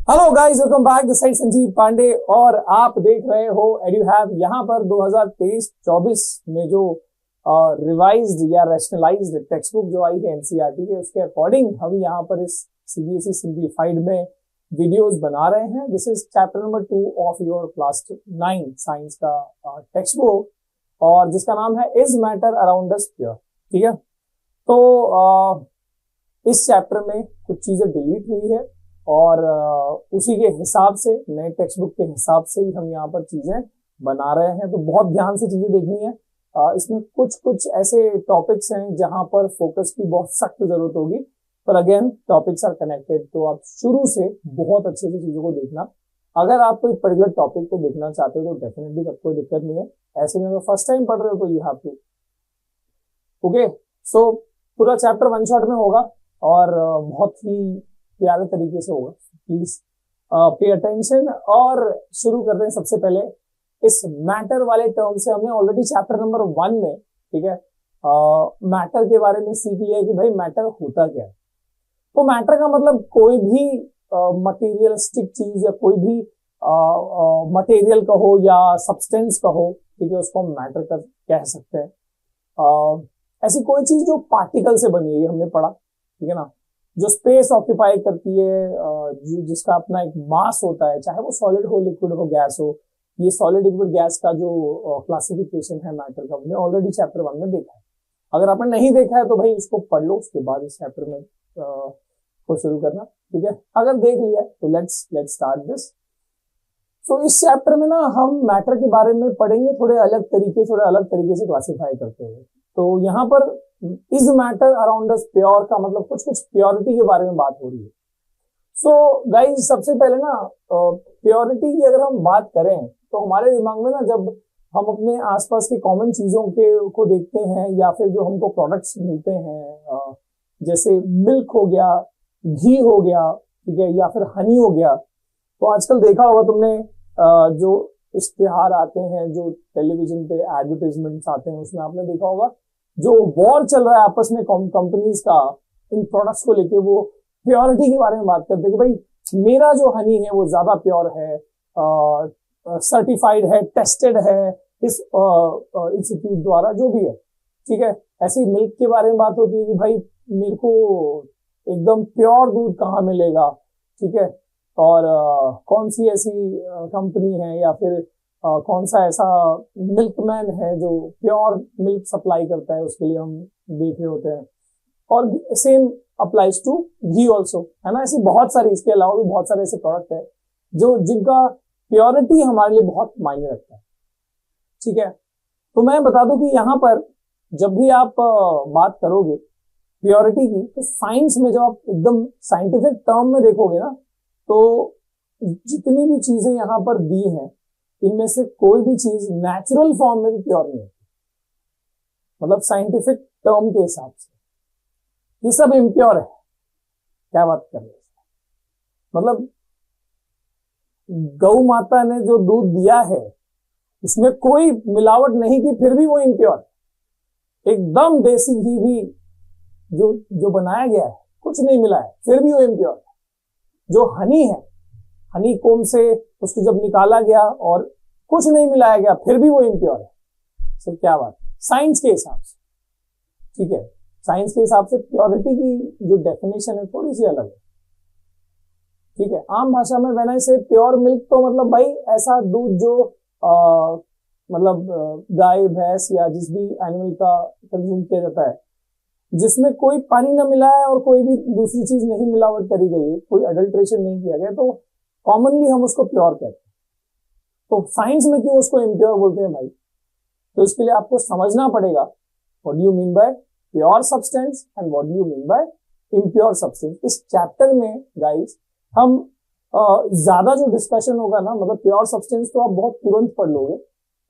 Hello guys, welcome back. This side Sanjeev Pandey और आप देख रहे हो एडुहैव। यहाँ पर 2023-24 में जो रिवाइज्ड या रैशनलाइज्ड टेक्स्ट बुक जो आई है एनसीईआरटी के, उसके अकॉर्डिंग हम यहाँ पर इस सीबीएसई सिंप्लीफाइड में वीडियोस बना रहे हैं। This is chapter number 2 of your class 9 science का टेक्स्ट बुक, और जिसका नाम है is matter around us pure. ठीक है, तो इस चैप्टर में कुछ चीजें डिलीट हुई है और उसी के हिसाब से, नए टेक्स्ट बुक के हिसाब से ही हम यहाँ पर चीजें बना रहे हैं। तो बहुत ध्यान से चीजें देखनी है। इसमें कुछ कुछ ऐसे टॉपिक्स हैं जहां पर फोकस की बहुत सख्त जरूरत होगी, पर अगेन टॉपिक्स आर कनेक्टेड, तो आप शुरू से बहुत अच्छे से चीजों को देखना। अगर आप कोई पर्टिकुलर टॉपिक को देखना चाहते हो तो डेफिनेटली तब कोई दिक्कत नहीं है। ऐसे में अगर फर्स्ट टाइम पढ़ रहे हो तो यू हैव टू ओके। सो पूरा चैप्टर वन शॉट में होगा और बहुत ही प्यारे तरीके से होगा। Please pay attention. और शुरू करते हैं सबसे पहले इस मैटर वाले टर्म से। हमने ऑलरेडी चैप्टर नंबर 1 में, ठीक है, मैटर के बारे में सीख लिया कि भाई मैटर होता क्या है। तो मैटर का मतलब कोई भी मटेरियलिस्टिक चीज या कोई भी मटेरियल कहो या सब्सटेंस कहो, ठीक है, उसको हम मैटर कह सकते हैं। ऐसी कोई चीज जो पार्टिकल से बनी है, हमने पढ़ा, ठीक है ना, जो स्पेस ऑक्यूपाई करती है, जिसका अपना एक मास होता है, चाहे वो सॉलिड हो, लिक्विड हो, गैस हो। ये सॉलिड लिक्विड गैस का जो क्लासिफिकेशन है मैटर का, हमने ऑलरेडी चैप्टर 1 में देखा है। अगर आपने नहीं देखा है तो भाई उसको पढ़ लो, उसके बाद इस चैप्टर में को शुरू करना, ठीक है। अगर देख लिया तो लेट्स स्टार्ट दिस। तो इस चैप्टर में ना हम मैटर के बारे में पढ़ेंगे थोड़े अलग तरीके से क्लासिफाई करते हुए। तो यहाँ पर is matter around us pure का मतलब कुछ प्योरिटी के बारे में बात हो रही है। सो गाइस, सबसे पहले ना प्योरिटी की अगर हम बात करें तो हमारे दिमाग में ना, जब हम अपने आसपास की कॉमन चीजों को देखते हैं या फिर जो हमको प्रोडक्ट्स मिलते हैं, जैसे मिल्क हो गया, घी हो गया, ठीक है, या फिर हनी हो गया, तो आजकल देखा होगा तुमने जो इश्तिहार आते हैं, जो टेलीविजन पे एडवर्टाइजमेंट्स आते हैं, उसमें आपने देखा होगा जो वॉर चल रहा है आपस में कंपनीज का इन प्रोडक्ट्स को लेके, वो प्योरिटी के बारे में बात करते हैं कि भाई मेरा जो हनी है वो ज्यादा प्योर है, सर्टिफाइड है, टेस्टेड है इस इंस्टीट्यूट द्वारा, जो भी है, ठीक है। ऐसे ही मिल्क के बारे में बात होती है कि भाई मेरे को एकदम प्योर दूध कहाँ मिलेगा, ठीक है, और कौन सी ऐसी कंपनी है या फिर कौन सा ऐसा मिल्कमैन है जो प्योर मिल्क सप्लाई करता है, उसके लिए हम देख रहे होते हैं। और same applies to ghee also, है ना। ऐसी बहुत सारी, इसके अलावा भी बहुत सारे ऐसे प्रोडक्ट है जो जिनका प्योरिटी हमारे लिए बहुत मायने रखता है, ठीक है। तो मैं बता दूं कि यहाँ पर जब भी आप बात करोगे प्योरिटी की, तो साइंस में जब आप एकदम साइंटिफिक टर्म में देखोगे ना, तो जितनी भी चीजें यहाँ पर दी हैं, इनमें से कोई भी चीज नेचुरल फॉर्म में भी प्योर नहीं होती। मतलब साइंटिफिक टर्म के हिसाब से ये सब इम्प्योर है। क्या बात कर रहे हैं, मतलब गौ माता ने जो दूध दिया है उसमें कोई मिलावट नहीं की, फिर भी वो इम्प्योर है। एकदम देसी घी भी जो बनाया गया है, कुछ नहीं मिला है, फिर भी वो इम्प्योर है। जो हनी है, हनी कोम से उसको जब निकाला गया और कुछ नहीं मिलाया गया, फिर भी वो इम्प्योर है। सर क्या बात है, साइंस के हिसाब से, ठीक है। साइंस के हिसाब से प्योरिटी की जो डेफिनेशन है थोड़ी सी अलग है, ठीक है। आम भाषा में when I say pure milk, तो मतलब भाई ऐसा दूध जो मतलब गाय, भैंस या जिस भी एनिमल का कंज्यूम किया जाता है, जिसमें कोई पानी ना मिला है और कोई भी दूसरी चीज नहीं मिलावट करी गई है, कोई अडल्ट्रेशन नहीं किया गया, तो कॉमनली हम उसको प्योर कहते हैं। तो साइंस में क्यों उसको इम्प्योर बोलते हैं भाई, तो इसके लिए आपको समझना पड़ेगा what do you mean by pure substance and what do you mean by impure substance. इस चैप्टर में गाइस हम ज्यादा जो डिस्कशन होगा ना, मतलब प्योर सब्सटेंस तो आप बहुत तुरंत पढ़ लोगे,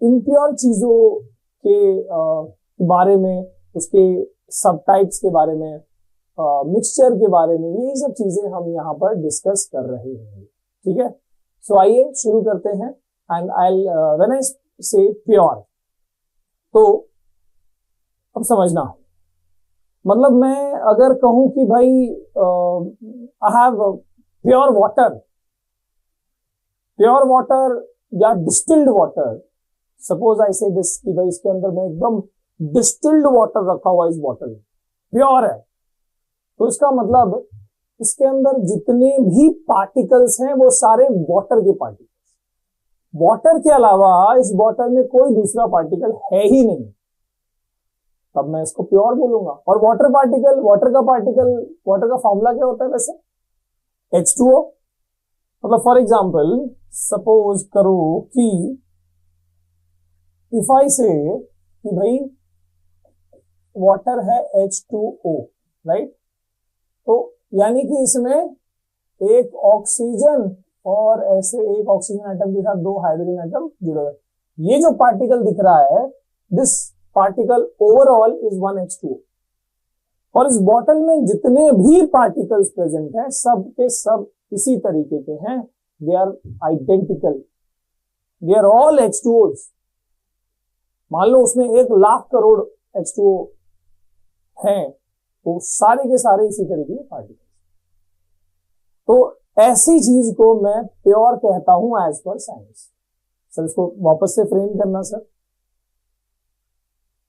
इम्प्योर चीजों के बारे में, उसके सब टाइप्स के बारे में, मिक्सचर के बारे में, यही सब चीजें हम यहाँ पर डिस्कस कर रहे हैं, ठीक है। सो आइए शुरू करते हैं। And I when I say pure, तो अब समझना, मतलब मैं अगर कहूं कि भाई I have pure water, pure water या डिस्टिल्ड वाटर, सपोज आई से दिस कि भाई इसके अंदर में एकदम डिस्टिल्ड वाटर रखा हुआ इस बॉटल में, प्योर है, तो इसका मतलब इसके अंदर जितने भी पार्टिकल्स हैं वो सारे वाटर के पार्टिकल्स, वाटर के अलावा इस बॉटल में कोई दूसरा पार्टिकल है ही नहीं, तब मैं इसको प्योर बोलूंगा। और वाटर पार्टिकल, वाटर का फॉर्मूला क्या होता है वैसे? H2O। मतलब फॉर एग्जाम्पल सपोज करो कि इफ आई से कि भाई वाटर है H2O, राइट, तो यानी कि इसमें एक ऑक्सीजन और ऐसे एक ऑक्सीजन एटम के साथ दो हाइड्रोजन एटम जुड़े हुए, ये जो पार्टिकल दिख रहा है, this particle overall is 1H2O। और इस बॉटल में जितने भी पार्टिकल्स प्रेजेंट हैं सब के सब इसी तरीके के हैं, they are identical, they are all H2Os। मान लो उसमें 1,00,000 करोड़ H2O हैं, तो सारे के सारे इसी तरीके के पार्टिकल्स। तो ऐसी चीज को मैं प्योर कहता हूं एज पर साइंस। सर इसको वापस से फ्रेम करना sir.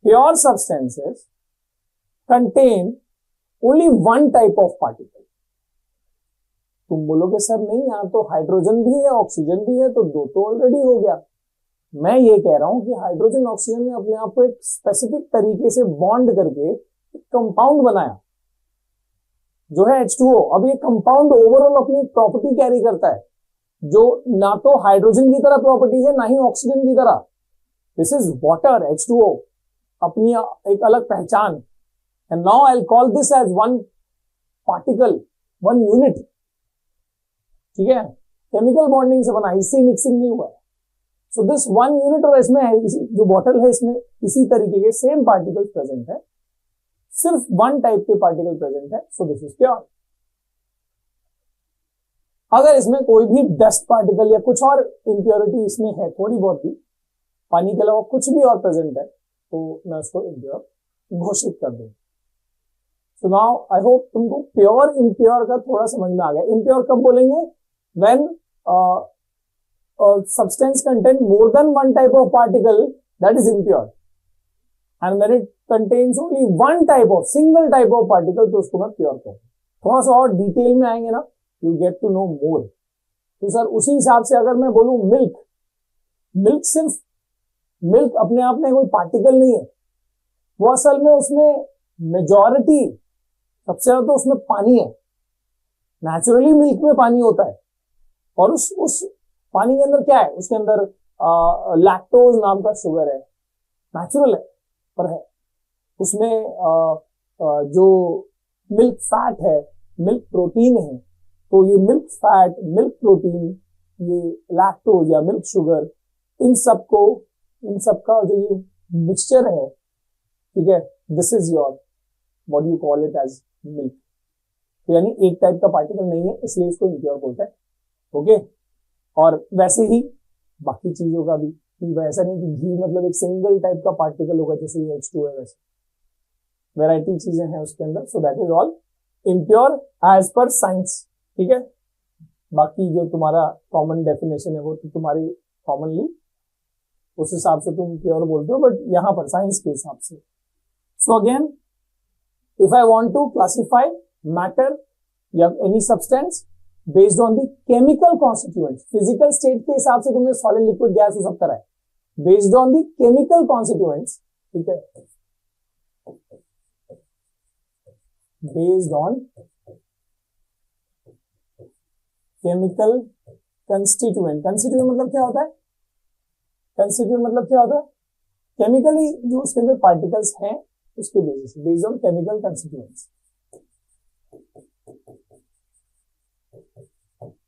Pure substances contain only one type of particle. तुम बोलोगे सर नहीं, यहां तो हाइड्रोजन भी है ऑक्सीजन भी है, तो दो तो ऑलरेडी हो गया। मैं ये कह रहा हूं कि हाइड्रोजन ऑक्सीजन ने अपने आप को एक स्पेसिफिक तरीके से बॉन्ड करके एक कंपाउंड बनाया जो है H2O। अब ये कंपाउंड ओवरऑल अपनी प्रॉपर्टी कैरी करता है जो ना तो हाइड्रोजन की तरह प्रॉपर्टी है ना ही ऑक्सीजन की तरह। दिस इज वाटर, H2O, अपनी एक अलग पहचान। And now I will call this as one particle, one unit. ठीक है, केमिकल बॉन्डिंग से बना, इससे मिक्सिंग नहीं हुआ है। सो दिस वन यूनिट, और इसमें जो बॉटल है इसमें इसी तरीके के सेम पार्टिकल्स प्रेजेंट है, सिर्फ वन टाइप के पार्टिकल प्रेजेंट है, सो दिस इज प्योर। अगर इसमें कोई भी डस्ट पार्टिकल या कुछ और इंप्योरिटी इसमें है थोड़ी बहुत भी, पानी के अलावा कुछ भी और प्रेजेंट है, तो मैं उसको इम्प्योर घोषित कर दूं। सो नाउ आई होप तुमको प्योर इम्प्योर का थोड़ा समझ में आ गया। इम्प्योर कब बोलेंगे? When substance contain more than one type of particle, that is impure, and when it contains only one type of single type of particle, तो उसको मैं प्योर कहूँ। थोड़ा सा और डिटेल में आएंगे ना, यू गेट टू नो मोर। तो सर उसी हिसाब से अगर मैं बोलूं मिल्क, मिल्क सिर्फ मिल्क अपने आप में कोई पार्टिकल नहीं है, वो असल में उसमें मेजॉरिटी, सबसे ज्यादा तो उसमें पानी है। नेचुरली मिल्क में पानी होता है, और उस पानी के अंदर क्या है? उसके अंदर लैक्टोज नाम का शुगर है, नेचुरल है पर है। उसमें जो मिल्क फैट है, मिल्क प्रोटीन है, तो ये मिल्क फैट, मिल्क प्रोटीन, ये लैक्टोज या मिल्क शुगर, इन सबका जो ये मिक्सचर है, ठीक है, this is your what you call it as milk. तो यानी एक टाइप का पार्टिकल नहीं है, इसलिए इसको इम्प्योर बोलते हैं। ओके, और वैसे ही बाकी चीजों का भी, वैसा नहीं कि घी मतलब एक सिंगल टाइप का पार्टिकल होगा जैसे ये H2 है, वैसे वैरायटी चीजें हैं उसके अंदर। So that is all impure as per science. ठीक है, बाकी जो तुम्हारा कॉमन डेफिनेशन है वो तो तुम्हारी कॉमनली उस हिसाब से तुम प्योर बोलते हो, बट यहां पर साइंस के हिसाब से। So again, if I want to classify matter या any substance based on the chemical constituents, physical state के हिसाब से तुमने सॉलिड, लिक्विड, गैस वो सब करा है, based on the chemical constituents, ठीक है, based on chemical constituent. Constituent मतलब क्या होता है? कंस्टिट्यूएंट मतलब क्या होता है? केमिकली जो उसके अंदर पार्टिकल्स हैं उसके basis, based on chemical constituents,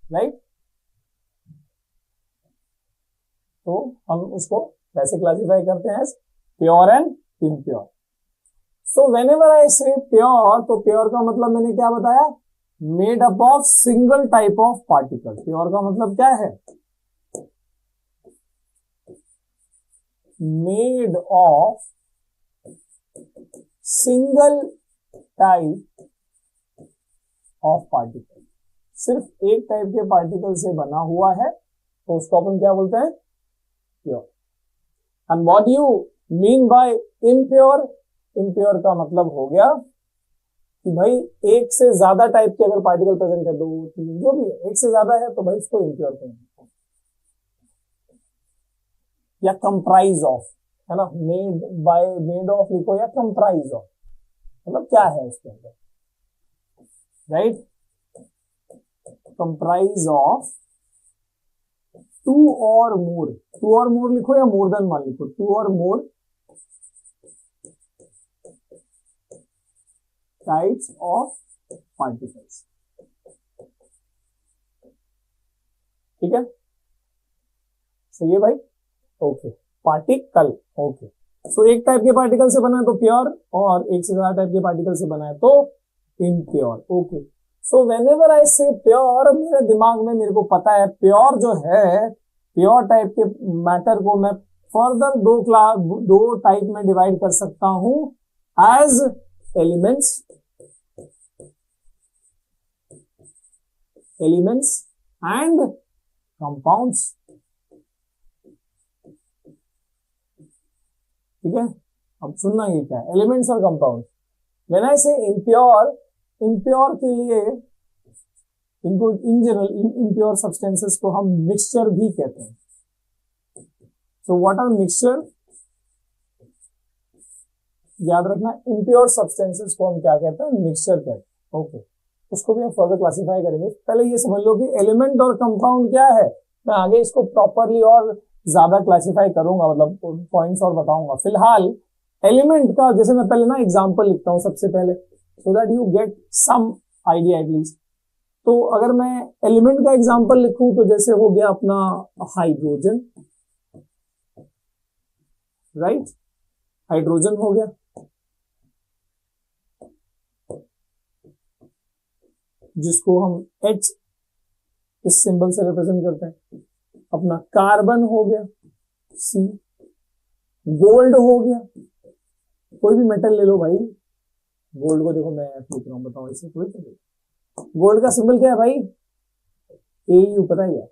right. तो हम उसको वैसे क्लासिफाई करते हैं as pure and impure. So whenever I say pure, तो प्योर का मतलब मैंने क्या बताया? Made up of single type of particle. Pure का मतलब क्या है? Made of single type of particle, सिर्फ एक टाइप के पार्टिकल से बना हुआ है, तो उसको अपन क्या बोलते हैं, pure. And what you mean by impure, impure का मतलब हो गया कि भाई एक से ज्यादा टाइप के अगर पार्टिकल प्रेजेंट है, 2 3 जो भी है, एक से ज्यादा है तो भाई इसको इम्प्योर कहेंगे। या कंप्राइज ऑफ, है ना, मेड बाय, मेड ऑफ लिखो या कंप्राइज ऑफ, मतलब क्या है उसके अंदर, राइट, कंप्राइज ऑफ 2 और मोर, 2 और मोर लिखो या मोर देन 1 लिखो, 2 और मोर टाइप्स ऑफ पार्टिकल्स, ठीक है, सही है भाई, ओके, पार्टिकल, ओके। सो एक टाइप के पार्टिकल से बना है तो प्योर, और एक से ज्यादा टाइप के पार्टिकल से बना है तो impure, okay. So whenever I say pure, मेरे दिमाग में मेरे को पता है प्योर जो है, प्योर टाइप के मैटर को मैं फर्दर 2 टाइप में डिवाइड कर सकता हूं, as elements, elements and compounds, ठीक है। अब सुनना ये क्या है, एलिमेंट्स और कंपाउंड। व्हेन आई से इम्प्योर, इम्प्योर के लिए इनको इन जनरल इम्प्योर सब्सटेंसेस को हम मिक्सचर भी कहते हैं। सो व्हाट आर मिक्सचर, याद रखना, इम्प्योर सब्सटेंसेस को हम क्या कहते हैं, मिक्सचर कहते हैं, ओके। उसको भी हम फर्दर क्लासिफाई करेंगे, पहले ये समझ लो कि एलिमेंट और कंपाउंड क्या है। मैं आगे इसको प्रॉपरली और ज्यादा क्लासिफाई करूंगा, मतलब पॉइंट्स और बताऊंगा। फिलहाल एलिमेंट का जैसे मैं पहले ना एग्जांपल लिखता हूं सबसे पहले, so that you get some idea at least. तो अगर मैं एलिमेंट का एग्जांपल लिखूं तो जैसे हो गया अपना हाइड्रोजन, राइट, हाइड्रोजन हो गया, जिसको हम H इस सिंबल से रिप्रेजेंट करते हैं। अपना कार्बन हो गया C, गोल्ड हो गया, कोई भी मेटल ले लो भाई, गोल्ड को देखो मैं लिख रहा हूं, बताओ इसे कोई तो, गोल्ड का सिंबल क्या है भाई, AU, पता है क्या,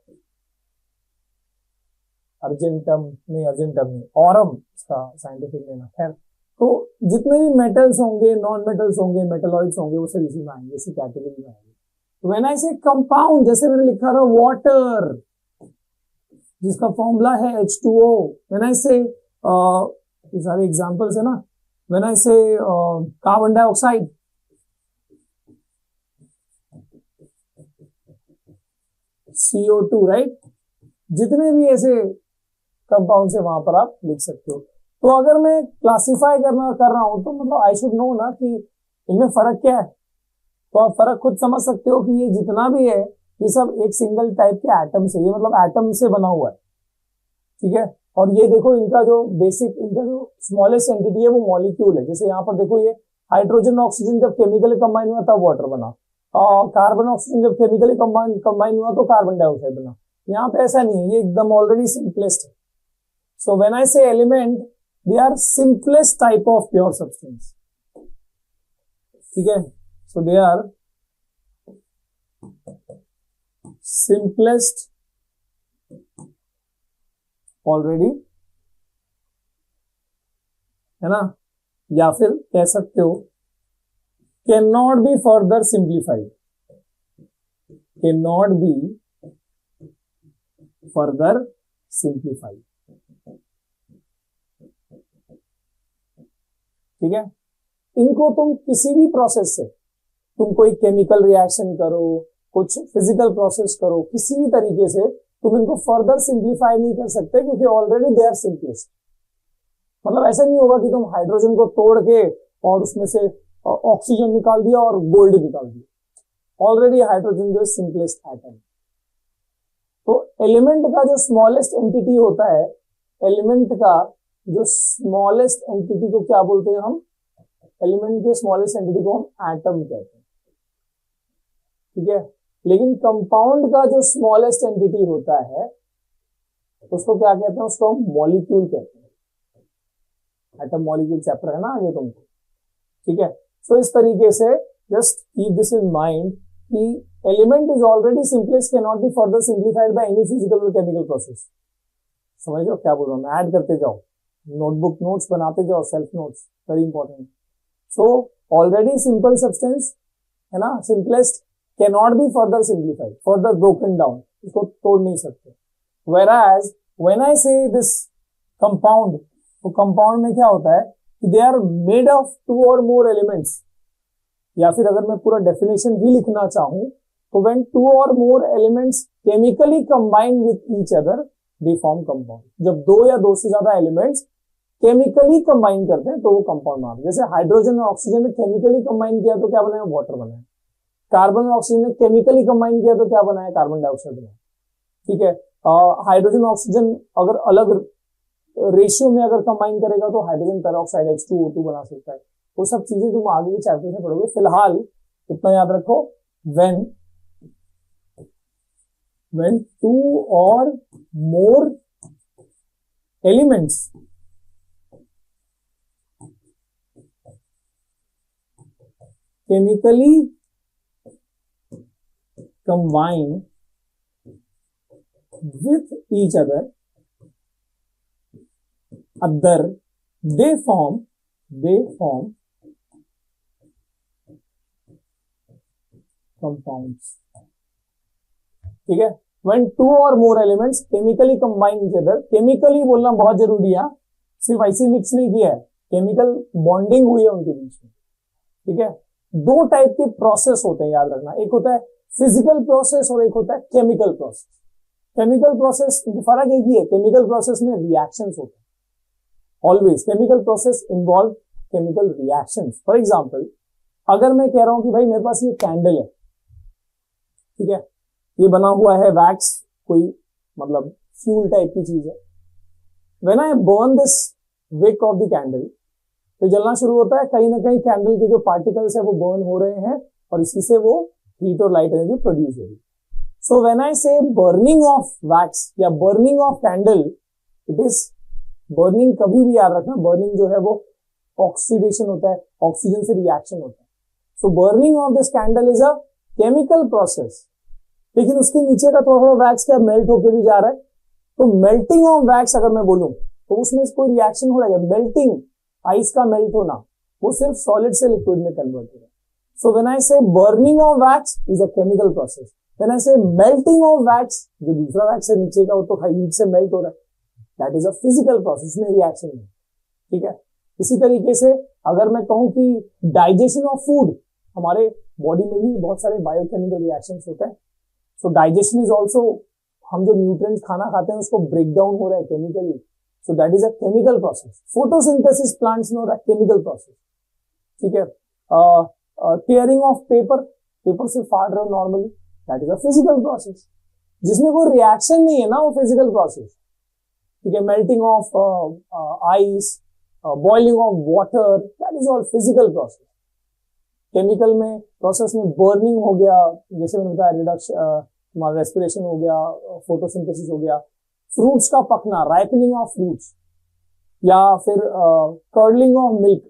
अर्जेंटम नहीं, अर्जेंटम नहीं, ऑरम इसका साइंटिफिक नेम है। खैर, तो जितने भी मेटल्स होंगे, नॉन मेटल्स होंगे, मेटलॉइड्स होंगे, वो सब इसी में आएंगे, इसी कैटेगरी में आएंगे। तो व्हेन आई से कंपाउंड, जैसे मैंने लिखा था वाटर, जिसका फॉर्मूला है H2O, व्हेन आई से, ये सारे एग्जांपल्स है ना, व्हेन आई से कार्बन डाइऑक्साइड, CO2, राइट, जितने भी ऐसे कंपाउंड से वहां पर आप लिख सकते हो। तो अगर मैं क्लासिफाई कर रहा हूं तो मतलब आई शुड नो ना कि इनमें फर्क क्या है। तो आप फर्क खुद समझ सकते हो कि ये जितना भी है ये सब एक सिंगल टाइप के एटम से, ये मतलब एटम से बना हुआ है, ठीक है। और ये देखो इनका जो बेसिक, इनका जो स्मॉलेस्ट एंटिटी है वो मॉलिक्यूल है। जैसे यहाँ पर देखो, ये हाइड्रोजन ऑक्सीजन जब केमिकली कंबाइन हुआ तब वाटर बना, और कार्बन ऑक्सीजन जब केमिकली कंबाइन हुआ तो कार्बन डाइऑक्साइड बना। यहाँ पे ऐसा नहीं है, ये एकदम ऑलरेडी सिंपलेस्ट है। सो when I say element, they are simplest type of pure substance, ठीक है। So they are simplest already, है ना, या फिर कह सकते हो can not be further simplified, can not be further simplified, ठीक है। इनको तुम किसी भी प्रोसेस से, तुम कोई केमिकल रिएक्शन करो, कुछ फिजिकल प्रोसेस करो, किसी भी तरीके से तुम इनको फर्दर सिंप्लीफाई नहीं कर सकते, क्योंकि ऑलरेडी दे आर सिंपलेस्ट। मतलब ऐसा नहीं होगा कि तुम हाइड्रोजन को तोड़ के और उसमें से ऑक्सीजन निकाल दिया और गोल्ड निकाल दिया, ऑलरेडी हाइड्रोजन जो सिंपलेस्ट एटम। तो एलिमेंट का जो स्मॉलेस्ट एंटिटी होता है, एलिमेंट का जो स्मॉलेस्ट एंटिटी को क्या बोलते हैं हम, एलिमेंट के स्मॉलेस्ट एंटिटी को हम एटम कहते हैं, ठीक है। लेकिन कंपाउंड का जो स्मॉलेस्ट एंटिटी होता है उसको क्या कहते हैं, उसको हम मॉलिक्यूल कहते हैं। एटम मॉलिक्यूल चैप्टर है ना आगे तुमको, ठीक है। सो इस तरीके से just keep this in mind कि element is already simplest, can not be further simplified by any physical और केमिकल प्रोसेस। समझ लो क्या बोल रहा हूँ मैं, ऐड करते जाओ, नोटबुक नोट्स बनाते जाओ, self notes, very important. So already simple substance है ना, simplest, can not be further simplified, further broken down, इसको तोड़ नहीं सकते। Whereas when I say this compound, तो कंपाउंड में क्या होता है कि they are made of two और मोर एलिमेंट्स, या फिर अगर मैं पूरा डेफिनेशन ही लिखना चाहूं तो व्हेन टू और more elements chemically combine with each other they form compound. जब दो या दो से ज्यादा एलिमेंट्स केमिकली कंबाइन करते हैं तो वो कंपाउंड बनाते हैं। जैसे हाइड्रोजन और ऑक्सीजन ने केमिकली कंबाइन किया तो क्या बनाया, वाटर बनाया। कार्बन और ऑक्सीजन ने केमिकली कंबाइन किया तो क्या बनाया, कार्बन डाइऑक्साइड बनाया। ठीक है, हाइड्रोजन ऑक्सीजन अगर अलग रेशियो में अगर कंबाइन करेगा तो हाइड्रोजन पेरोक्साइड H2O2 बना सकता है। वो सब चीजें तुम आगे के चैप्टर में पढ़ोगे। फिलहाल इतना याद रखो, व्हेन टू और more elements chemically combine with each other they form compounds। ठीक है, when two or more elements chemically combine each other, chemically बोलना बहुत जरूरी है, सिर्फ ऐसे मिक्स नहीं किया है, केमिकल बॉन्डिंग हुई है उनके बीच में। ठीक है, दो टाइप के प्रोसेस होते हैं, याद रखना, एक होता है फिजिकल प्रोसेस और एक होता है केमिकल प्रोसेस। केमिकल प्रोसेस फर्क एक ही है, केमिकल प्रोसेस में रिएक्शंस होते हैं always. Chemical process involve chemical reactions. For example, अगर मैं कह रहा हूं कि भाई मेरे पास ये कैंडल है, ठीक है, ये बना हुआ है वैक्स, कोई मतलब फ्यूल टाइप की चीज है। When I burn this wick of the candle, तो जलना शुरू होता है, कहीं ना कहीं कैंडल के जो पार्टिकल्स है वो बर्न हो रहे हैं और इसी से वो हीट और लाइट एनर्जी प्रोड्यूस हो रही है। So when I say burning of wax या burning of candle, it is burning, कभी भी याद रखना, burning जो है वो ऑक्सीडेशन होता है, ऑक्सीजन से रिएक्शन होता है। So burning of this candle is a chemical process। लेकिन उसके नीचे का थोड़ा थोड़ा वैक्स क्या मेल्ट होकर भी जा रहा है, तो मेल्टिंग ऑफ वैक्स अगर मैं बोलूं तो उसमें कोई रिएक्शन हो रहा है। मेल्टिंग, आइस का मेल्ट होना, वो सिर्फ सॉलिड से लिक्विड में कन्वर्ट हो रहा है। So when I say burning of wax is a chemical process। When I say melting of wax, जो दूसरा वैक्स है नीचे का वो तो हीट से मेल्ट हो रहा है, that is a physical process, में रिएक्शन है। ठीक है, इसी तरीके से अगर मैं कहूं कि डाइजेशन ऑफ फूड, हमारे बॉडी में भी बहुत सारे बायोकेमिकल रिएक्शंस होते हैं। सो डाइजेशन इज ऑल्सो, हम जो न्यूट्रिएंट्स खाना खाते हैं उसको ब्रेक डाउन हो रहा है chemically, so that is a chemical process. Photosynthesis plants में हो रहा है, केमिकल प्रोसेस। ठीक है, टेयरिंग ऑफ पेपर, पेपर से फाड़ रहे हो normally, that is a physical process. जिसमें कोई रिएक्शन नहीं है ना, वो फिजिकल प्रोसेस। ठीक है, melting of ice, boiling of water, that is all physical process. Chemical में प्रोसेस में बर्निंग हो गया, जैसे मैंने बताया, रिडक्शन, तुम्हारा रेस्पिरेशन हो गया, फोटोसिंथेसिस हो गया, फ्रूट्स का पकना, राइपनिंग ऑफ फ्रूट्स, या फिर कर्लिंग ऑफ मिल्क,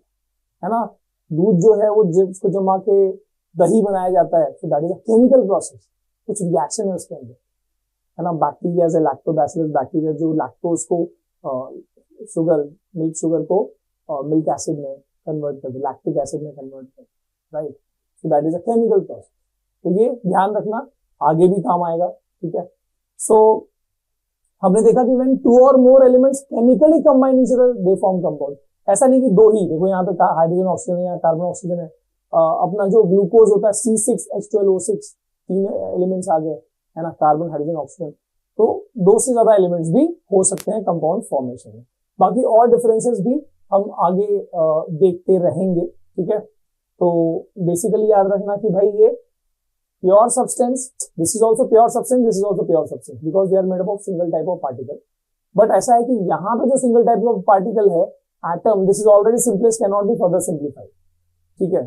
है ना, दूध जो है वो जिसको जमा के दही बनाया जाता है, तो that is a chemical process. कुछ रिएक्शन है उसके अंदर, है ना। बैक्टीरिया से लैक्टोबैसिलस बैक्टीरिया जो लैक्टोज को शुगर, मिल्क शुगर को मिल्क एसिड में कन्वर्ट करते, लैक्टिक एसिड में कन्वर्ट करते, right. So that is a chemical process. तो ये ध्यान रखना, आगे भी काम आएगा। ठीक है, सो हमने देखा कि व्हेन टू और more elements chemically combine each other they form compound. ऐसा नहीं कि दो ही, देखो यहाँ पे हाइड्रोजन ऑक्सीजन है, कार्बन ऑक्सीजन है, अपना जो ग्लूकोज होता है C6H12O6, 3 एलिमेंट्स आ गए, है ना, कार्बन हाइड्रोजन ऑक्सीजन, तो 2 से ज्यादा एलिमेंट्स भी हो सकते हैं कंपाउंड फॉर्मेशन में। बाकी और डिफरेंसेस भी हम आगे देखते रहेंगे। ठीक है, तो बेसिकली याद रखना कि भाई ये pure substance, this is also pure substance, this is also pure substance, because they are made up of single type of particle. But ऐसा है कि यहाँ पे जो सिंगल टाइप ऑफ पार्टिकल है, atom, this is already simplest, can not be further simplified. ठीक है,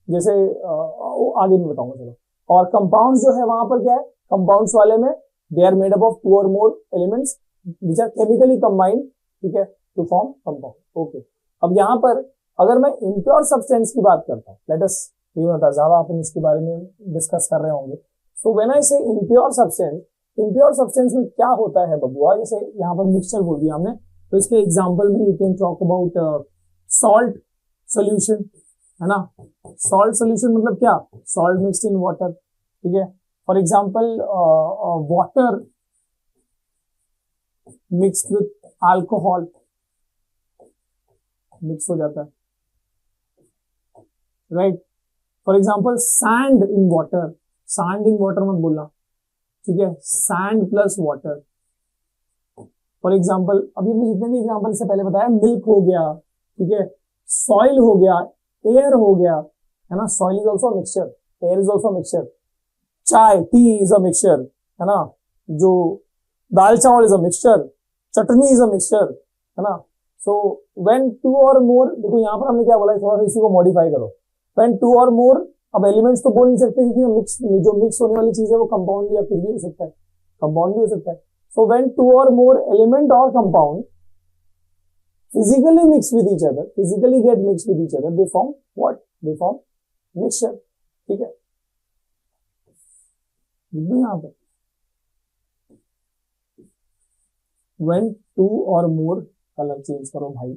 जैसे आगे मैं बताऊंगा, चलो। और कंपाउंड्स जो है वहां पर क्या है, कंपाउंड्स वाले में they are made up of 2 और more elements which are chemically combined, ठीक है, टू फॉर्म कंपाउंड। ओके, अब यहाँ पर अगर मैं इम्प्योर सब्सटेंस की बात करता हूँ, लेट अस ये बता, ज्यादा अपन इसके बारे में डिस्कस कर रहे होंगे। सो व्हेन आई से इम्प्योर सब्सटेंस, इम्प्योर सब्सटेंस में क्या होता है बबुआ, जैसे यहाँ पर मिक्सचर बोल दिया हमने, तो इसके एग्जाम्पल में you can talk about salt solution, है ना। सॉल्ट सोल्यूशन मतलब क्या, सॉल्ट मिक्स्ड इन वाटर, ठीक है। For example water mixed with alcohol, mix हो जाता है, right. For example sand in water, sand in water मत बोलना, ठीक है, sand plus water. For example अभी हमने जितने भी एग्जाम्पल से पहले बताया, मिल्क हो गया, ठीक है, सॉइल हो गया, एयर हो गया, है ना, soil is also mixture, air is also mixture, चाय टी इज अ मिक्सचर, है ना, जो दाल चावल is a mixture, chutney is a mixture, है ना। सो व्हेन टू और मोर, देखो यहाँ पर हमने क्या बोला, थोड़ा सा इसी को मॉडिफाई करो, व्हेन टू और मोर, अब एलिमेंट्स तो बोल नहीं सकते क्योंकि मिक्स, जो मिक्स होने वाली चीज है वो कंपाउंड या फिर भी हो सकता है, कंपाउंड भी हो सकता है। सो व्हेन टू और मोर एलिमेंट और compound physically mix with each other, physically get mixed with each other, they form what? They form mixture, ठीक है। यहाँ पे when two or more, colour change करो भाई,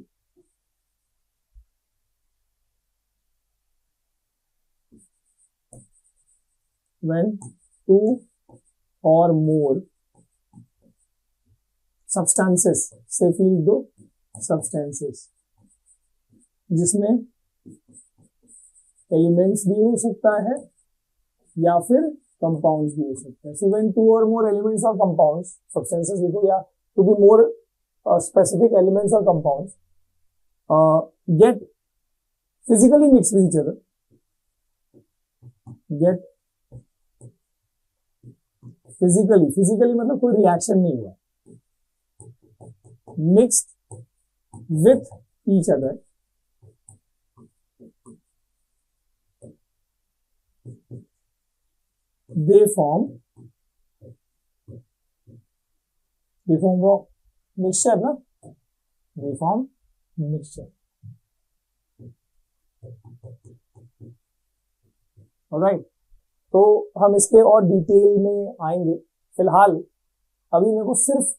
when two or more substances, से feel दो substances, जिसमें elements भी हो सकता है या फिर कंपाउंड्स भी हो सकता है। सो व्हेन टू और मोर एलिमेंट्स और कंपाउंड्स, सब्सटेंसेस लिखो, या to be more specific, elements और compounds get physically mix with each other, get physically, physically मतलब कोई रिएक्शन नहीं हुआ, mixed with each other, they form what? Mixture ना, they form mixture, alright। तो हम इसके और डिटेल में आएंगे, फिलहाल अभी मेरे को सिर्फ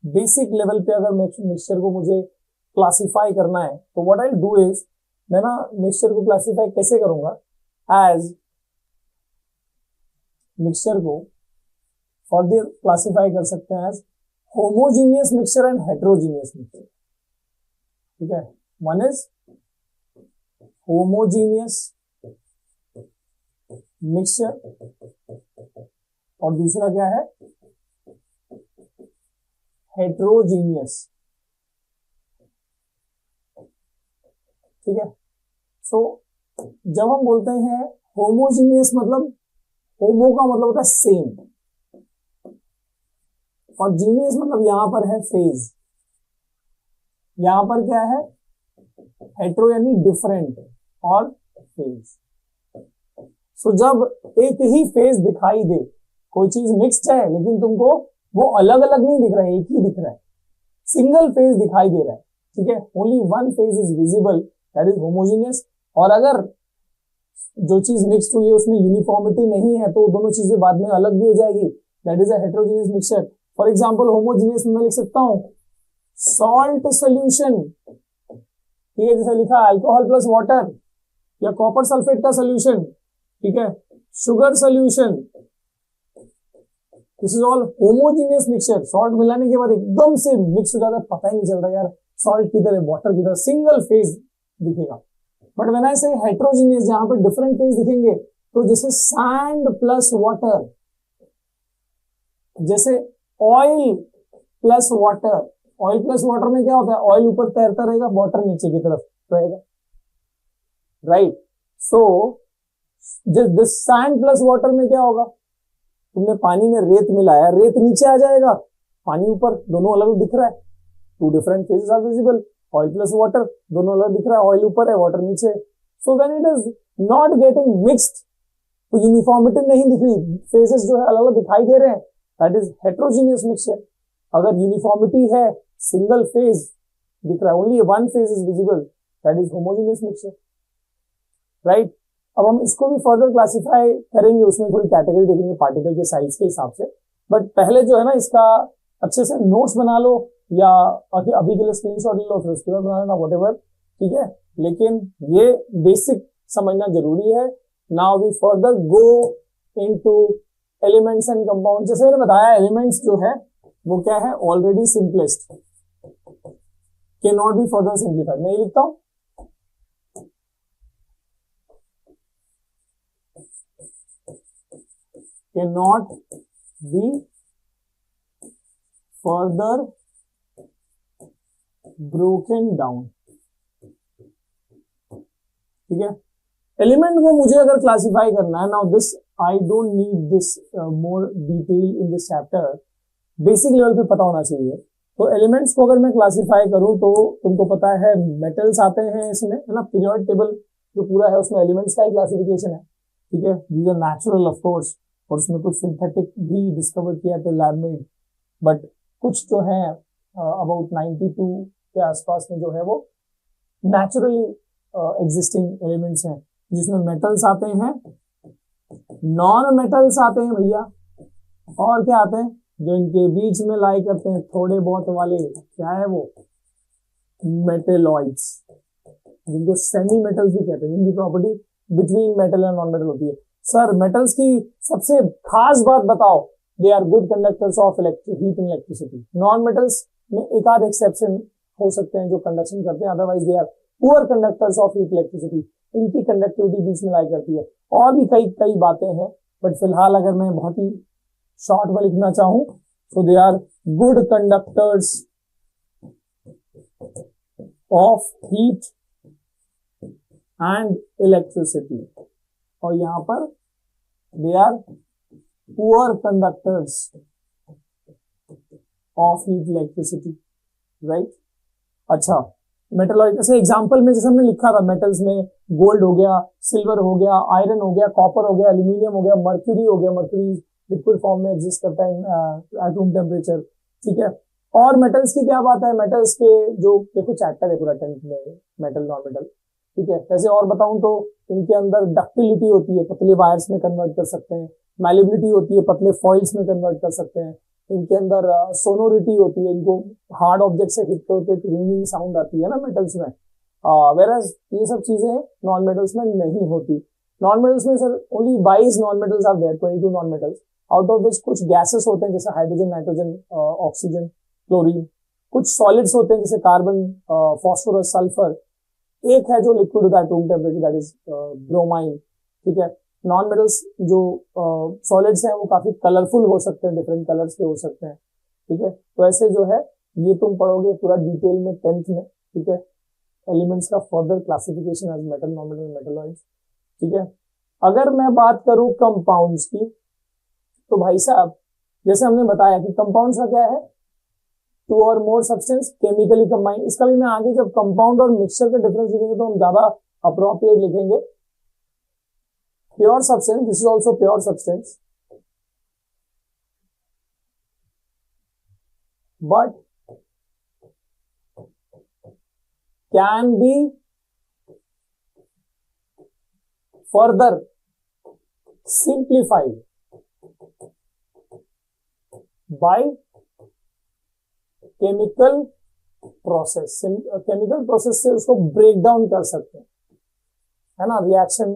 बेसिक लेवल पे अगर मिक्सचर को मुझे क्लासिफाई करना है तो व्हाट आई डू इज, मैं ना मिक्सचर को क्लासिफाई कैसे करूंगा, एज मिक्सचर को फर्दर क्लासिफाई कर सकते हैं as homogeneous mixture and heterogeneous mixture, ठीक है। वन इज होमोजीनियस मिक्सचर और दूसरा क्या है, हेट्रोजीनियस, ठीक है। सो जब हम बोलते हैं होमोजीनियस, मतलब होमो का मतलब होता है सेम, और जीनियस मतलब यहां पर है फेज, यहां पर क्या है, हेट्रो यानी डिफरेंट और फेज। सो जब एक ही फेज दिखाई दे, कोई चीज मिक्स्ड है लेकिन तुमको वो अलग अलग नहीं दिख रहा है, एक ही दिख रहा है, सिंगल फेज दिखाई दे रहा है, ठीक है, only one phase is visible, that is homogeneous. और अगर जो चीज मिक्स्ड हुई है उसमें यूनिफॉर्मिटी नहीं है तो दोनों चीजें बाद में अलग भी हो जाएगी, that is a heterogeneous mixture. For example homogeneous में मैं लिख सकता हूं सॉल्ट सोल्यूशन, ठीक है, जैसे लिखा अल्कोहल प्लस वाटर, या कॉपर सल्फेट का सोल्यूशन, ठीक है, sugar solution, this is all homogeneous mixture. Salt मिलाने के बाद एकदम से मिक्स हो जाता है, पता ही नहीं चलता यार सॉल्ट किधर है वाटर किधर, सिंगल फेज दिखेगा। बट व्हेन आई से हेट्रोजीनियस, जहां पर डिफरेंट फेज दिखेंगे, तो जैसे सैंड प्लस वाटर, जैसे oil plus water, oil plus water में क्या होता है, ऑयल ऊपर तैरता रहेगा, वाटर नीचे की तरफ रहेगा, right. So this sand plus water में क्या होगा, तुमने पानी में रेत मिलाया, रेत नीचे आ जाएगा, पानी ऊपर, दोनों अलग दिख रहा है, two different phases are visible, oil plus water दोनों अलग दिख रहा है, ऑयल ऊपर है वाटर नीचे। So when it is not getting mixed, तो यूनिफॉर्मिटी नहीं दिख रही, फेजेस जो है अलग अलग दिखाई दे रहे हैं, दैट इज हेट्रोजीनियस मिक्सचर। अगर यूनिफॉर्मिटी है, सिंगल फेज दिख रहा है, only one phase is visible, that is homogeneous mixture, right. अब हम इसको भी फर्दर क्लासिफाई करेंगे, उसमें थोड़ी कैटेगरी देखेंगे पार्टिकल के साइज के हिसाब से। बट पहले जो है ना इसका अच्छे से नोट्स बना लो, या अभी के लिए स्क्रीनशॉट ले लो, फिर उसके बाद बना लेना व्हाटएवर, ठीक है। लेकिन ये बेसिक समझना जरूरी है। Now we further go into elements and compound. जैसे मैंने बताया एलिमेंट्स जो है वो क्या है, already simplest, can not be further simplified. मैं ये लिखता हूं, can not be further broken down, ठीक है। एलिमेंट को मुझे अगर क्लासिफाई करना है, now this I don't need this more detail in this chapter, basic level पे पता होना चाहिए। तो एलिमेंट्स को अगर मैं क्लासिफाई करूं तो तुमको पता है मेटल्स आते हैं इसमें, है ना। पीरियोडिक टेबल जो पूरा है उसमें एलिमेंट्स का ही क्लासिफिकेशन है, ठीक है। These are natural of course, और उसमें कुछ सिंथेटिक भी डिस्कवर किया था लैब में, बट कुछ जो है अबाउट 92 के आसपास में जो है वो नेचुरली एग्जिस्टिंग एलिमेंट्स हैं, जिसमें मेटल्स आते हैं, नॉन मेटल्स आते हैं भैया, और क्या आते हैं जो इनके बीच में लाई करते हैं थोड़े बहुत वाले, क्या है वो, मेटेलॉइड्स, जिनको सेमी मेटल्स भी कहते हैं, जिनकी property between metal and non metal होती है। सर मेटल्स की सबसे खास बात बताओ, they are good conductors of heat and electricity. Non metals में एक आध एक्सेप्शन हो सकते हैं जो कंडक्शन करते हैं, otherwise they are poor conductors of heat electricity. इनकी कंडक्टिविटी बीच में लाई करती है। और भी कई कई बातें हैं, बट फिलहाल अगर मैं बहुत ही शॉर्ट में लिखना चाहूं तो they are good conductors of heat and electricity, और यहां पर they are poor conductors of heat electricity, right. अच्छा, मेटलॉइड जैसे एग्जांपल में जैसे हमने लिखा था, मेटल्स में गोल्ड हो गया, सिल्वर हो गया, आयरन हो गया, कॉपर हो गया, एल्यूमिनियम हो गया, मर्क्यूरी हो गया। मर्क्यूरी लिक्विड फॉर्म में एग्जिस्ट करता है एट रूम टेम्परेचर, ठीक है। और मेटल्स की क्या बात है, मेटल्स के जो देखो चैप्टर है पूरा 10th में, मेटल नॉन मेटल, ठीक है। वैसे और बताऊं तो इनके अंदर डक्टिलिटी होती है, पतले वायर्स में कन्वर्ट कर सकते हैं, मैलिबिलिटी होती है, पतले फॉइल्स में कन्वर्ट कर सकते हैं। इनके अंदर सोनोरिटी होती है, इनको हार्ड ऑब्जेक्ट से हिट करते रिंगिंग साउंड आती है ना मेटल्स में, वेरएज ये सब चीजें नॉन मेटल्स में नहीं होती। नॉन मेटल्स में sir only 22 non metals are there, 22 non metals, out of which कुछ गैसेस होते हैं जैसे हाइड्रोजन, नाइट्रोजन, ऑक्सीजन, क्लोरीन। कुछ सॉलिड्स होते हैं जैसे कार्बन, फॉस्फोरस, सल्फर। एक है जो लिक्विड होता है room temperature, that is bromine, ठीक है। नॉन मेटल्स जो सॉलिड्स हैं वो काफी कलरफुल हो सकते हैं, डिफरेंट कलर्स के हो सकते हैं, ठीक है। तो ऐसे जो है ये तुम पढ़ोगे पूरा डिटेल में 10th में, ठीक है। एलिमेंट्स का further classification as metal, non metal, metalloids, ठीक है। अगर मैं बात करूं कंपाउंड्स की, तो भाई साहब जैसे हमने बताया कि कंपाउंड्स का क्या है, टू और मोर सब्सटेंस केमिकली कंबाइंड। इसका भी मैं आगे जब कंपाउंड और मिक्सचर का डिफरेंस लिखेंगे तो हम ज्यादा अप्रोप्रिएट लिखेंगे। Pure substance, this is also pure substance, but can be further simplified by chemical process. Chemical process से उसको ब्रेक डाउन कर सकते हैं, है ना, रिएक्शन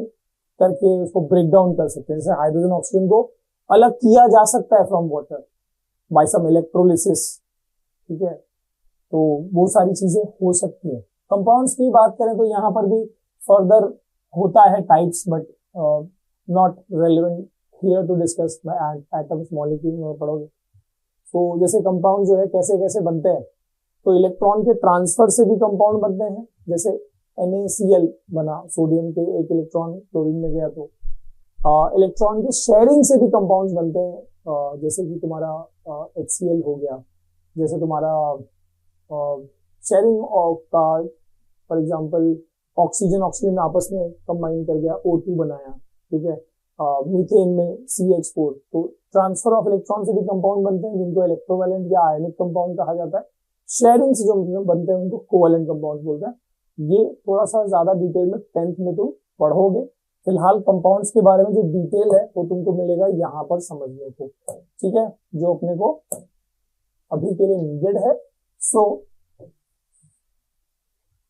करके उसको ब्रेक डाउन कर सकते हैं। जैसे हाइड्रोजन ऑक्सीजन को अलग किया जा सकता है from water by some electrolysis, ठीक है। तो वो सारी चीजें हो सकती है। कंपाउंड्स की बात करें तो यहाँ पर भी फर्दर होता है types, but not relevant here to discuss atoms, molecule में पढ़ोगे। तो जैसे कंपाउंड जो है कैसे कैसे बनते हैं, तो इलेक्ट्रॉन के ट्रांसफर से भी कंपाउंड बनते हैं। जैसे NaCl बना, सोडियम के एक इलेक्ट्रॉन क्लोरीन में गया, तो इलेक्ट्रॉन की शेयरिंग से भी कंपाउंड्स बनते हैं। जैसे कि तुम्हारा HCl हो गया, जैसे तुम्हारा शेयरिंग का फॉर एग्जांपल ऑक्सीजन आपस में कंबाइन कर गया, O2 बनाया, ठीक है। मीथेन में CH4। तो ट्रांसफर ऑफ इलेक्ट्रॉन से भी कंपाउंड बनते हैं जिनको इलेक्ट्रोवैलेंट या आयनिक कंपाउंड कहा जाता है। शेयरिंग से जो बनते हैं उनको कोवैलेंट कंपाउंड बोलते हैं। ये थोड़ा सा ज्यादा डिटेल में 10th में तुम पढ़ोगे, फिलहाल कंपाउंड्स के बारे में जो डिटेल है वो तुमको मिलेगा यहाँ पर समझने को, ठीक है, जो अपने को अभी के लिए नीडेड है। सो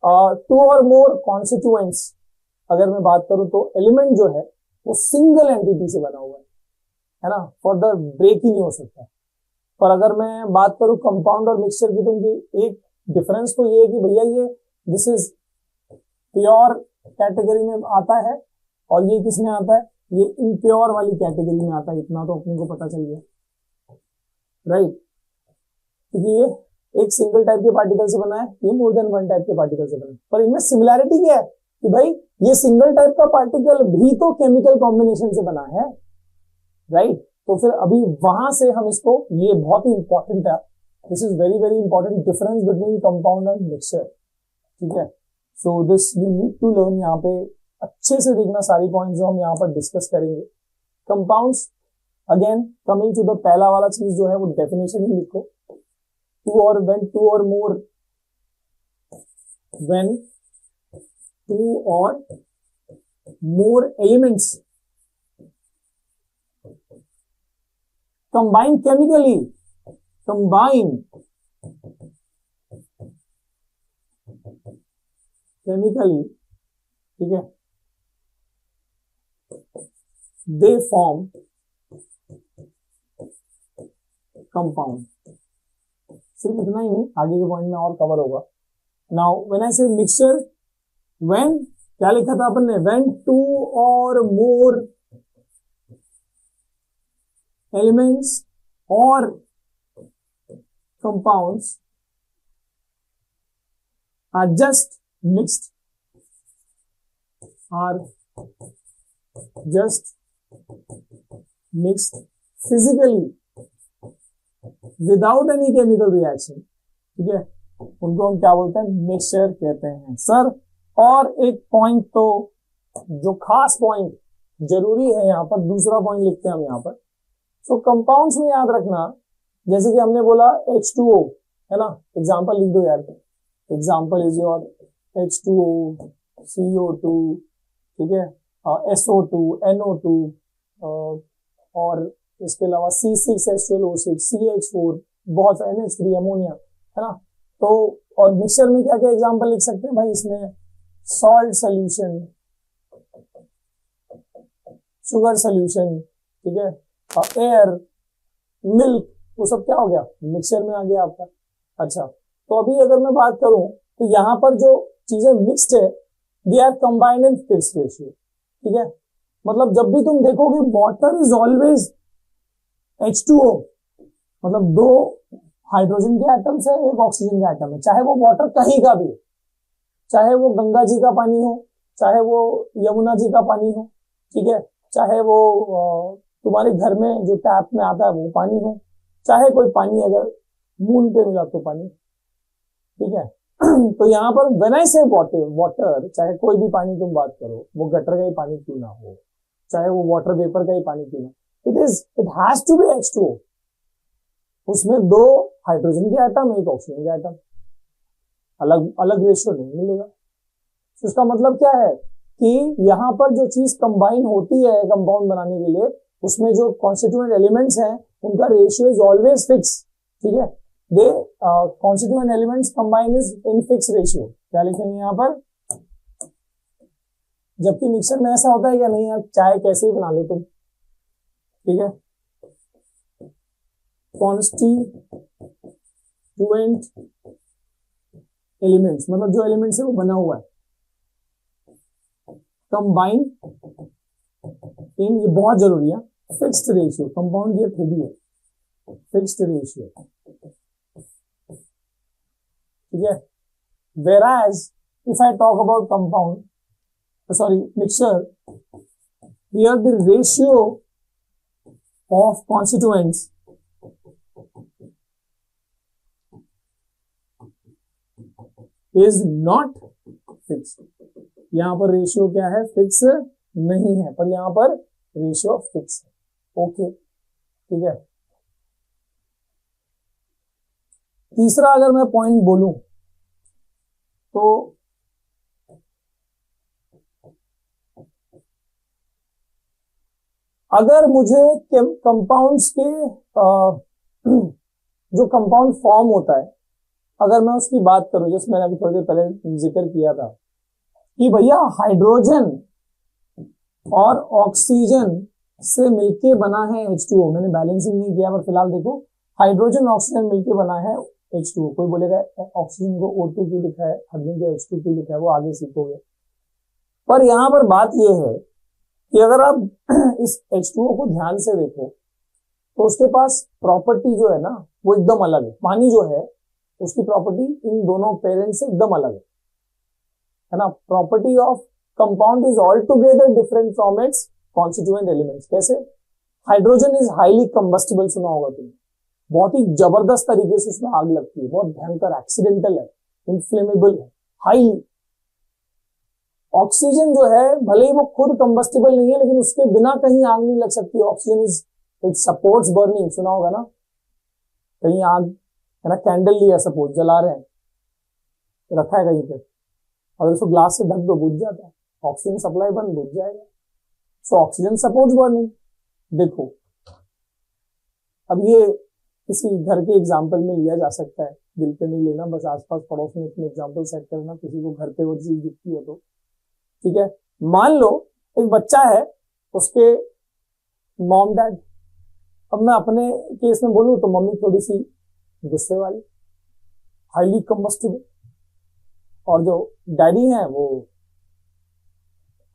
टू और मोर कॉन्स्टिट्यूएंट्स, अगर मैं बात करूं तो एलिमेंट जो है वो सिंगल एंटिटी से बना हुआ है ना, फर्दर ब्रेक ही नहीं हो सकता। पर अगर मैं बात करूं कंपाउंड और मिक्सचर की, तो उनकी एक डिफरेंस तो ये है कि भैया ये दिस इज प्योर कैटेगरी में आता है और ये किस में आता है, ये इम्प्योर वाली कैटेगरी में आता है। इतना तो अपने को पता चल गया, राइट, क्योंकि ये एक सिंगल टाइप के पार्टिकल से बना है, ये मोर देन वन टाइप के पार्टिकल से बना है। पर इनमें सिमिलैरिटी क्या है कि भाई ये सिंगल टाइप का पार्टिकल भी तो केमिकल कॉम्बिनेशन से बना है, राइट। तो फिर अभी वहां से हम इसको, ये बहुत ही इंपॉर्टेंट है, this is very very important difference between compound and mixture, ठीक है। So this you need to learn, यहाँ पे अच्छे से देखना सारी पॉइंट जो हम यहाँ पर डिस्कस करेंगे। Compounds, again coming to the पहला वाला चीज जो है वो डेफिनेशन ही लिखो, टू और when two or more, when two or more elements combine chemically, ठीक है, they form compound। सिर्फ इतना ही नहीं, आगे के पॉइंट में और कवर होगा। नाउ व्हेन आई से मिक्सचर, व्हेन क्या लिखा था अपन ने, व्हेन टू और मोर एलिमेंट्स और compounds are just mixed, physically without any chemical reaction, ठीक है, उनको हम क्या बोलते हैं, मिक्सचर कहते हैं सर। और एक पॉइंट तो जो खास पॉइंट जरूरी है यहाँ पर, दूसरा पॉइंट लिखते हैं हम यहाँ पर। सो कंपाउंड्स में याद रखना, जैसे कि हमने बोला H2O है ना, एग्जांपल लिख दो यार, example is your H2O, CO2, ठीक है, SO2, NO2, और इसके अलावा C6H12O6, CH4, बहुत सारे NH3, अमोनिया, है ना। तो और मिक्सचर में क्या क्या एग्जांपल लिख सकते हैं भाई, इसमें सॉल्ट सोल्यूशन, शुगर सोल्यूशन, ठीक है, एयर, मिल्क, वो सब क्या हो गया, मिक्सचर में आ गया आपका। अच्छा, तो अभी अगर मैं बात करूं तो यहाँ पर जो चीजें मिक्स्ड है, they are combined in fixed ratio, ठीक है। मतलब जब भी तुम देखोगे वाटर इज ऑलवेज H2O, मतलब दो हाइड्रोजन के एटम्स है, एक ऑक्सीजन का एटम है, चाहे वो वाटर कहीं का भी, चाहे वो गंगा जी का पानी हो, चाहे वो यमुना जी का पानी हो, ठीक है, चाहे वो तुम्हारे घर में जो टैप में आता है वो पानी हो, चाहे कोई पानी अगर मून पे मिला तो पानी, ठीक है। तो यहाँ पर व्हेन आई से वाटर, चाहे कोई भी पानी तुम बात करो, वो गटर का ही पानी क्यों ना हो, चाहे वो वाटर वेपर का ही पानी क्यों ना, it has to be H2O। उसमें दो हाइड्रोजन के एटम, एक ऑक्सीजन के एटम, अलग अलग रेशियो नहीं मिलेगा। तो इसका मतलब क्या है कि यहाँ पर जो चीज कंबाइन होती है कंपाउंड बनाने के लिए, उसमें जो कॉन्स्टिट्यूएंट एलिमेंट्स हैं उनका रेशियो इज ऑलवेज फिक्स, ठीक है। They constituent elements combine is in fix ratio. क्या लिखेंगे यहाँ पर, जबकि मिक्सर में ऐसा होता है क्या, नहीं यार, चाय कैसे ही बना लो तुम, ठीक है, कॉन्स्टिट्यूएंट एलिमेंट्स मतलब जो एलिमेंट से वो बना हुआ है, कंबाइन इन, ये बहुत जरूरी है, फिक्स्ड रेशियो। कंपाउंड ये खूबी है, फिक्स्ड रेशियो, ठीक है। whereas if I talk about compound, sorry, mixture, here the ratio of constituents is not fixed। यहाँ पर रेशियो क्या है, फिक्स नहीं है, पर यहाँ पर रेशियो फिक्स है, ओके, ठीक है। तीसरा अगर मैं पॉइंट बोलूं तो अगर मुझे कंपाउंड्स के जो कंपाउंड फॉर्म होता है, अगर मैं उसकी बात करूं, जैसे मैंने अभी थोड़ी देर पहले जिक्र किया था कि भैया हाइड्रोजन और ऑक्सीजन से मिलके बना है H2O। मैंने बैलेंसिंग नहीं किया, पर फिलहाल देखो हाइड्रोजन ऑक्सीजन मिलके बना है H2O। कोई बोलेगा ऑक्सीजन को O2 क्यों लिखा है, हाइड्रोजन को H2 क्यों लिखा है, वो आगे सीखोगे। पर यहां पर बात यह है कि अगर आप इस H2O को ध्यान से देखो तो उसके पास प्रॉपर्टी जो है ना वो एकदम अलग है। पानी जो है उसकी प्रॉपर्टी इन दोनों पेरेंट्स से एकदम अलग है ना। Property of compound is all together different from its constituent elements. कैसे? हाइड्रोजन इज हाईली कंबस्टिबल, सुना होगा तुमने, बहुत ही जबरदस्त तरीके से उसमें आग लगती है, बहुत भयंकर, एक्सीडेंटल है, इनफ्लेमेबल है, हाईली। ऑक्सीजन जो है भले ही वो खुद कंबस्टिबल नहीं है, लेकिन उसके बिना कहीं आग नहीं लग सकती। Oxygen is it supports burning, सुना होगा ना, कहीं आग है ना, कैंडल लिया सपोज, जला रहे हैं, रखा है कहीं पे, अगर उसको ग्लास से ढक दो बुझ जाता है, ऑक्सीजन सप्लाई बंद, बुझ जाएगा। So oxygen supports burning. देखो अब ये किसी घर के एग्जाम्पल में लिया जा सकता है, दिल पे नहीं लेना, बस आसपास पड़ोस में अपने एग्जाम्पल सेट करना, किसी को घर पे वो चीज दिखती हो तो ठीक है। मान लो एक बच्चा है, उसके मॉम डैड, अब मैं अपने केस में बोलूं तो मम्मी थोड़ी सी गुस्से वाली, हाईली कंबस्टिबल, और जो डैडी हैं वो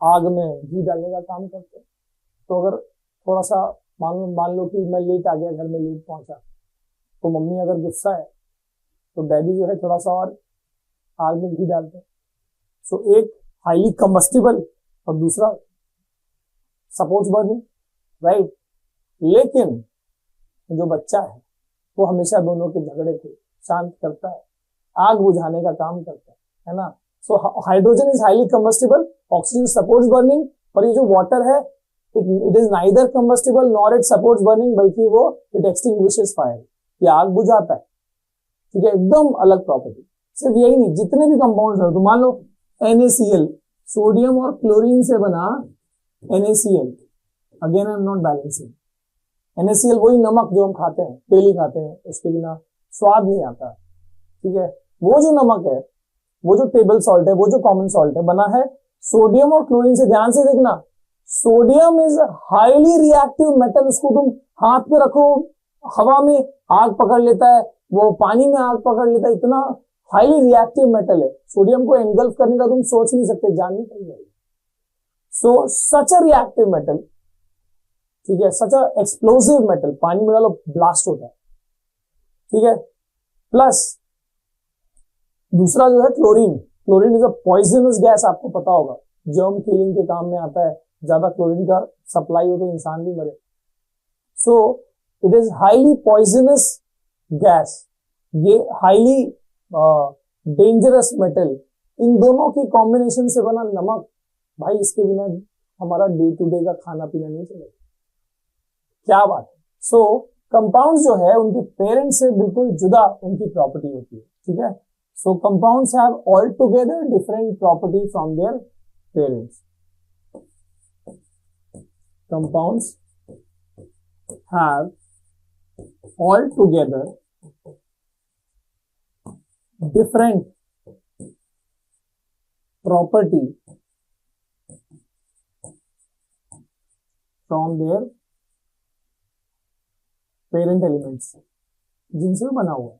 आग में घी डालने का काम करते हैं। तो अगर थोड़ा सा मान लो कि मैं लेट आ गया, घर में लेट पहुंचा, तो मम्मी अगर गुस्सा है तो डैडी जो है थोड़ा सा और आग में घी डालते हैं। सो एक हाईली कंबस्टिबल और दूसरा सपोर्ट्स बर्निंग, राइट। लेकिन जो बच्चा है वो हमेशा दोनों के झगड़े को शांत करता है, आग बुझाने का काम करता है ना। So hydrogen is highly combustible, oxygen supports burning, और ये जो वाटर है it is neither combustible nor it supports burning, बल्कि वो इट एक्सटिंग्विशेस फायर, ये आग बुझाता है, ठीक है। एकदम अलग प्रॉपर्टी। सिर्फ यही नहीं, जितने भी कंपाउंड्स हैं, तो मान लो NaCl, सोडियम और क्लोरीन से बना NaCl, again I am not balancing. NaCl वही नमक जो हम खाते हैं, डेली खाते हैं, उसके बिना स्वाद नहीं आता, ठीक है। वो जो नमक है, वो जो टेबल सॉल्ट है, वो जो कॉमन सॉल्ट है, बना है सोडियम और क्लोरीन से। ध्यान से देखना, sodium is highly reactive metal, उसको तुम हाथ पे रखो, हवा में आग पकड़ लेता है, वो पानी में आग पकड़ लेता है, इतना हाईली रिएक्टिव मेटल है। सोडियम को एंगल्फ करने का तुम सोच नहीं सकते, जान नहीं पाएंगे। सो सच अ रिएक्टिव मेटल, ठीक है, सच अ एक्सप्लोसिव मेटल, पानी में डालो ब्लास्ट होता है, ठीक है। प्लस दूसरा जो है chlorine, chlorine is a poisonous gas, आपको पता होगा, जर्म किलिंग के काम में आता है, ज्यादा क्लोरीन का सप्लाई हो तो इंसान भी मरे। So it is highly poisonous gas, ये हाईली डेंजरस मेटल, इन दोनों की कॉम्बिनेशन से बना नमक, भाई इसके बिना हमारा डे टू डे का खाना पीना नहीं चलेगा। क्या बात है। सो कंपाउंड्स जो है उनके पेरेंट्स से बिल्कुल जुदा उनकी प्रॉपर्टी होती है, ठीक है। So compounds have all together different property from their parents. Compounds have all together different property from their parent elements, जिनसे बना हुआ है,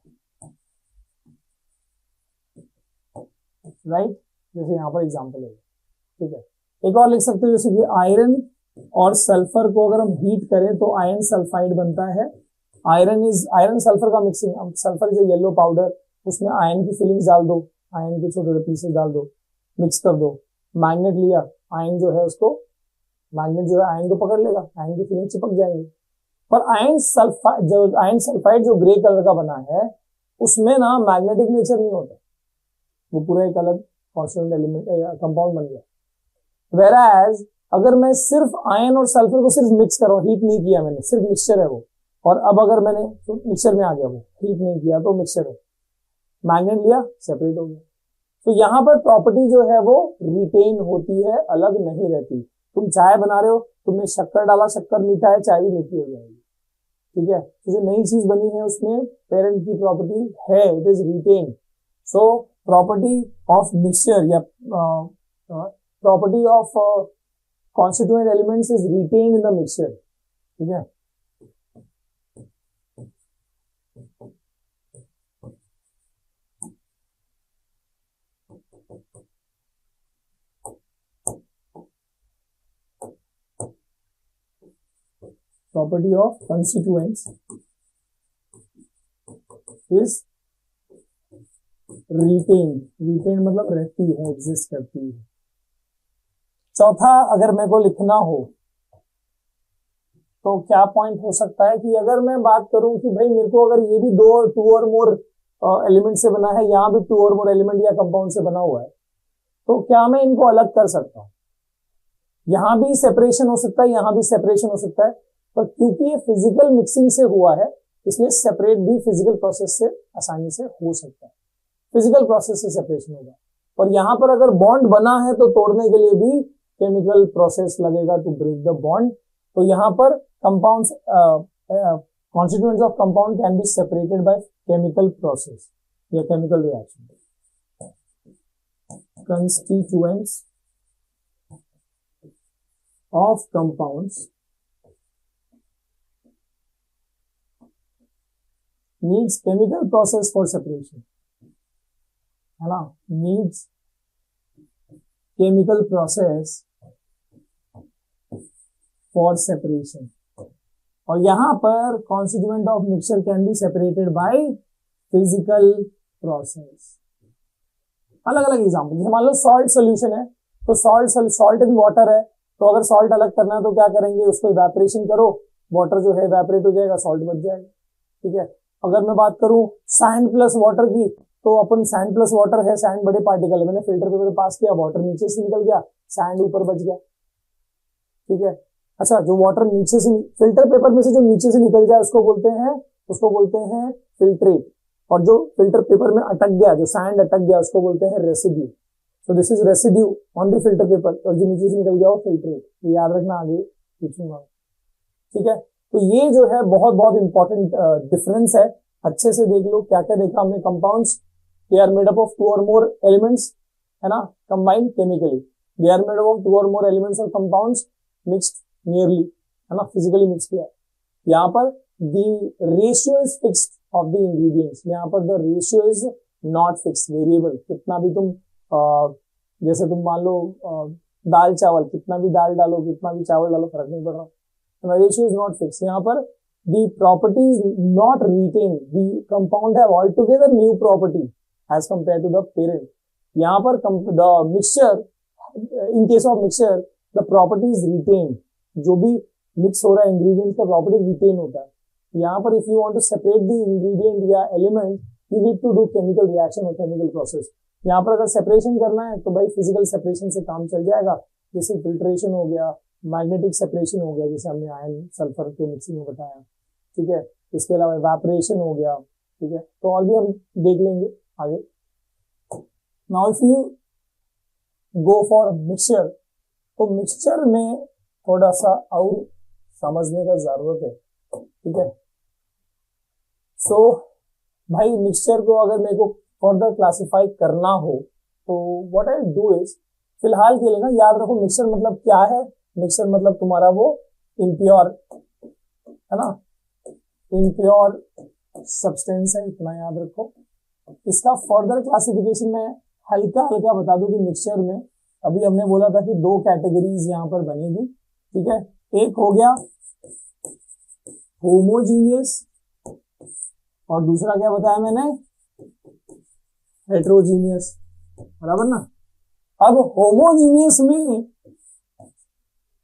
राइट। जैसे यहां पर एग्जांपल है, ठीक है। एक और लिख सकते हो, जैसे कि आयरन और सल्फर को अगर हम हीट करें तो आयरन सल्फाइड बनता है। आयरन सल्फर का mixing, sulphur is yellow powder, उसमें आयरन की फिलिंग्स डाल दो, आयरन के छोटे छोटे पीसेस डाल दो, मिक्स कर दो। मैग्नेट लिया, आयरन जो है उसको, मैग्नेट जो है आयरन को पकड़ लेगा, आयरन की फिलिंग चिपक जाएंगी। पर आयरन सल्फाइड जो ग्रे कलर का बना है, उसमें ना मैग्नेटिक नेचर नहीं होता, वो पूरा एक अलग कॉन्स्टिट्यूएंट एलिमेंट कंपाउंड बन गया। वेराज अगर मैं सिर्फ आयरन और सल्फर को सिर्फ मिक्स कर रहा हूं, हीट नहीं किया मैंने, सिर्फ मिक्सचर है वो, और अब अगर मैंने तो मिक्सचर में आ गया, वो हीट नहीं किया तो मिक्सचर है, मैग्नेट लिया सेपरेट हो गया। तो यहां पर प्रॉपर्टी जो है वो रिटेन होती है, अलग नहीं रहती। तुम चाय बना रहे हो, तुमने शक्कर डाला, शक्कर मीठा है, चाय भी मीठी हो जाएगी। ठीक है, तो जो नई चीज बनी है उसमें पेरेंट की प्रॉपर्टी है, it is retain. So property of mixture या property of constituent elements is retained in the mixture. ठीक है, property of constituents is retained. retained मतलब रहती है, एग्जिस्ट करती है। चौथा अगर मेरे को लिखना हो तो क्या पॉइंट हो सकता है कि अगर मैं बात करूं कि भाई मेरे को अगर ये भी टू और मोर एलिमेंट से बना है, यहां भी टू और मोर एलिमेंट या कंपाउंड से बना हुआ है, तो क्या मैं इनको अलग कर सकता हूं? यहां भी सेपरेशन हो सकता है, यहां भी सेपरेशन हो सकता है, पर क्योंकि ये फिजिकल मिक्सिंग से हुआ है इसलिए सेपरेट भी फिजिकल प्रोसेस से आसानी से हो सकता है। फिजिकल प्रोसेस से सेपरेशन होगा। और यहां पर अगर बॉन्ड बना है तो तोड़ने के लिए भी केमिकल प्रोसेस लगेगा टू ब्रेक द बॉन्ड। तो यहां पर compounds constituents of compound can be separated by chemical process या chemical reaction. Constituents of compounds needs chemical process for separation, है ना, needs chemical process for separation। और यहां पर constituent of mixture can be separated by physical process. अलग अलग example, जैसे मान लो सॉल्ट सोल्यूशन है, तो सॉल्ट इन वाटर है, तो अगर सॉल्ट अलग करना है तो क्या करेंगे, उसको इवेपोरेशन करो, वाटर जो है इवेपोरेट हो जाएगा, सॉल्ट बच जाएगा। ठीक है, अगर मैं बात करूं सैंड प्लस वाटर की, तो अपन सैंड प्लस वाटर है, सैंड बड़े पार्टिकल है, मैंने फिल्टर पेपर पास किया, वाटर नीचे से निकल गया, सैंड ऊपर बच गया। ठीक है, अच्छा, जो वाटर नीचे से फिल्टर पेपर में से जो नीचे से निकल जाए उसको बोलते हैं फिल्ट्रेट, और जो फिल्टर पेपर में अटक गया, जो सैंड अटक गया, उसको बोलते हैं residue. So this is residue on the filter paper, और जो नीचे से निकल गया वो फिल्ट्रेट। ये याद रखना, आगे पूछूंगा। ठीक है, तो ये जो है बहुत बहुत इंपॉर्टेंट डिफरेंस है। अच्छे से देख लो क्या क्या देखा हमने। Compounds, they are made up of two और मोर एलिमेंट्स, है ना, combined chemically. They are made up of two और मोर एलिमेंट्स और कंपाउंड्स मिक्स्ड नियरली, है ना, फिजिकली मिक्स किया। यहाँ पर the ratio is fixed of the ingredients, यहाँ पर the ratio is not fixed, variable. कितना भी तुम जैसे तुम मान लो दाल चावल, कितना भी दाल डालो, कितना भी चावल डालो, फर्क नहीं पड़ रहा, रेशियो इज नॉट फिक्स। यहाँ पर the properties not retain, the compound have all together new property as compare to the parent. यहाँ पर the mixture, in case of mixture the property is retain, जो भी मिक्स हो रहा है ingredient का प्रॉपर्टी रिटेन होता है। यहाँ पर if you want to separate the ingredient या element, you need to do chemical reaction और केमिकल प्रोसेस। यहाँ पर अगर सेपरेशन करना है तो भाई फिजिकल सेपरेशन से काम चल जाएगा, जैसे फिल्ट्रेशन हो गया, मैग्नेटिक सेपरेशन हो गया, जैसे हमने आयन सल्फर के मिक्सिंग में बताया। ठीक है, इसके अलावा इवेपोरेशन हो गया। ठीक है, तो और भी हम देख लेंगे आगे। Now if you go for mixture, तो मिक्सचर में थोड़ा सा और समझने का जरूरत है। ठीक है, सो भाई मिक्सचर को अगर मेरे को फर्दर क्लासिफाई करना हो तो व्हाट आई डू इज, फिलहाल के लिए ना याद रखो मिक्सचर मतलब क्या है। मिक्सचर मतलब तुम्हारा वो इम्प्योर, है ना, इम्प्योर सब्सटेंस है, इतना याद रखो। इसका फर्दर क्लासिफिकेशन में हल्का हल्का बता दूं कि मिक्सचर में अभी हमने बोला था कि दो कैटेगरीज यहाँ पर बनेगी। ठीक है, एक हो गया होमोजीनियस और दूसरा क्या बताया मैंने, हेट्रोजीनियस, बराबर ना। अब होमोजीनियस में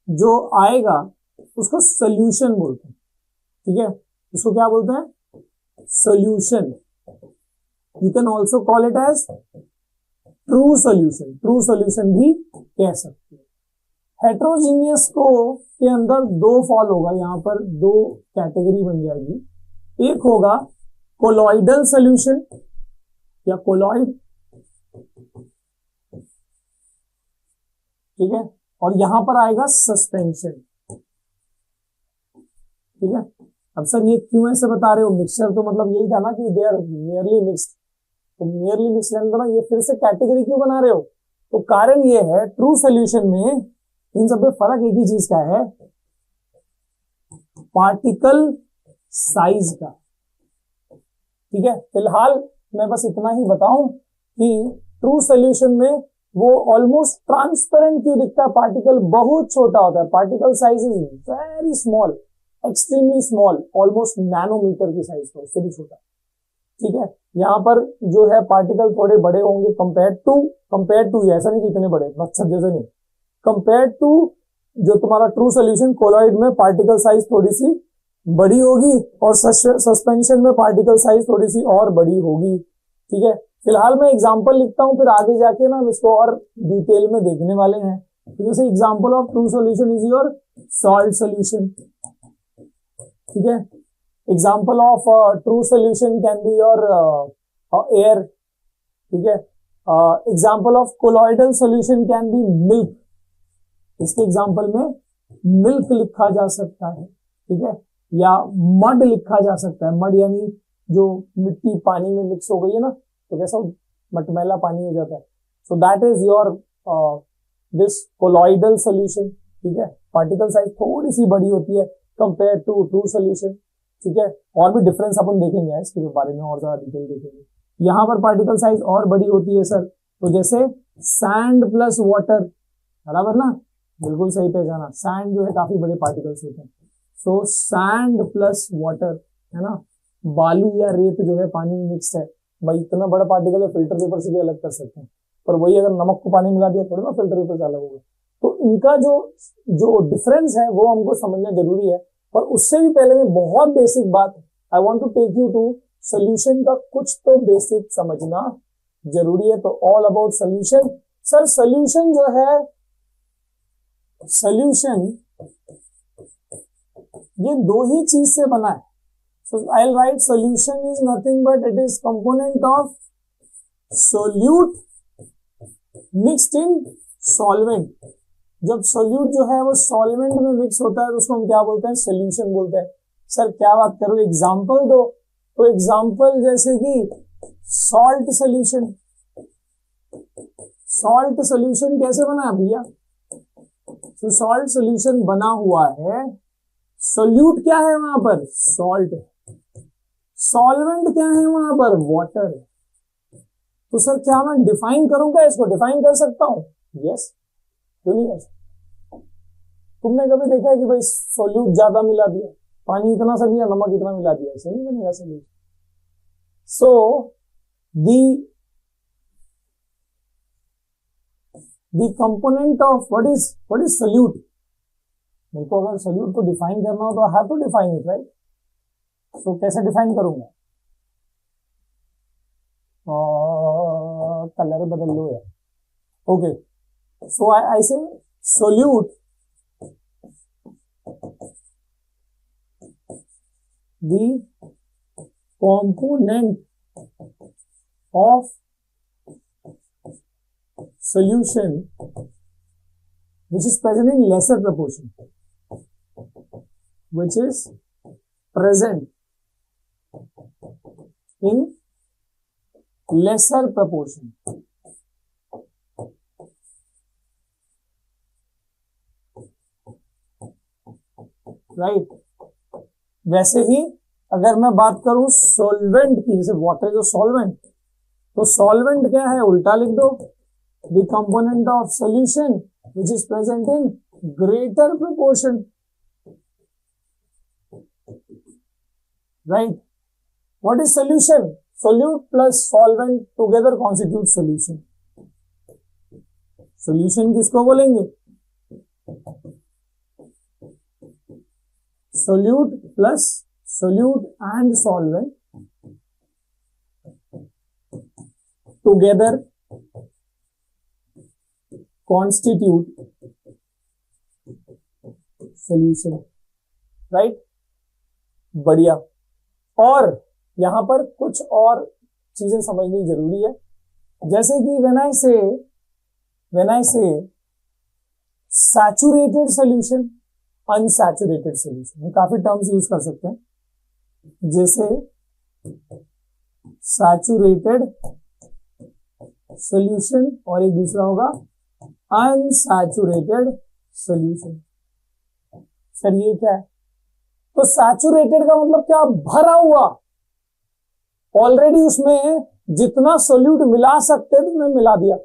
जो आएगा उसको सोल्यूशन बोलते हैं। ठीक है, उसको क्या बोलते हैं, solution. You can also call it as true solution, true solution भी कह सकते हैं। हेट्रोजीनियस को के अंदर दो फॉल होगा, यहाँ पर दो कैटेगरी बन जाएगी। एक होगा कोलॉइडल सोल्यूशन या कोलॉइड, ठीक है, और यहां पर आएगा सस्पेंशन। ठीक है। अब सर ये क्यों ऐसे बता रहे हो, मिक्सचर तो मतलब यही था ना कि दे आर नियरली मिक्स्ड, तो नियरली मिक्स्ड रहने दो ना, ये फिर से कैटेगरी क्यों बना रहे हो? तो कारण ये है ट्रू सोल्यूशन में इन सब में फर्क एक ही चीज का है, पार्टिकल साइज का। ठीक है, फिलहाल मैं बस इतना ही बताऊं कि ट्रू सोल्यूशन में वो ऑलमोस्ट ट्रांसपेरेंट क्यों दिखता है, पार्टिकल बहुत छोटा होता है, particle size is very small, extremely small, almost nanometer की साइज का, उससे भी छोटा। ठीक है, यहाँ पर जो है पार्टिकल थोड़े बड़े होंगे कंपेयर टू ऐसा नहीं कि इतने बड़े, मच्छर जैसे नहीं, कंपेयर टू जो तुम्हारा ट्रू सोल्यूशन कोलॉइड में पार्टिकल साइज थोड़ी सी बड़ी होगी और सस्पेंशन में पार्टिकल साइज थोड़ी सी और बड़ी होगी। ठीक है, फिलहाल मैं एग्जांपल लिखता हूं, फिर आगे जाके ना हम इसको और डिटेल में देखने वाले हैं। तो जैसे example of true solution is your salt solution. ठीक है, example of true solution can be your air. ठीक है, example of colloidal solution can be milk, इसके एग्जांपल में मिल्क लिखा जा सकता है। ठीक है, या मड लिखा जा सकता है, मड यानी जो मिट्टी पानी में मिक्स हो गई है ना, तो कैसा मटमैला पानी हो जाता है, so that is your this colloidal solution. ठीक है, पार्टिकल साइज थोड़ी सी बड़ी होती है कंपेयर टू ट्रू सॉल्यूशन। ठीक है, और भी डिफरेंस अपन देखेंगे इसके बारे में और ज्यादा डिटेल देखेंगे। यहां पर पार्टिकल साइज और बड़ी होती है सर, तो जैसे सैंड प्लस वाटर, बराबर ना, बिल्कुल सही पहचाना, सैंड जो है काफी बड़े पार्टिकल्स होते हैं, सो सैंड प्लस वाटर, है ना, बालू या रेत जो है पानी में मिक्स है, भाई इतना बड़ा पार्टिकल है फिल्टर पेपर से भी अलग कर सकते हैं, पर वही अगर नमक को पानी मिला दिया थोड़ा ना फिल्टर पेपर से अलग होगा। तो इनका जो डिफरेंस है वो हमको समझना जरूरी है। पर उससे भी पहले मैं बहुत बेसिक बात, I want to take you to solution का कुछ तो बेसिक समझना जरूरी है। तो all about solution. Sir solution जो है, सोल्यूशन ये दो ही चीज से बना है। So I'll write solution is nothing but it is component of solute mixed in solvent। जब solute जो है वो solvent में मिक्स होता है तो उसको हम क्या बोलते हैं, solution बोलते हैं। सर क्या बात करो, एग्जाम्पल दो, तो एग्जाम्पल जैसे कि salt solution। salt solution कैसे बना है भैया? तो salt solution बना हुआ है, solute क्या है वहां पर, salt है, सॉल्वेंट क्या है वहां पर, वाटर है। तो सर क्या मैं डिफाइन करूंगा, इसको डिफाइन कर सकता हूं? यस, क्यों नहीं कर सकता? तुमने कभी देखा है कि भाई सोल्यूट ज्यादा मिला दिया, पानी इतना सा दिया, नमक इतना मिला दिया, ऐसे नहीं बनेगा solute. So the component of what is solute, मेरे को अगर सोल्यूट को डिफाइन करना हो तो I have to define it, right. तो कैसे डिफाइन करूंगा, कलर बदल लो यार, ओके। सो आई से solute the component of solution which is present in lesser proportion, which is present in lesser proportion। Right, वैसे ही अगर मैं बात करूं सॉल्वेंट की, जैसे वाटर जो सॉल्वेंट, तो सॉल्वेंट क्या है, उल्टा लिख दो, the component of solution which is present in greater proportion. Right, what is solution, solute plus solvent together constitute solution। solution किसको बोलेंगे, solute plus solute and solvent together constitute solution। Right, बढ़िया। और यहां पर कुछ और चीजें समझनी जरूरी है, जैसे कि व्हेन आई से सैचुरेटेड सॉल्यूशन अनसैचुरेटेड सोल्यूशन। हम काफी टर्म्स यूज कर सकते हैं, जैसे सैचुरेटेड सोल्यूशन और एक दूसरा होगा अनसैचुरेटेड सोल्यूशन। सर ये क्या है? तो सैचुरेटेड का मतलब क्या? भरा हुआ, ऑलरेडी उसमें जितना सोल्यूट मिला सकते थे तुमने मिला दिया।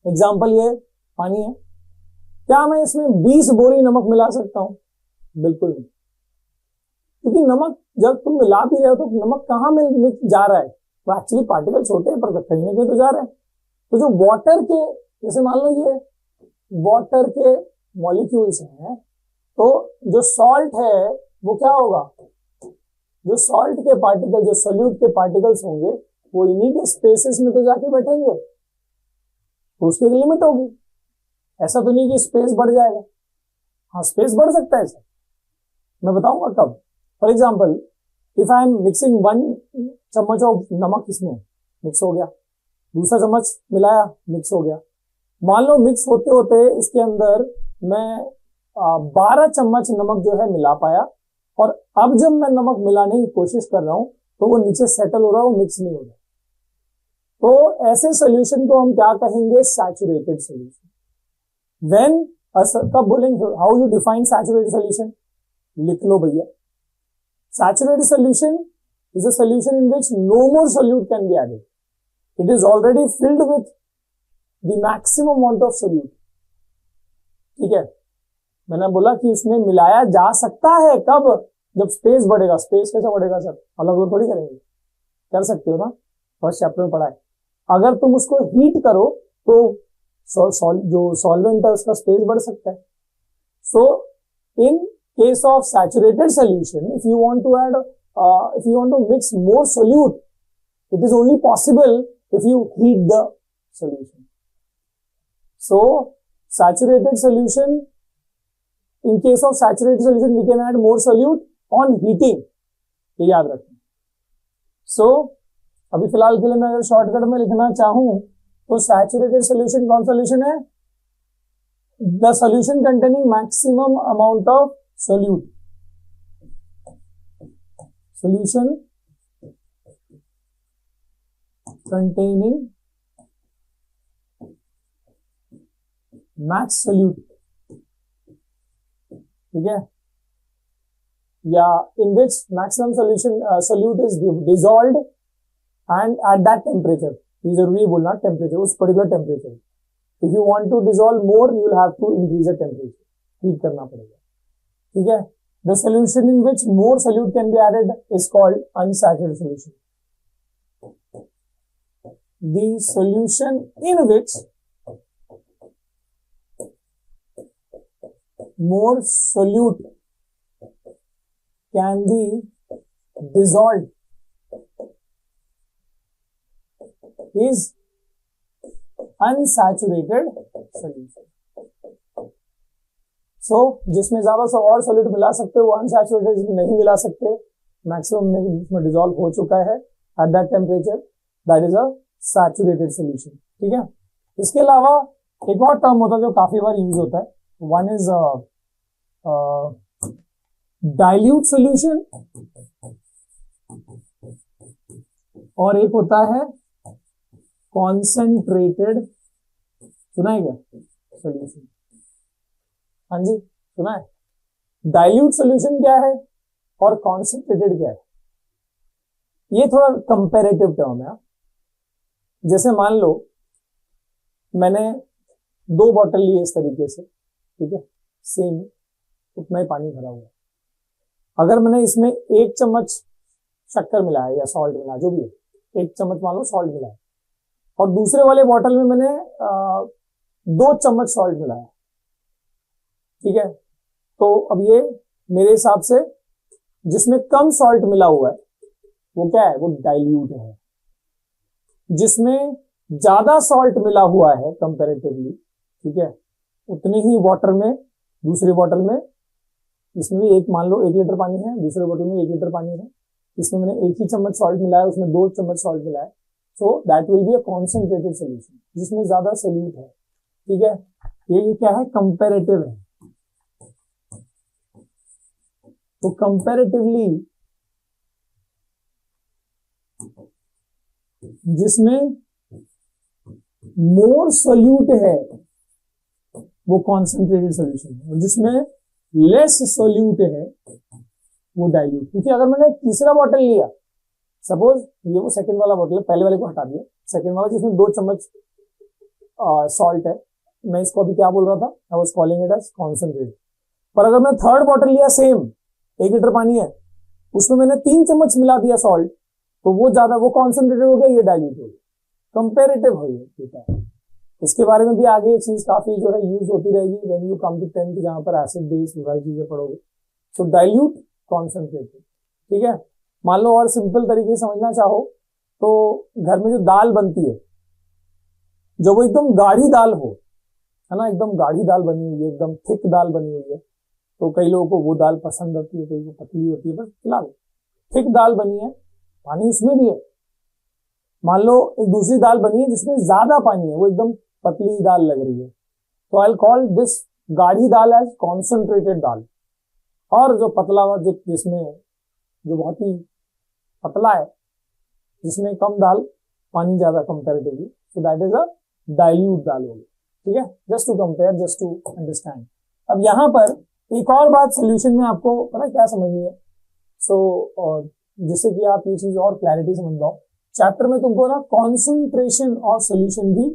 एग्जांपल ये पानी है, क्या मैं इसमें 20 बोरी नमक मिला सकता हूं? बिल्कुल नहीं, क्योंकि नमक जब तुम मिला भी रहे हो तो नमक कहां मिल जा रहा है? तो एक्चुअली पार्टिकल छोटे हैं पर कहीं ना कहीं तो जा रहे हैं। तो जो वाटर के, जैसे मान लो ये वाटर के मॉलिक्यूल्स हैं, तो जो सॉल्ट है वो क्या होगा? जो सॉल्ट के पार्टिकल, जो सोल्यूट के पार्टिकल्स होंगे वो इन्हीं के स्पेसेस में तो जाके बैठेंगे, तो उसकी एक लिमिट होगी। ऐसा तो नहीं कि स्पेस बढ़ जाएगा। हाँ, स्पेस बढ़ सकता है सर, मैं बताऊंगा कब। For example, if I am mixing 1 चम्मच ऑफ नमक, इसमें मिक्स हो गया, दूसरा चम्मच मिलाया, मिक्स हो गया। मान लो मिक्स होते होते इसके अंदर मैं 12 चम्मच नमक जो है मिला पाया, और अब जब मैं नमक मिलाने की कोशिश कर रहा हूं तो वो नीचे सेटल हो रहा है, वो मिक्स नहीं हो रहा। तो ऐसे सोल्यूशन को हम क्या कहेंगे? Saturated solution. व्हेन, कब बोलेंगे? How you define saturated solution? लिख लो भैया, saturated solution is a solution in which no more solute can be added. It is already filled with the maximum amount of solute. ठीक है, मैंने बोला कि उसमें मिलाया जा सकता है, कब? जब स्पेस बढ़ेगा। स्पेस कैसे बढ़ेगा सर? अलग अलग थोड़ी करेंगे, कर सकते हो ना, फर्स्ट चैप्टर में पढ़ा है। अगर तुम उसको हीट करो तो जो सॉल्वेंट है उसका स्पेस बढ़ सकता है। So in case of saturated solution, if you want to mix more solute, it is only possible if you heat the solution. So saturated solution, in case of saturated solution we can add more solute on heating, ये याद रखें। So अभी फिलहाल के लिए मैं अगर shortcut में लिखना चाहूं तो सैचुरेटेड सोल्यूशन कौन सोल्यूशन है? The solution containing maximum amount of solute. Solution containing max solute, ठीक है, या in which maximum solute is dissolved and at that temperature, ये जरूरी बोलना टेम्परेचर, उस particular temperature. if you want to dissolve more you will have to increase the temperature, heat करना पड़ेगा, ठीक है। The solution in which more solute can be added is called unsaturated solution. The solution in which more solute can be dissolved is unsaturated solution. So, जिसमें ज्यादा सा और solute मिला सकते हो वो अनसैचुरेटेड नहीं मिला सकते, मैक्सिमम में डिसॉल्व हो चुका है at that temperature, that is a saturated solution, ठीक है। इसके अलावा एक और टर्म होता है जो काफी बार यूज होता है, वन इज डाइल्यूट सोल्यूशन और एक होता है कॉन्सेंट्रेटेड, सुना है क्या? सोल्यूशन, हाँ जी सुना है। डाइल्यूट सोल्यूशन क्या है और कॉन्सेंट्रेटेड क्या है? ये थोड़ा कंपैरेटिव टर्म है। जैसे मान लो मैंने 2 बॉटल लिए इस तरीके से, ठीक है, सेम उतना ही पानी भरा हुआ, अगर मैंने इसमें 1 चम्मच शक्कर मिलाया या सॉल्ट मिलाया, जो भी है, 1 चम्मच मान लो सॉल्ट मिलाया, और दूसरे वाले बॉटल में मैंने 2 चम्मच सॉल्ट मिलाया, ठीक है, तो अब ये मेरे हिसाब से जिसमें कम सॉल्ट मिला हुआ है वो क्या है? वो डाइल्यूट है। जिसमें ज्यादा सॉल्ट मिला हुआ है कंपैरेटिवली, ठीक है, उतने ही वाटर में, दूसरे बॉटल में, इसमें भी मान लो 1 लीटर पानी है, दूसरे बॉटल में 1 लीटर पानी है, इसमें मैंने 1 ही चम्मच सॉल्ट मिलाया, उसमें 2 चम्मच सॉल्ट मिलाया, so that will be a concentrated solution, जिसमें ज्यादा सोल्यूट है, ठीक है। ये क्या है? कंपैरेटिव है। तो कंपैरेटिवली जिसमें मोर सोल्यूट है वो कॉन्सेंट्रेटेड सोल्यूशन है, और जिसमें लेस सोल्यूट है वो डाइल्यूट। क्योंकि अगर मैंने तीसरा बॉटल लिया, सपोज ये वो सेकंड वाला बॉटल है, पहले वाले को हटा दिया, सेकंड वाला जिसमें 2 चम्मच सॉल्ट है, मैं इसको अभी क्या बोल रहा था, I was calling it as concentrate. पर अगर मैं थर्ड बॉटल लिया, सेम 1 लीटर पानी है, उसमें मैंने 3 चम्मच मिला दिया सॉल्ट, तो वो ज्यादा, वो कॉन्सेंट्रेटेड हो गया, ये डाइल्यूट हो गया, कंपेरेटिव हो गया। इसके बारे में भी आगे ये चीज काफी जो है यूज होती रहेगी when you come to 10th, जहां पर एसिड बेस वाली चीजें पढ़ोगे। सो डाइल्यूट, कॉन्सेंट्रेटेड, ठीक है। मान लो और सिंपल तरीके से समझना चाहो तो घर में जो दाल बनती है, जो वो एकदम गाढ़ी दाल हो, है ना, एकदम गाढ़ी दाल बनी हुई है, एकदम थिक दाल बनी हुई है, तो कई लोगों को वो दाल पसंद होती है, कई को पतली होती है, बस फिलहाल थिक दाल बनी है, पानी उसमें भी है। मान लो एक दूसरी दाल बनी है जिसमें ज्यादा पानी है, वो एकदम पतली दाल लग रही है, तो आई कॉल दिस गाढ़ी दाल एज कॉन्सेंट्रेटेड दाल। और जो पतला हुआ, जो जिसमें जो बहुत ही पतला है, जिसमें कम दाल, पानी ज्यादा comparatively, so that is a dilute दाल होगी, ठीक है। Just to compare, just to understand. अब यहां पर एक और बात सोल्यूशन में आपको पता क्या समझनी है, सो जिससे कि आप ये चीज और क्लैरिटी समझ लो, चैप्टर में तुमको ना कॉन्सेंट्रेशन और सोल्यूशन भी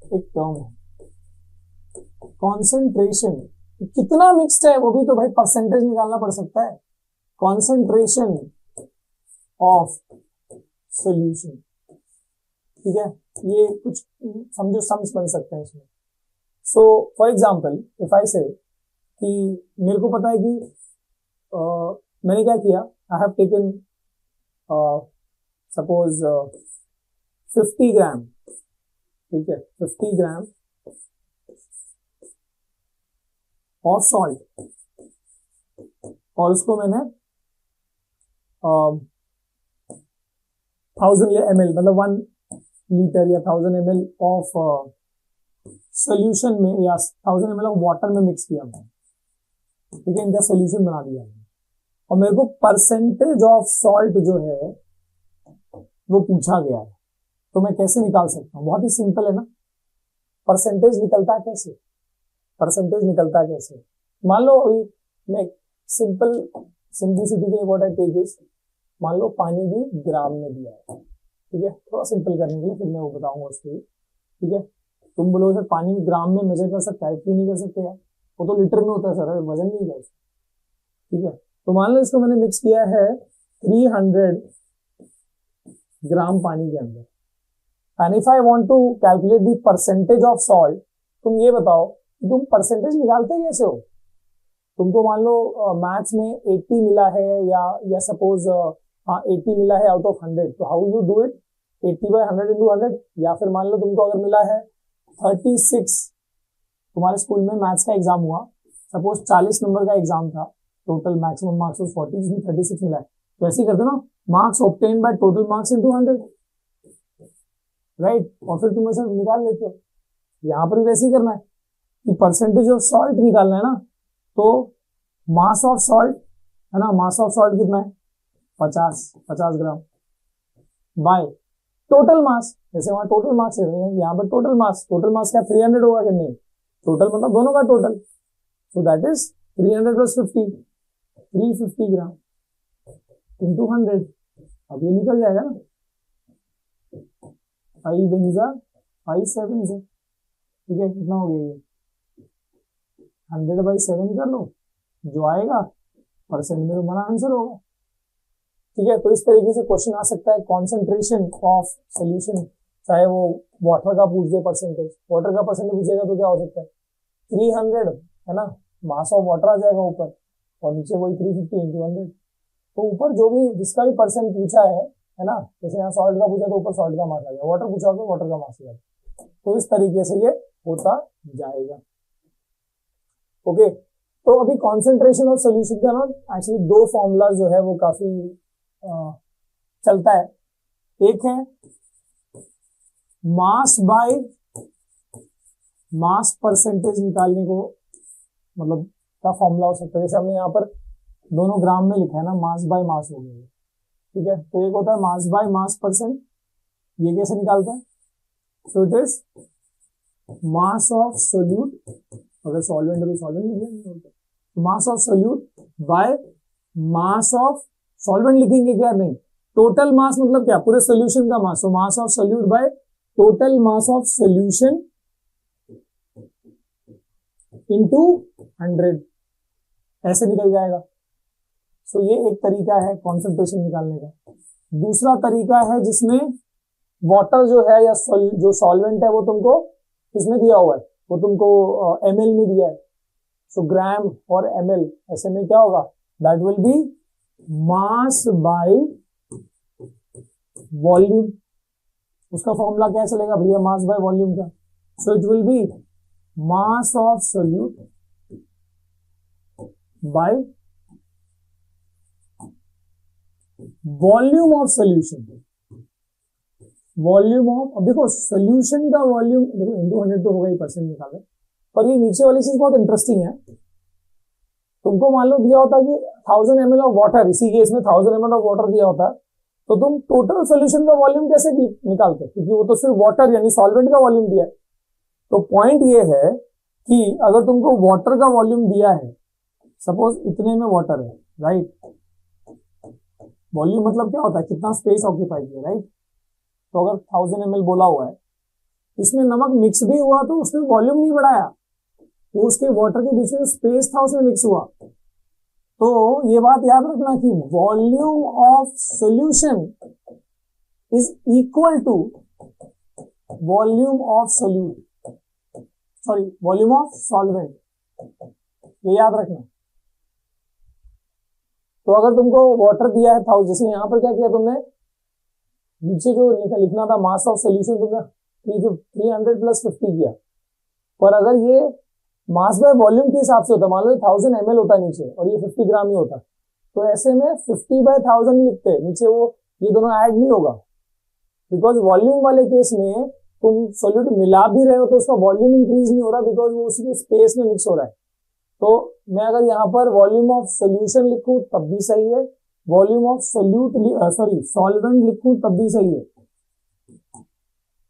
एक टर्म है। कॉन्सेंट्रेशन कितना मिक्स्ड है वो भी तो भाई परसेंटेज निकालना पड़ सकता है। कॉन्सेंट्रेशन ऑफ सोल्यूशन, ठीक है, ये कुछ समझो सम्स बन सकते हैं इसमें। So for example if I से कि मेरे को पता है कि मैंने क्या किया, आई हैव टेकन सपोज 50 ग्राम, ठीक है, 50 ग्राम ऑफ सॉल्ट, और उसको मैंने 1000 ml मतलब 1 लीटर या 1000 ml ऑफ सोल्यूशन में, या 1000 ml ऑफ वाटर में मिक्स किया मैंने, ठीक है, इनका सोल्यूशन बना दिया मैंने, और मेरे को परसेंटेज ऑफ सॉल्ट जो है वो पूछा गया है, तो मैं कैसे निकाल सकता हूँ? बहुत ही सिंपल है ना। परसेंटेज निकलता कैसे? परसेंटेज निकलता कैसे? मान लो मैं सिंपलिसिटी के लिए व्हाट आई टेक इज, मान लो पानी भी ग्राम में दिया है, ठीक है, थोड़ा सिंपल करने के लिए फिर मैं वो बताऊंगा उसको, ठीक है। तुम बोलो सर पानी ग्राम में मेजर कर सकता है, क्यों नहीं कर सकते यार, वो तो लीटर में होता है सर, वजन नहीं है, ठीक है। तो मान लो इसको मैंने मिक्स किया है 300 ग्राम पानी के अंदर, and if I want to calculate the percentage of salt, तुम ये बताओ तुम परसेंटेज निकालते कैसे हो? तुमको मान लो मैथ्स में 80 मिला है, या सपोज 80 मिला है आउट ऑफ 100, तो how you do it, 80/100 into 100, या फिर मान लो तुमको अगर मिला है 36, तुम्हारे स्कूल में मैथ्स का एग्जाम हुआ, सपोज 40 नंबर का एग्जाम था, टोटल मैक्सिमम मार्क्स 40, जिसमें 36 मिला है, तो ऐसे ही करते ना, marks obtain by total marks into 100, right, और फिर तुम ऐसे निकाल लेते हो। यहां पर भी वैसे ही करना है कि परसेंटेज ऑफ सॉल्ट निकालना है ना, तो मास ऑफ सॉल्ट है ना, मास ऑफ सॉल्ट कितना है 50 ग्राम, बाय टोटल मास, जैसे वहां टोटल मास है, यहाँ पर टोटल मास क्या 300 होगा कि नहीं, टोटल मतलब दोनों का total, so that is 300 + 50, 350 gram into 100, अब ये निकल जाएगा ना, 5 × 5 7 से, ठीक है, कितना हो गया ये 100/7 कर लो, जो आएगा परसेंट में हमारा आंसर होगा, ठीक है। तो इस तरीके से क्वेश्चन आ सकता है कॉन्सेंट्रेशन ऑफ सोल्यूशन, चाहे वो वाटर का पूछ दे परसेंटेज, वाटर का परसेंटेज पूछेगा तो क्या हो सकता है 300 है ना, मास ऑफ वाटर आ जाएगा ऊपर, और नीचे वही 350 × 100, तो ऊपर जो भी जिसका भी परसेंट पूछा है ना, जैसे यहाँ सॉल्ट का पूछा तो ऊपर सॉल्ट का मास आ गया, वाटर पूछा तो वाटर का मास आ जाएगा, तो इस तरीके से ये होता जाएगा, ओके। तो अभी कॉन्सेंट्रेशन और सोल्यूशन का ना एक्चुअली 2 फॉर्मूला जो है वो काफी चलता है, एक है मास बाय मास परसेंटेज निकालने को, मतलब का फॉर्मूला हो सकता है, जैसे हमने यहाँ पर दोनों ग्राम में लिखा है ना, मास बाय मास हो गया, ठीक है। तो एक होता है मास बाय मास परसेंट, ये कैसे निकालते हैं? So it is mass of solute, अगर सॉल्वेंट है तो सॉल्वेंट लिखेंगे, mass of solute by mass of solvent लिखेंगे क्या? नहीं, टोटल मास मतलब क्या? पूरे सोल्यूशन का मास। तो mass of solute by total mass of solution into 100, ऐसे निकल जाएगा। सो ये एक तरीका है कॉन्सेंट्रेशन निकालने का। दूसरा तरीका है जिसमें वाटर जो है या जो सॉल्वेंट है वो तुमको किसमें दिया हुआ है? वो तुमको ml में दिया है। सो ग्राम और ml, ऐसे में क्या होगा? That will be mass by volume. उसका फॉर्मूला क्या चलेगा भैया मास बाय वॉल्यूम का? So it will be mass of solute by volume of solution. Volume of, अब देखो सोल्यूशन का वॉल्यूम, देखो इंटू 100 तो होगा ही, परसेंट निकाले। पर ये नीचे वाली चीज बहुत इंटरेस्टिंग है। तुमको मान लो दिया होता कि 1000 ml ऑफ वाटर, इसी केस में 1000 ml ऑफ वाटर दिया होता, तो तुम टोटल सोल्यूशन का वॉल्यूम कैसे निकालते? क्योंकि वो तो सिर्फ वाटर यानी सॉल्वेंट का वॉल्यूम दिया है। तो पॉइंट ये है कि अगर तुमको वाटर का वॉल्यूम दिया है, सपोज इतने में वाटर है, राइट? वॉल्यूम मतलब क्या होता है? कितना स्पेस ऑक्यूपाई किया, राइट? तो अगर 1000 ml बोला हुआ है, इसमें नमक मिक्स भी हुआ तो उसने वॉल्यूम नहीं बढ़ाया, तो उसके वाटर के बीच में स्पेस था उसमें मिक्स हुआ। तो ये बात याद रखना कि volume of solution is equal to volume of solute, sorry volume of solvent, ये याद रखना। तो अगर तुमको वाटर दिया है 1000, जैसे यहां पर क्या किया तुमने, नीचे जो लिखना था मास ऑफ सोल्यूशन तुमने 300 प्लस 50 किया। पर अगर ये मास बाय वॉल्यूम के हिसाब से होता, मान लो 1000 ml होता नीचे और ये 50 ग्राम ही होता, तो ऐसे में 50 बाय 1000 ही लिखते, नीचे वो ये दोनों ऐड नहीं होगा। बिकॉज वॉल्यूम वाले केस में तुम सोल्यूट मिला भी रहे हो तो उसका वॉल्यूम इंक्रीज नहीं हो रहा, बिकॉज वो उसकी स्पेस में मिक्स हो रहा है। तो मैं अगर यहाँ पर वॉल्यूम ऑफ सोल्यूशन लिखूं तब भी सही है, वॉल्यूम ऑफ सोल्यूट सॉल्वेंट लिखूं तब भी सही है,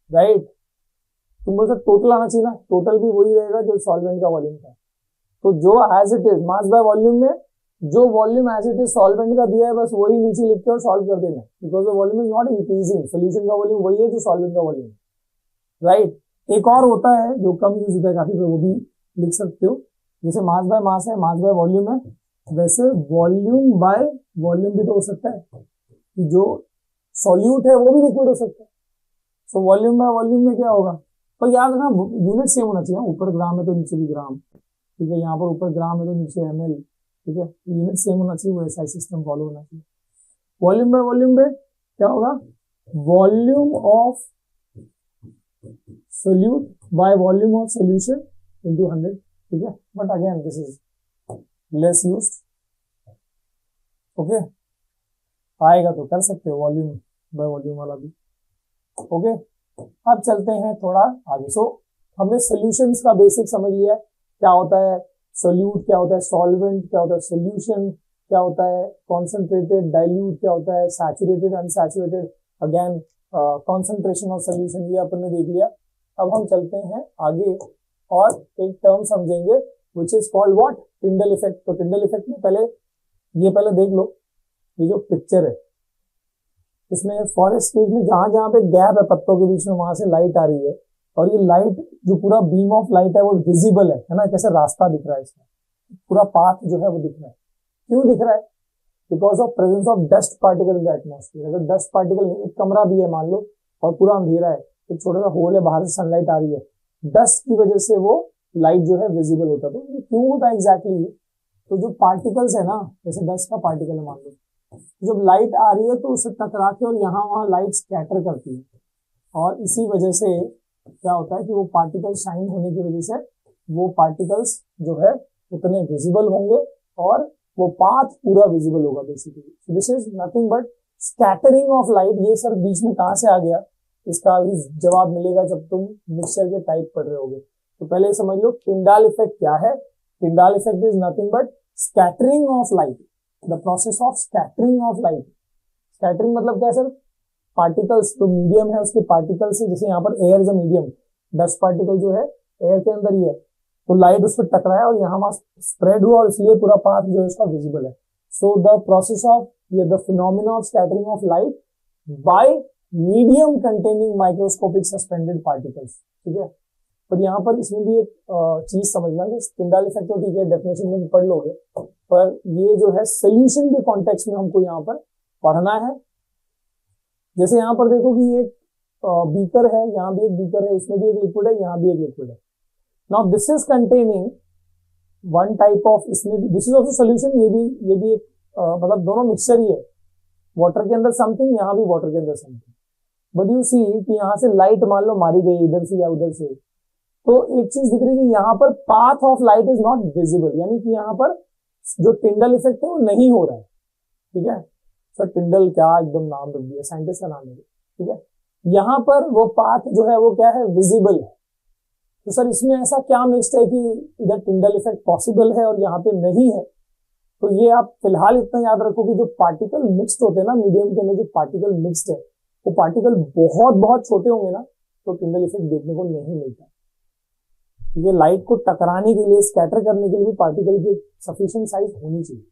राइट? तुम बोल सकते टोटल आना चाहिए ना, टोटल भी वही रहेगा जो सॉल्वेंट का वॉल्यूम था। तो जो as it is mass by volume में जो volume as it is solvent का दिया है बस वही नीचे लिख के और सॉल्व कर देना, because the volume is not increasing, solution का वॉल्यूम वही है जो सॉल्वेंट का वॉल्यूम, राइट? एक और होता है जो कम यूज होता है काफी, वो भी लिख सकते हो, जैसे मास बाय मास है, मास बाय वॉल्यूम है, वैसे वॉल्यूम बाय वॉल्यूम भी तो हो सकता है कि जो सॉल्यूट है वो भी लिक्विड हो सकता है। सो वॉल्यूम बाय वॉल्यूम में क्या होगा? पर याद रखना यूनिट सेम होना चाहिए, ऊपर ग्राम है तो नीचे भी ग्राम, ठीक है? यहाँ पर ऊपर ग्राम है तो नीचे ml, ठीक है? यूनिट सेम होना चाहिए, वो ऐसा सिस्टम फॉलो होना चाहिए। वॉल्यूम बाय वॉल्यूम में क्या होगा? Volume of solute by volume of solution into 100, ठीक है? But again this is less used, okay? आएगा तो कर सकते हो वॉल्यूम बाय वॉल्यूम वाला भी, ओके? अब चलते हैं थोड़ा आगे। सो हमने सॉल्यूशंस का बेसिक समझ लिया, क्या होता है सोल्यूट, क्या होता है सॉल्वेंट, क्या होता है सोल्यूशन, क्या होता है कॉन्सेंट्रेटेड डाइल्यूट, क्या होता है saturated unsaturated, again concentration of solution, ये अपन ने देख लिया। अब हम चलते हैं आगे और एक टर्म समझेंगे which is called what? टिंडल effect. तो टिंडल इफेक्ट में पहले देख लो, ये जो पिक्चर है इसमें फॉरेस्ट स्पेस में जहां जहां पे गैप है पत्तों के बीच में वहां से लाइट आ रही है, और ये लाइट जो पूरा बीम ऑफ लाइट है वो विजिबल है ना? कैसे रास्ता दिख रहा है, इसका पूरा पाथ जो है वो दिख रहा है। क्यों दिख रहा है? Because of presence of dust particle in the atmosphere. अगर डस्ट पार्टिकल, एक कमरा भी है मान लो और पूरा अंधेरा है, एक छोटा सा होल है, बाहर से सनलाइट आ रही है, डस्ट की वजह से वो लाइट जो है विजिबल होता है। तो क्यों होता है एग्जैक्टली? तो जो पार्टिकल्स है ना, जैसे डस्ट का पार्टिकल है मान लो, जब लाइट आ रही है तो उससे टकरा के और यहाँ वहां लाइट स्कैटर करती है, और इसी वजह से क्या होता है कि वो पार्टिकल शाइन होने की वजह से वो पार्टिकल्स जो है उतने विजिबल होंगे और वो पाथ पूरा विजिबल होगा basically. This is nothing but scattering of light. ये सर बीच में कहां से आ गया, इसका भी जवाब मिलेगा जब तुम मिक्सचर के टाइप पढ़ रहे होगे। तो पहले समझ लो टिंडाल इफेक्ट क्या है। Tyndall effect is nothing but scattering of light. The process of scattering of light. Scattering मतलब क्या सर, पार्टिकल्स जो मीडियम है उसके पार्टिकल्स है, जैसे यहाँ पर air is a medium, dust particle जो है एयर के अंदर ही है, तो लाइट उस पर टकराया और यहाँ वहां स्प्रेड हुआ और इसलिए पूरा पाथ जो है उसका विजिबल है। So the process of the phenomena of scattering of light by medium containing microscopic suspended particles. ठीक है, पर यहाँ पर इसमें भी एक चीज समझना कि टिंडाल इफेक्ट तो ठीक है, डेफिनेशन में पढ़ लोगे, पर ये जो है सोल्यूशन के कॉन्टेक्स्ट में हमको यहाँ पर पढ़ना है। जैसे यहाँ पर देखो कि एक बीकर है, यहाँ भी एक बीकर है, इसमें भी एक लिक्विड है, यहाँ भी एक लिक्विड है। Now this is containing one type of, इसमें दिस इज ऑल्सो सोल्यूशन, ये भी एक मतलब दोनों मिक्सचर ही है, वाटर के अंदर समथिंग, यहाँ भी वाटर के अंदर समथिंग। बट यू सी कि यहाँ से लाइट मान लो मारी गई इधर से या उधर से, तो एक चीज दिख रही है कि यहाँ पर path of light is not visible, यानी कि यहाँ पर जो टिंडल इफेक्ट है वो नहीं हो रहा है। ठीक है सर, टिंडल क्या एकदम नाम रख दिया, साइंटिस्ट का नाम है। ठीक है, यहाँ पर वो पाथ जो है वो क्या है, विजिबल है। तो सर इसमें ऐसा क्या मिक्स्ड है कि इधर टिंडल इफेक्ट पॉसिबल है और यहाँ पे नहीं है? तो ये आप फिलहाल इतना याद रखो कि जो पार्टिकल मिक्स्ड होते हैं ना मीडियम के अंदर, जो पार्टिकल मिक्स्ड है वो पार्टिकल बहुत बहुत छोटे होंगे ना, तो टिंडल इफेक्ट देखने को नहीं मिलता। ये लाइट को टकराने के लिए, स्कैटर करने के लिए भी पार्टिकल की सफिशिएंट साइज होनी चाहिए।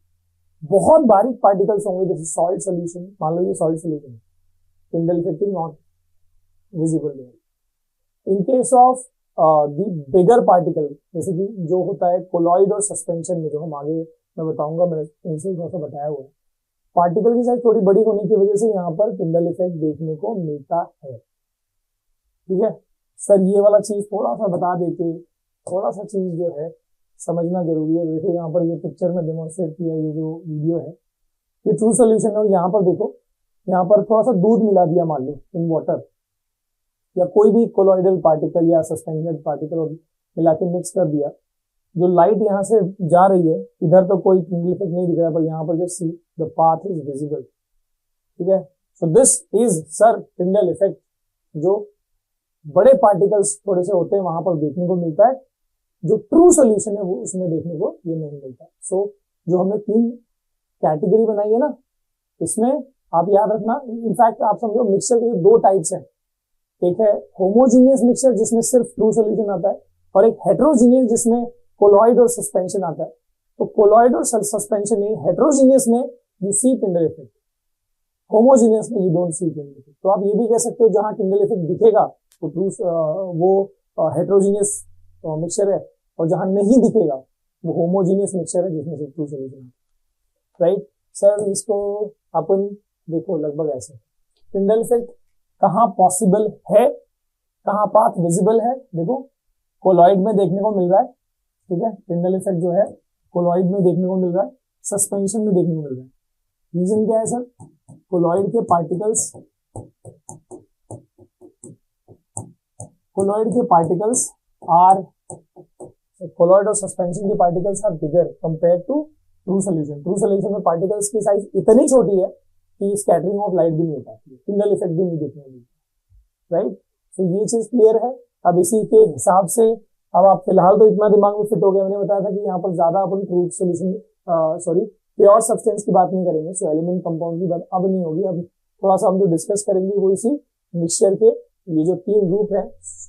बहुत बारीक पार्टिकल्स होंगे, जैसे सॉल्ट सोल्यूशन, मान लो ये salt solution, Tyndall effect is not visible there. In case of the bigger particle, जैसे कि जो होता है कोलॉइड और सस्पेंशन में, जो हम आगे मैं बताऊंगा, मैंने इनिशियल थोड़ा सा बताया हुआ है, पार्टिकल की साइज थोड़ी बड़ी होने की वजह से यहाँ पर टिंडल इफेक्ट देखने को मिलता है। ठीक है सर, ये वाला चीज थोड़ा सा बता देते, थोड़ा सा चीज जो है समझना जरूरी है। देखो यहाँ पर ये पिक्चर में डेमोन्स्ट्रेट किया, ये जो वीडियो है ये ट्रू सोल्यूशन है, और यहाँ पर देखो, यहाँ पर थोड़ा सा दूध मिला दिया मान लो इन वाटर, या कोई भी कोलॉइडल पार्टिकल या सस्पेंडेड पार्टिकल मिला के मिक्स कर दिया, जो लाइट यहाँ से जा रही है, इधर तो कोई टिंडल इफेक्ट नहीं दिख रहा, पर यहाँ पर जो see the path is visible. ठीक है, so this is sir Tyndall effect, जो बड़े पार्टिकल्स थोड़े से होते हैं वहां पर देखने को मिलता है, जो ट्रू सोल्यूशन है वो उसमें देखने को ये नहीं मिलता। सो जो हमने 3 कैटेगरी बनाई है ना, इसमें आप याद रखना, इनफैक्ट आप समझो मिक्सचर के 2 टाइप्स हैं, एक है होमोजीनियस मिक्सचर जिसमें सिर्फ ट्रू सोल्यूशन आता है, और एक हेट्रोजीनियस जिसमें कोलॉइड और सस्पेंशन आता है। तो कोलॉइड और सस्पेंशन में, हेट्रोजीनियस में you see Tyndall effect, homogeneous में you don't see Tyndall effect. तो आप ये भी कह सकते हो जहां टिंडल इफेक्ट दिखेगा वो ट्रू वो हेट्रोजीनियस मिक्सचर है, और जहां नहीं दिखेगा वो होमोजीनियस मिक्सचर है जिसमें से ट्रू सोल्यूशन है। राइट सर, इसको अपन देखो लगभग ऐसे, टिंडल इफेक्ट कहाँ पॉसिबल है, कहाँ पाथ विजिबल है, देखो कोलॉइड में देखने को मिल रहा है। ठीक है, टिंडल इफेक्ट जो है कोलॉइड में देखने को मिल रहा है, सस्पेंशन में देखने को मिल रहा है। रीजन क्या है सर, कोलॉइड के पार्टिकल्स आर, कोलॉइड और सस्पेंशन के particles are bigger compare to true solution. True solution में पार्टिकल्स की साइज इतनी छोटी है कि स्कैटरिंग ऑफ लाइट भी नहीं हो पाती, टिंडल इफेक्ट भी नहीं देखने को मिलता। राइट, तो ये चीज क्लियर है। अब इसी के हिसाब से अब आप फिलहाल तो इतना दिमाग में फिट हो गया, मैंने बताया था कि यहाँ पर ज्यादा अपन ट्रू सोल्यूशन प्योर सब्सटेंस की बात नहीं करेंगे, सो एलिमेंट कंपाउंड की बात अब नहीं होगी। अब थोड़ा सा हम जो डिस्कस करेंगे वो इसी मिक्सचर के ये जो 3 ग्रुप है,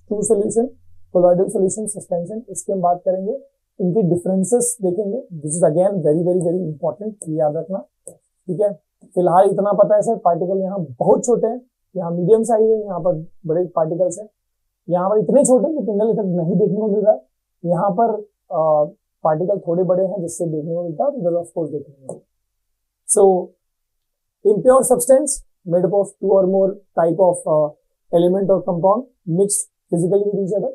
true solution, colloidal solution, suspension, इसकी हम बात करेंगे, इनकी डिफरेंसेस देखेंगे। This is again very very very important, याद रखना। ठीक है, फिलहाल इतना पता है सर, पार्टिकल यहाँ बहुत छोटे हैं, यहाँ मीडियम साइज है, यहाँ पर बड़े पार्टिकल्स हैं, यहाँ पर इतने छोटे कि टिंडल इफेक्ट नहीं देखने को मिल रहा है, यहाँ पर पार्टिकल थोड़े बड़े हैं जिससे देखने को मिलता है, उधर ऑफ कोर्स देखने को। सो impure substance made up of 2 or more type of element or compound mixed physically with each other।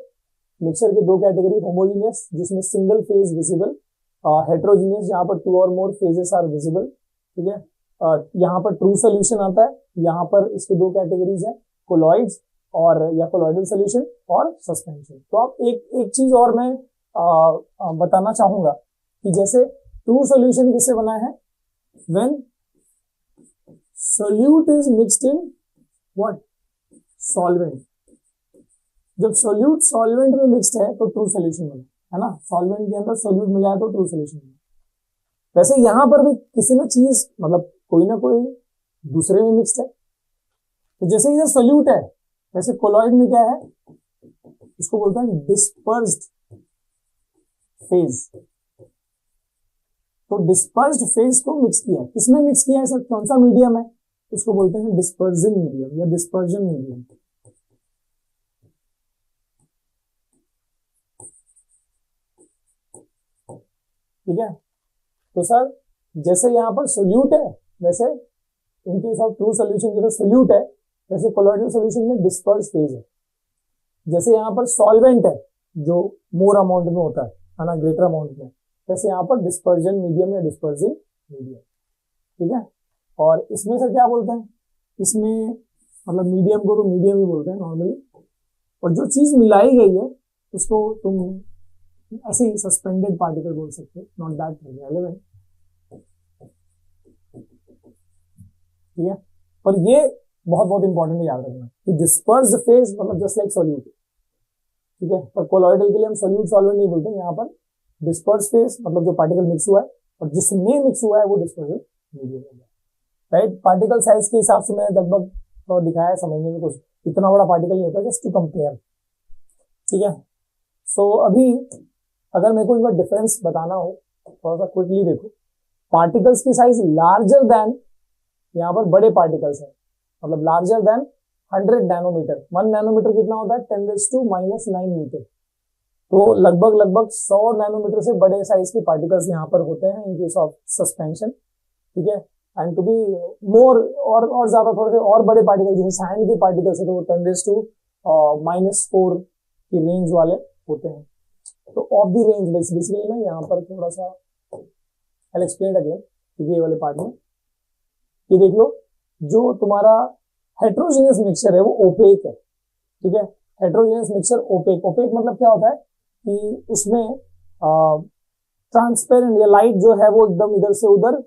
Mixture के 2 कैटेगरी, होमोजीनियस जिसमें सिंगल फेज विजिबल, हेट्रोजीनियस जहां पर 2 or more phases are visible। ठीक है, यहाँ पर ट्रू सोल्यूशन आता है, यहाँ पर इसके 2 कैटेगरीज हैं, कोलॉइड्स और या कोलॉइडल सोल्यूशन और सस्पेंशन। तो अब एक चीज और मैं बताना चाहूंगा कि जैसे ट्रू सोल्यूशन किससे बना है, when solute is mixed in what, solvent. जब सोल्यूट सॉल्वेंट में मिक्स्ड है तो ट्रू सोल्यूशन बना है ना, सॉल्वेंट के अंदर सोल्यूट मिला है तो ट्रू सोल्यूशन बना। वैसे यहां पर भी किसी ना चीज मतलब कोई ना कोई दूसरे में मिक्स्ड है। तो जैसे इधर सोल्यूट है, वैसे कोलॉइड में क्या है, इसको बोलते हैं डिस्पर्स्ड फेज। तो डिस्पर्स्ड फेज को मिक्स किया है, किसमें मिक्स किया है सर, कौन सा मीडियम है, उसको बोलते हैं डिस्पर्जन मीडियम या डिस्पर्जन मीडियम। ठीक है, तो सर जैसे यहां पर सोल्यूट है, वैसे इन केस ऑफ ट्रू सोल्यूशन जैसे सोल्यूट है, वैसे कोलॉइडल सोल्यूशन में डिस्पर्स फेज है। जैसे यहाँ पर सॉल्वेंट है जो मोर अमाउंट में होता है ना, ग्रेटर अमाउंट में, वैसे यहाँ पर डिस्पर्जन मीडियम या डिस्पर्सिंग मीडियम। ठीक है, और इसमें सर क्या बोलते हैं, इसमें मतलब मीडियम को तो मीडियम ही बोलते हैं नॉर्मली, और जो चीज मिलाई गई है उसको तुम ऐसे ही सस्पेंडेड पार्टिकल बोल सकते हो, नॉट दैट रेलेवेंट। ठीक है, और ये बहुत बहुत इंपॉर्टेंट है याद रखना कि डिस्पर्स्ड फेज मतलब जस्ट लाइक सॉल्यूट। ठीक है, पर कोलॉइडल के लिए हम सॉल्यूट सॉल्वेंट नहीं बोलते, यहाँ पर डिस्पर्स फेज मतलब जो पार्टिकल मिक्स हुआ है, और जिसमें मिक्स हुआ है वो डिस्पर्जन मीडियम है। राइट, पार्टिकल साइज के हिसाब से मैंने लगभग तो दिखाया है, समझने में कुछ इतना बड़ा पार्टिकल नहीं होता, जस्ट टू कंपेयर। ठीक है, सो अभी अगर मेरे को इनका डिफरेंस बताना हो थोड़ा सा क्विकली देखो, पार्टिकल्स की साइज लार्जर देन, यहाँ पर बड़े पार्टिकल्स हैं मतलब लार्जर देन 100 नैनोमीटर। 1 नैनोमीटर कितना होता है, 10⁻⁹ मीटर। तो लगभग 100 नैनोमीटर से बड़े साइज के पार्टिकल्स यहाँ पर होते हैं इन केस ऑफ सस्पेंशन। ठीक है, एंड टू बी मोर और ज्यादा थोड़े से और बड़े पार्टिकल जैसे सैंड के पार्टिकल्स है तो वो 10⁻⁻⁴ की रेंज वाले होते हैं। तो ऑफ द रेंज बेसिकली ना, यहाँ पर थोड़ा सा आई एक्सप्लेन अगेन ये वाले पार्ट में, ये देख लो जो तुम्हारा हेट्रोजेनियस मिक्सचर है वो ओपेक है। ठीक है, हेट्रोजेनियस मिक्सचर ओपेक, ओपेक मतलब क्या होता है कि उसमें ट्रांसपेरेंट या लाइट जो है वो एकदम इधर से उधर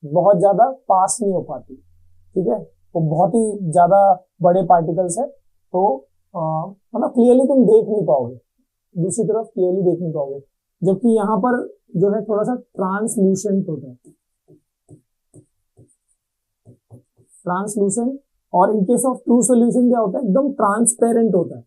बहुत ज्यादा पास नहीं हो पाती। ठीक है, वो बहुत ही ज्यादा बड़े पार्टिकल्स है तो मतलब क्लियरली तुम देख नहीं पाओगे, दूसरी तरफ क्लियरली देख नहीं पाओगे, जबकि यहाँ पर जो है थोड़ा सा ट्रांसलूसेंट होता है, ट्रांसलूसेंट। और इन केस ऑफ ट्रू सोल्यूशन क्या होता है, एकदम ट्रांसपेरेंट होता है।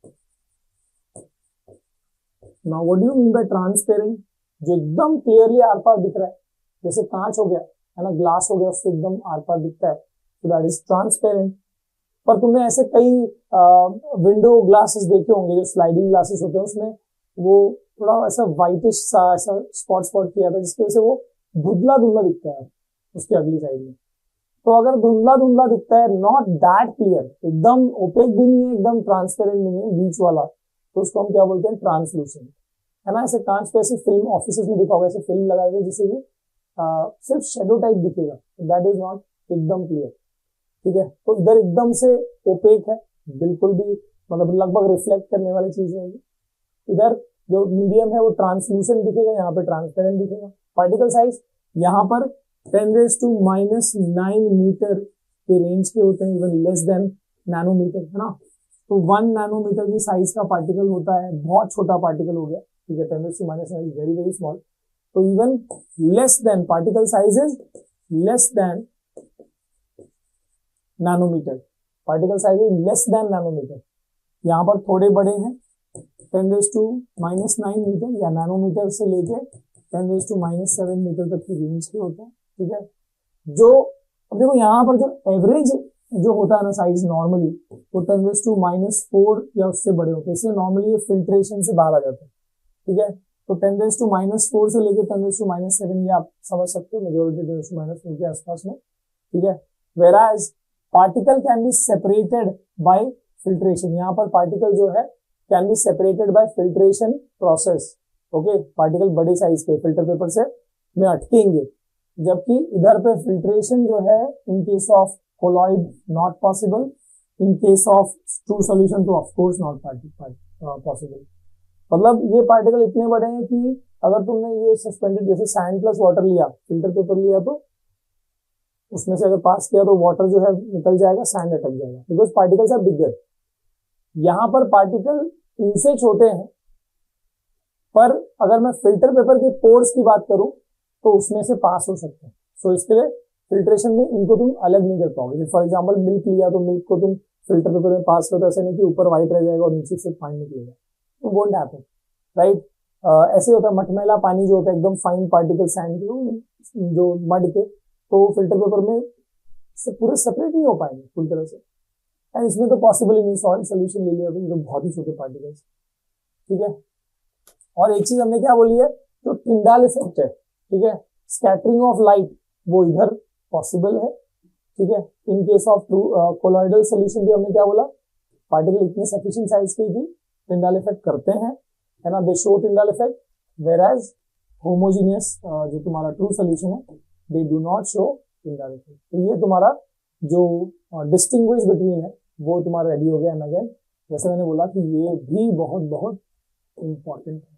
Now what do you mean by transparent, जो एकदम क्लियरली आर पार दिख रहा है, जैसे कांच हो गया है ना, ग्लास हो गया, उससे एकदम आर पार दिखता है, तो दैट इज ट्रांसपेरेंट। पर तुमने ऐसे कई विंडो ग्लासेस देखे होंगे जो स्लाइडिंग ग्लासेस होते हैं, उसमें वो थोड़ा ऐसा व्हाइटिश सा ऐसा स्पॉट किया था जिसकी वजह से वो धुंधला धुंधला दिखता है उसकी अगली साइड में। तो अगर धुंधला धुंधला दिखता है, नॉट दैट क्लियर, एकदम ओपेक भी नहीं है एकदम ट्रांसपेरेंट नहीं है, बीच वाला, तो उसको हम क्या बोलते हैं, ट्रांसलूसेंट। है ना, ऐसे कांच पे ऐसे फिल्म ऑफिस में दिखा होगा, ऐसे फिल्म लगाई हुई जिससे ये सिर्फ शेडो टाइप दिखेगा, दैट इज नॉट एकदम क्लियर। ठीक है, तो इधर एकदम से ओपेक है, बिल्कुल भी मतलब लगभग रिफ्लेक्ट करने वाली चीज है। इधर जो मीडियम है वो ट्रांसलूसेंट दिखेगा, यहाँ पे ट्रांसपेरेंट दिखेगा। पार्टिकल साइज यहाँ पर 10⁻⁹ मीटर के रेंज के होते हैं, इवन लेस देन नैनोमीटर, है ना। तो 1 नैनोमीटर की साइज का पार्टिकल होता है, बहुत छोटा पार्टिकल हो गया। ठीक है, 10⁻⁹ वेरी वेरी स्मॉल। तो even less than particle size is less than nanometer, particle size is less than nanometer. यहाँ पर थोड़े बड़े हैं, 10⁻⁹ मीटर या नैनोमीटर से लेके 10⁻⁷ मीटर तक की रेंज के होते हैं। ठीक है, जो अब देखो यहाँ पर जो एवरेज जो होता है ना साइज नॉर्मली वो 10⁻⁴ या उससे बड़े होते हैं, इसलिए नॉर्मली ये फिल्ट्रेशन से बाहर आ जाते हैं। ठीक है, तो 10⁻⁴ से लेके 10⁻⁷ ये आप समझ सकते हो, मेजोरिटी 10⁻⁴ के आसपास में। ठीक है, whereas particle can be separated by filtration, यहाँ पर पार्टिकल जो है can be separated by filtration process। Okay, particle बड़े साइज के फिल्टर पेपर से में अटकेंगे, जबकि इधर पे फिल्ट्रेशन जो है इन case of colloid not possible, in case of true solution तो ऑफ कोर्स नॉट पॉसिबल। मतलब ये पार्टिकल इतने बड़े हैं कि अगर तुमने ये सस्पेंडेड जैसे सैंड प्लस वाटर लिया, फिल्टर पेपर लिया, तो उसमें से अगर पास किया तो वाटर जो है निकल जाएगा, सैंड अटक जाएगा, बिकॉज पार्टिकल्स आर बिगर। यहाँ पर पार्टिकल इनसे छोटे हैं, पर अगर मैं फिल्टर पेपर के पोर्स की बात करूं तो उसमें से पास हो सकते हैं। सो इसके लिए फिल्ट्रेशन में इनको तुम अलग नहीं कर पाओगे। फॉर एग्जाम्पल मिल्क लिया तो मिल्क को तुम फिल्टर पेपर में पास करो, ऐसा नहीं कि ऊपर व्हाइट रह जाएगा और नीचे से पानी निकलेगा, तो वोंट हैपन, राइट। ऐसे होता है मटमैला पानी जो होता है एकदम फाइन पार्टिकल सैंड जो मड के, तो फिल्टर पेपर में से पूरे सेपरेट नहीं हो पाएंगे पूरी तरह से। एंड इसमें तो पॉसिबल ही नहीं, सॉल्ट सोल्यूशन ले लिया तो बहुत ही छोटे पार्टिकल्स, ठीक है। और एक चीज हमने क्या बोली है, तो टिंडाल इफेक्ट है, ठीक है, स्कैटरिंग ऑफ लाइट वो इधर पॉसिबल है, ठीक है। इन केस ऑफ कोलॉइडल सोल्यूशन भी हमने क्या बोला, पार्टिकल इतने सफिशिएंट साइज के भी टिंडाल इफेक्ट करते हैं, है ना, they show Tyndall effect, whereas homogeneous जो तुम्हारा ट्रू सोल्यूशन है they do not show Tyndall effect. तो ये तुम्हारा जो डिस्टिंग्विश बिटवीन है वो तुम्हारा रेडी हो गया। एंड अगेन जैसे मैंने बोला कि ये भी बहुत बहुत इंपॉर्टेंट है,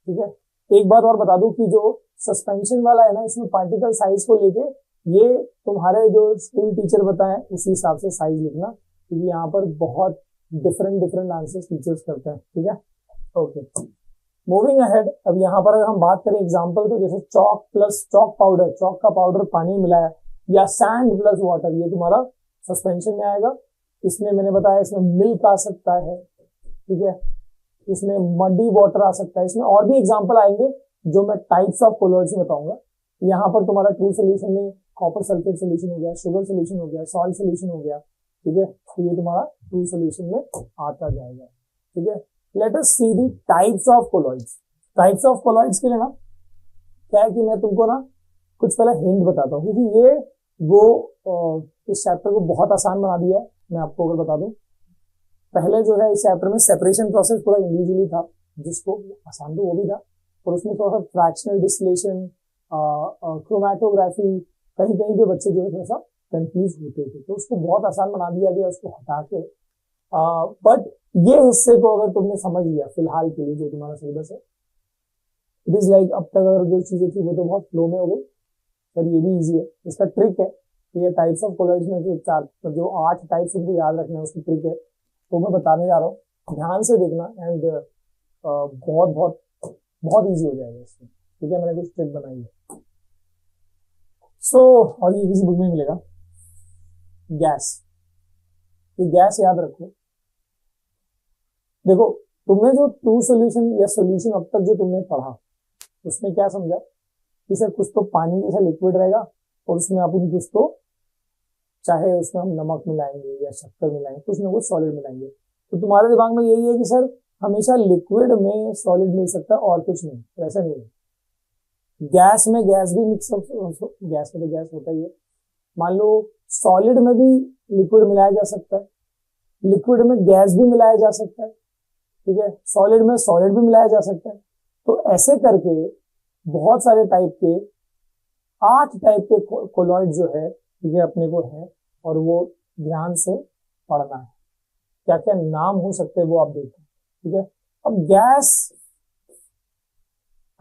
ठीक है। एक बात और बता दूं कि जो सस्पेंशन वाला है ना, इसमें पार्टिकल साइज को लेके ये तुम्हारे जो स्कूल टीचर बताएं उसी हिसाब से साइज लिखना, क्योंकि यहाँ पर बहुत डिफरेंट आंसर्स टीचर्स करते हैं, ठीक है। Okay, moving ahead. अब यहाँ पर अगर हम बात करें एग्जांपल, तो जैसे chalk plus chalk powder, chalk का पाउडर पानी मिलाया, या सैंड प्लस वाटर, ये तुम्हारा सस्पेंशन में आएगा। इसमें मैंने बताया इसमें मिल्क आ सकता है, ठीक है, इसमें मडी वाटर आ सकता है, इसमें और भी एग्जांपल आएंगे जो मैं टाइप्स ऑफ कोलॉइड्स में बताऊंगा। यहाँ पर तुम्हारा ट्रू सोल्यूशन में कॉपर सल्फेट सोल्यूशन हो गया, शुगर सोल्यूशन हो गया, सॉल्ट सोल्यूशन हो गया, ठीक है। तो ये तुम्हारा ट्रू सोल्यूशन में आता जाएगा, ठीक है। Let us see the types of colloids. Types of colloids के लिए ना क्या है कि मैं तुमको ना कुछ पहले हिंट बताता हूँ, क्योंकि ये वो इस चैप्टर को बहुत आसान बना दिया है। मैं आपको अगर बता दूं, पहले जो है इस चैप्टर में सेपरेशन प्रोसेस पूरा इंडिविजुअली था, जिसको आसान तो वो भी था, और उसमें थोड़ा सा फ्रैक्शनल डिस्टिलेशन, क्रोमैटोग्राफी, कहीं कहीं पे बच्चे जो है थोड़ा सा कंफ्यूज होते थे, तो उसको बहुत आसान बना दिया गया उसको हटा के। बट ये हिस्से को अगर तुमने समझ लिया फिलहाल के लिए जो तुम्हारा सिलेबस है, इट इज लाइक अब तक अगर जो चीजें थी वो तो बहुत फ्लो में हो गई, पर ये भी इजी है। इसका ट्रिक है, ये टाइप्स ऑफ कोलॉइड्स में जो 8 टाइप्स उनको याद रखना है, उसकी ट्रिक है, तो मैं बताने जा रहा हूँ, ध्यान से देखना। एंड बहुत बहुत बहुत इजी हो जाएगा इसमें, ठीक है। मैंने कुछ ट्रिक बनाई है। सो और ये किसी बुक में मिलेगा। गैस, ये गैस याद रखो। देखो तुमने जो ट्रू सोल्यूशन या सोल्यूशन अब तक जो तुमने पढ़ा, उसमें क्या समझा कि सर कुछ तो पानी जैसा लिक्विड रहेगा, और उसमें अपन कुछ तो, चाहे उसमें हम नमक मिलाएंगे या शक्कर मिलाएंगे, कुछ ना कुछ सॉलिड मिलाएंगे। तो तुम्हारे दिमाग में यही है कि सर हमेशा लिक्विड में सॉलिड मिल सकता है और कुछ नहीं, तो ऐसा नहीं है। गैस में गैस भी मिक्स, गैस में तो गैस होता ही है। मान लो सॉलिड में भी लिक्विड मिलाया जा सकता है, लिक्विड में गैस भी मिलाया जा सकता है, ठीक है, सॉलिड में सॉलिड भी मिलाया जा सकता है। तो ऐसे करके बहुत सारे टाइप के 8 टाइप के कोलॉइड जो है, ठीक है, अपने को है, और वो ध्यान से पढ़ना है। क्या क्या नाम हो सकते हैं वो आप देखो, ठीक है। अब गैस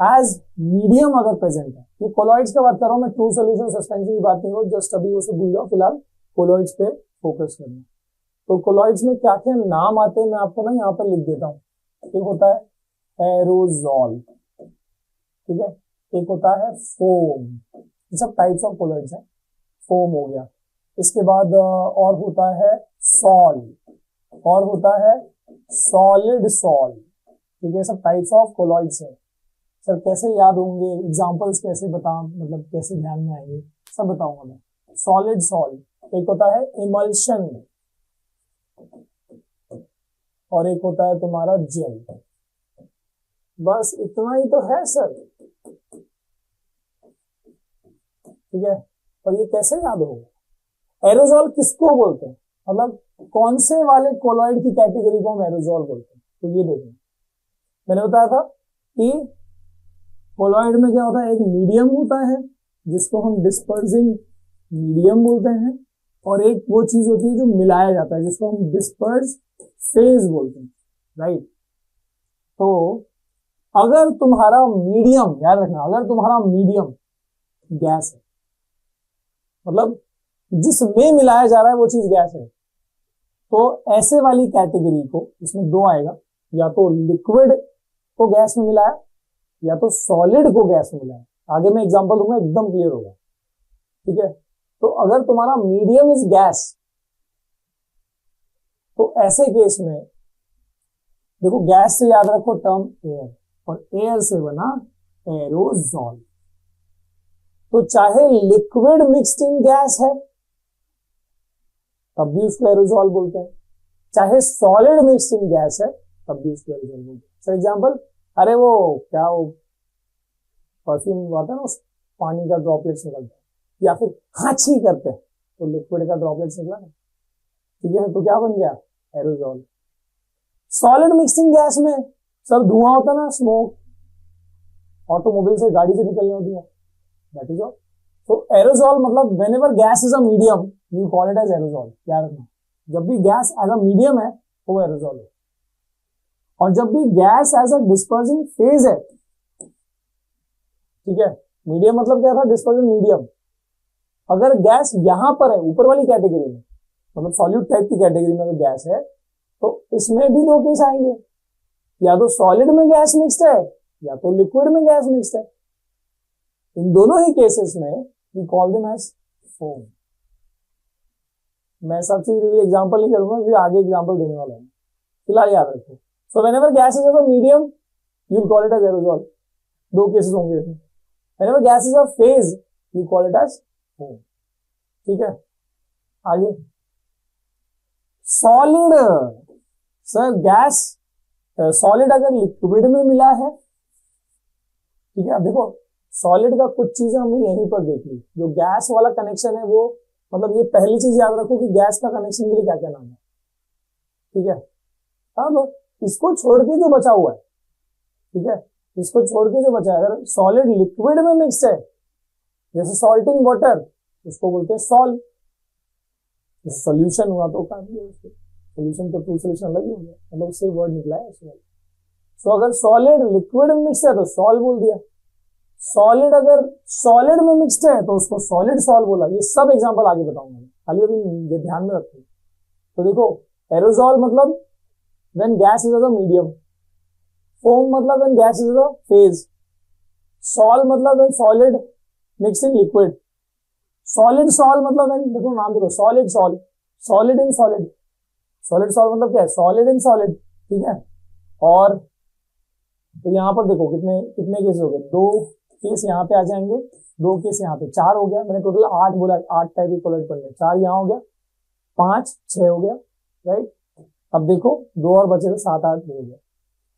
एज मीडियम अगर प्रेजेंट है, ये कोलॉइड्स का बात कर रहा हूं मैं, ट्रू सोल्यूशन सस्पेंशन की बात नहीं हो, जस्ट अभी उसे भूल जाओ, फिलहाल कोलॉइड्स पे फोकस करना। तो कोलॉइड्स में क्या क्या नाम आते हैं मैं आपको ना यहाँ पर लिख देता हूँ। एक होता है एरोजॉल, ठीक है, एक होता है फोम, ये सब टाइप्स ऑफ कोलॉइड्स हैं। फोम हो गया, इसके बाद और होता है सॉल, और होता है सॉलिड सॉल, ठीक है, सब टाइप्स ऑफ कोलॉइड्स है। सर कैसे याद होंगे, एग्जांपल्स कैसे मतलब कैसे ध्यान में आएंगे, सब बताऊंगा मैं। सॉलिड सॉल, एक होता है इमल्शन, और एक होता है तुम्हारा जेल। बस इतना ही तो है सर, ठीक है। और ये कैसे याद होगा? एरोजॉल किसको बोलते हैं, मतलब कौन से वाले कोलॉइड की कैटेगरी को हम एरोजॉल बोलते हैं? तो ये देखिए, मैंने बताया था कि कोलॉइड में क्या होता है, एक मीडियम होता है जिसको हम डिस्पर्सिंग मीडियम बोलते हैं, और एक वो चीज होती है जो मिलाया जाता है जिसको हम डिस्पर्स फेज बोलते हैं, राइट। तो अगर तुम्हारा मीडियम, याद रखना, अगर तुम्हारा मीडियम गैस है, मतलब जिसमें मिलाया जा रहा है वो चीज गैस है, तो ऐसे वाली कैटेगरी को, इसमें 2 आएगा, या तो लिक्विड को गैस में मिलाया या तो सॉलिड को गैस में मिलाया, आगे मैं एग्जांपल दूंगा, एकदम क्लियर होगा, ठीक है। तो अगर तुम्हारा मीडियम इज गैस, तो ऐसे केस में देखो, गैस से याद रखो टर्म एयर, और एयर से बना एरोजॉल। तो चाहे लिक्विड मिक्स्ड इन गैस है तब भी उसको एरोजॉल बोलते हैं, चाहे सॉलिड मिक्स्ड इन गैस है तब भी उसको एरोजॉल बोलते हैं। फॉर एग्जाम्पल, अरे वो क्या, वो परफ्यूम आता है ना, उस पानी का ड्रॉपलेट्स निकलता है, या फिर हांची करते हैं तो लिक्विड का ड्रॉपलेट्स निकला ना, ठीक है, तो क्या बन गया, एरोजॉल। सॉलिड मिक्स्ड इन गैस में सब धुआं होता ना, स्मोक, ऑटोमोबाइल से, गाड़ी से निकलने होती है, दैट इज ऑल। तो एरोजॉल मतलब whenever gas is a medium you call it as aerosol, याद रखना। जब भी गैस एज अ मीडियम है वो एरोजॉल है, और जब भी gas as a dispersing phase है, ठीक है, मीडियम मतलब क्या था, डिस्पर्सिंग मीडियम। अगर गैस यहां पर है ऊपर वाली कैटेगरी में, मतलब सॉल्यूट टाइप की कैटेगरी में अगर गैस है, तो इसमें भी दो केस आएंगे, या तो सॉलिड में गैस मिक्स्ड है या तो लिक्विड में गैस मिक्स्ड है। इन दोनों ही केसेस में we call them as foam. मैं सब चीज एग्जांपल नहीं करूंगा, फिर आगे एग्जांपल देने वाला हूं, फिलहाल याद रखो। So whenever gas is a medium you will call it as aerosol, दो केसेस होंगे इसमें। Whenever gas is a phase you call it as foam, ठीक है। आगे सॉलिड, सर गैस सॉलिड अगर लिक्विड में मिला है, ठीक है। अब देखो, सॉलिड का कुछ चीजें हमने यहीं पर देख ली, जो गैस वाला कनेक्शन है वो, मतलब ये पहली चीज याद रखो कि गैस का कनेक्शन के लिए क्या क्या नाम है, ठीक है। अब इसको छोड़ के जो बचा हुआ है, ठीक है, इसको छोड़ के जो बचा है, अगर सॉलिड लिक्विड में मिक्स है, जैसे सॉल्टिंग वाटर, उसको बोलते हैं सॉल। जैसे सोल्यूशन हुआ तो क्या दिया उसको, सोल्यूशन तो टू सोल्यूशन अलग ही हो गया, मतलब उससे वर्ड निकला है सॉल। सो अगर सॉलिड लिक्विड में मिक्स है तो सॉल बोल दिया, सॉलिड अगर सॉलिड में मिक्स्ड है तो उसको सॉलिड सॉल बोला। ये सब एग्जांपल आगे बताऊंगा, खाली अभी ये ध्यान में रखो। तो देखो, एरोजॉल मतलब when gas is a medium, foam मतलब when gas is a phase, sol मतलब when solid mixed in liquid, solid sol मतलब व्हेन, देखो नाम देखो, solid sol, solid in solid, solid sol मतलब क्या है, सॉलिड इन सॉलिड, ठीक है। और तो यहां पर देखो कितने कितने केस हो गए, दो केस यहाँ पे आ जाएंगे, दो केस यहाँ पे, चार हो गया। मैंने टोटल 8 बोला, 8 टाइप की कोलेट पढ़ने, 4 यहाँ हो गया, 5 6 हो गया, राइट। अब देखो 2 और बचे थे, 7 8 हो गया।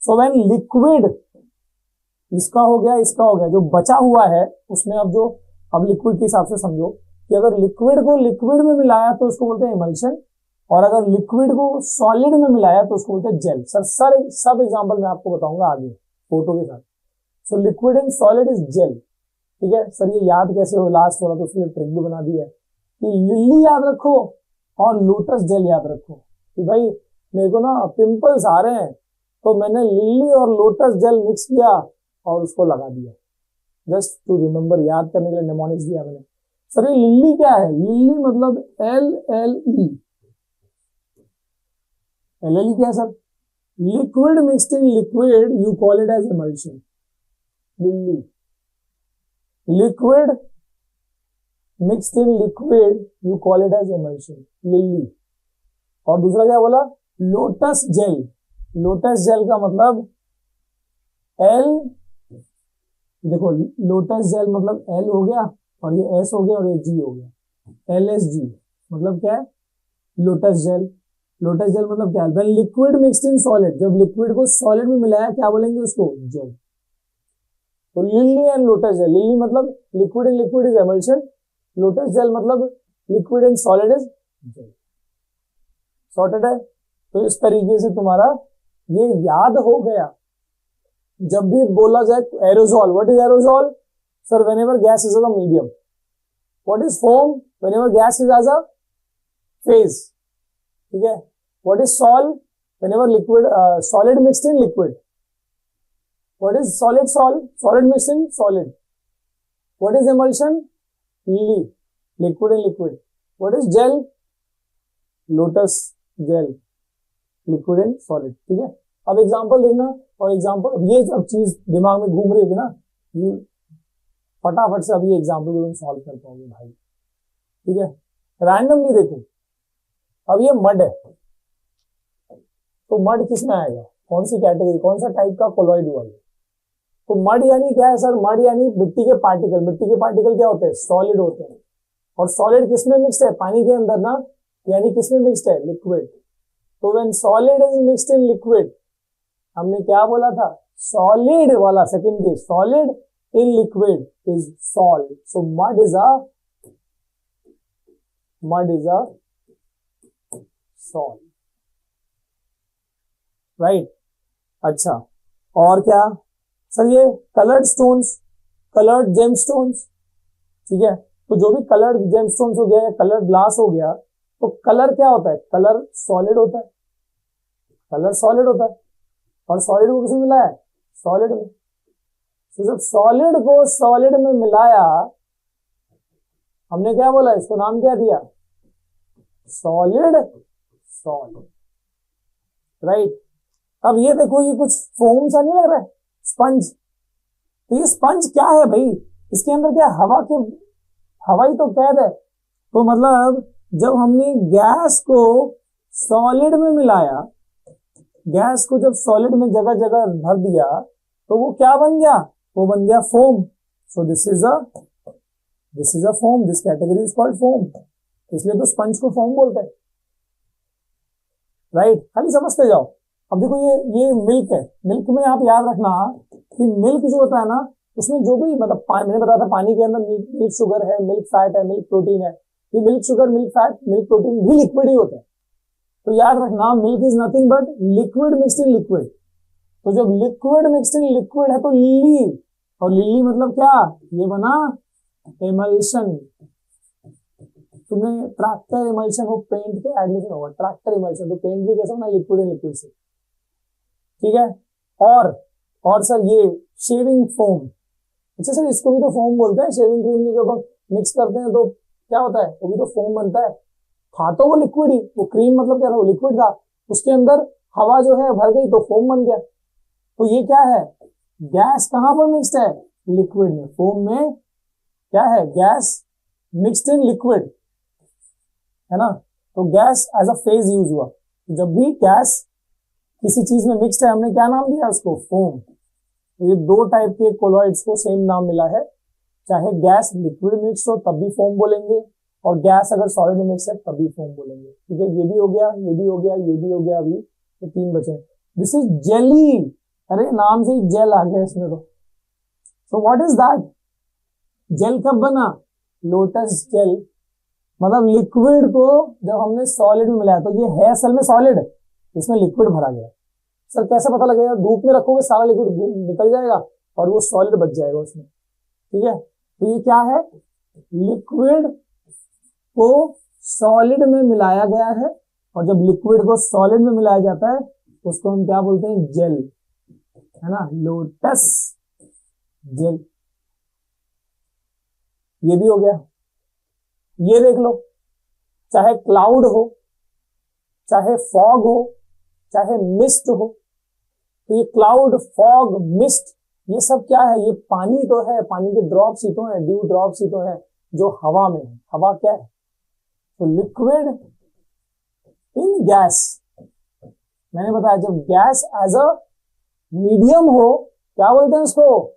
सो व्हेन लिक्विड, इसका हो गया, इसका हो गया, जो बचा हुआ है उसमें अब जो, अब लिक्विड के हिसाब से समझो कि अगर लिक्विड को लिक्विड में मिलाया तो उसको बोलते हैं इमल्शन, और अगर लिक्विड को सॉलिड में मिलाया तो उसको बोलते हैं जेल। सर सब एग्जांपल मैं आपको बताऊंगा आगे फोटो के साथ। So liquid and solid is gel, ठीक है। सर ये याद कैसे हो, लास्ट वाला तो उसके ट्रिक भी बना दी है कि लिली याद रखो और लोटस जेल याद रखो, कि भाई मेरे को ना पिंपल्स आ रहे हैं तो मैंने लिली और लोटस जेल मिक्स किया और उसको लगा दिया, जस्ट टू रिमेम्बर, याद करने के लिए निमोनिक्स दिया मैंने। सर ये लिली क्या है, लिली मतलब LLE, LLE क्या है sir, liquid mixed in liquid you call it as emulsion, lily, liquid mixed in liquid you call it as emulsion, lily. और दूसरा क्या बोला, लोटस जेल, लोटस जेल का मतलब L, देखो लोटस जेल मतलब L हो गया और ये S हो गया और ये G हो गया, LSG मतलब क्या है, लोटस जेल। लोटस जेल मतलब क्या है, when liquid mixed in solid, जब लिक्विड को सॉलिड में मिलाया क्या बोलेंगे उसको, जेल। तो lily and lotus gel, lily मतलब liquid and liquid is emulsion, lotus gel मतलब liquid and solid is gel. Sorted है। तो इस तरीके से तुम्हारा ये याद हो गया। जब भी बोला जाए aerosol, what is aerosol, sir whenever gas is a medium. What is foam, whenever gas is as a phase, ठीक है। What is sol, whenever liquid solid mixed in liquid. What is solid sol? Solid mixed in solid. What is emulsion? Lily, liquid and liquid. What is gel? Lotus gel, liquid and solid. ठीक है। अब example देखना, और example ये अब चीज दिमाग में घूम रही होगी ना, फटाफट से अभी एग्जाम्पल को तुम सॉल्व कर पाओगे भाई, ठीक है। रैंडमली देखो, अब ये मड है, तो मड किस में आएगा, कौन सी कैटेगरी, कौन सा टाइप का कोलॉइड हुआ है। तो मड यानी क्या है सर, मड यानी मिट्टी के पार्टिकल। मिट्टी के पार्टिकल क्या होते हैं, सॉलिड होते हैं। और सॉलिड किसमें मिक्स्ड है, पानी के अंदर ना, यानी किसमें मिक्स्ड है, लिक्विड। तो when solid is mixed in liquid, हमने क्या बोला था, सॉलिड वाला second case, solid in liquid is salt. So mud is a salt, right. अच्छा, और क्या सर, ये coloured stones, coloured gem stones, ठीक है। तो जो भी कलर्ड जेम स्टोन्स हो गया या कलर्ड ग्लास हो गया, तो कलर क्या होता है, कलर सॉलिड होता है, कलर सॉलिड होता है। और सॉलिड को किसमें मिलाया है, सॉलिड में। तो जब सॉलिड को सॉलिड में मिलाया, हमने क्या बोला, इसको नाम क्या दिया, सॉलिड सॉल्ट, राइट। अब ये देखो, ये कुछ फोम सा नहीं लग रहा है, स्पंज। तो ये स्पंज क्या है भाई, इसके अंदर क्या, हवा ही तो कैद है। तो मतलब जब हमने गैस को सॉलिड में मिलाया, गैस को जब सॉलिड में जगह जगह भर दिया, तो वो क्या बन गया, वो बन गया foam. So this is a foam, this category is called foam. इसलिए तो स्पंज को फोम बोलते हैं, राइट। खाली समझते जाओ। अब देखो, ये मिल्क है, मिल्क में आप याद रखना कि मिल्क जो होता है ना, उसमें जो भी मतलब मैंने बताया था, पानी के अंदर मिल्क शुगर है, मिल्क फैट है, मिल्क प्रोटीन है। ये milk sugar, milk fat, milk protein भी लिक्विड ही होता है। तो याद रखना, milk is nothing but liquid mixed in liquid. तो जब लिक्विड मिक्स्ड इन लिक्विड है तो लिली, और लिली मतलब क्या, ये बना एमल्शन। तुमने ट्रैक्टर इमल्शन हो, पेंट के एडमिशन होगा, ट्रैक्टर इमल्शन, तो पेंट भी कैसा होना, लिक्विड इन लिक्विड से, ठीक है। और सर ये शेविंग फोम, अच्छा सर इसको भी तो फोम बोलते हैं, शेविंग क्रीम में जब हम मिक्स करते हैं तो क्या होता है, वो भी तो फोम बनता है। था तो वो लिक्विड ही, वो क्रीम मतलब क्या था, वो लिक्विड था, उसके अंदर हवा जो है भर गई तो फोम बन गया। तो ये क्या है, गैस कहां पर मिक्स्ड है, लिक्विड में। फोम में क्या है, गैस मिक्स्ड इन लिक्विड, है ना। तो gas as a phase use हुआ। जब भी गैस किसी चीज में मिक्स्ड है, हमने क्या नाम दिया उसको, फोम। तो ये दो टाइप के कोलॉइड्स को सेम नाम मिला है। चाहे गैस लिक्विड मिक्स हो तब भी फोम बोलेंगे, और गैस अगर सॉलिड मिक्स है तब भी फोम बोलेंगे, ठीक है। ये भी हो गया, ये भी हो गया, ये भी हो गया, अभी ये तीन बचे। दिस इज जेली, अरे नाम से ही जेल आ गया इसमें तो। So what is that, gel कब बना, लोटस जेल। मतलब लिक्विड को जब हमने सॉलिड में मिलाया, तो ये है असल में सॉलिड, इसमें लिक्विड भरा गया। सर कैसे पता लगेगा, धूप में रखोगे सारा लिक्विड निकल जाएगा और वो सॉलिड बच जाएगा उसमें, ठीक है। तो ये क्या है, लिक्विड को सॉलिड में मिलाया गया है, और जब लिक्विड को सॉलिड में मिलाया जाता है उसको हम क्या बोलते हैं, जेल, है ना, लोटस जेल। ये भी हो गया। ये देख लो, चाहे क्लाउड हो, चाहे फॉग हो, चाहे मिस्ट हो, तो ये क्लाउड, फॉग, मिस्ट, ये सब क्या है, ये पानी तो है, पानी के ड्रॉप्स ही तो है, ड्यू ड्रॉप्स ही तो है जो हवा में है। हवा क्या है, तो लिक्विड इन गैस। मैंने बताया जब गैस एज अ मीडियम हो, क्या बोलते हैं उसको,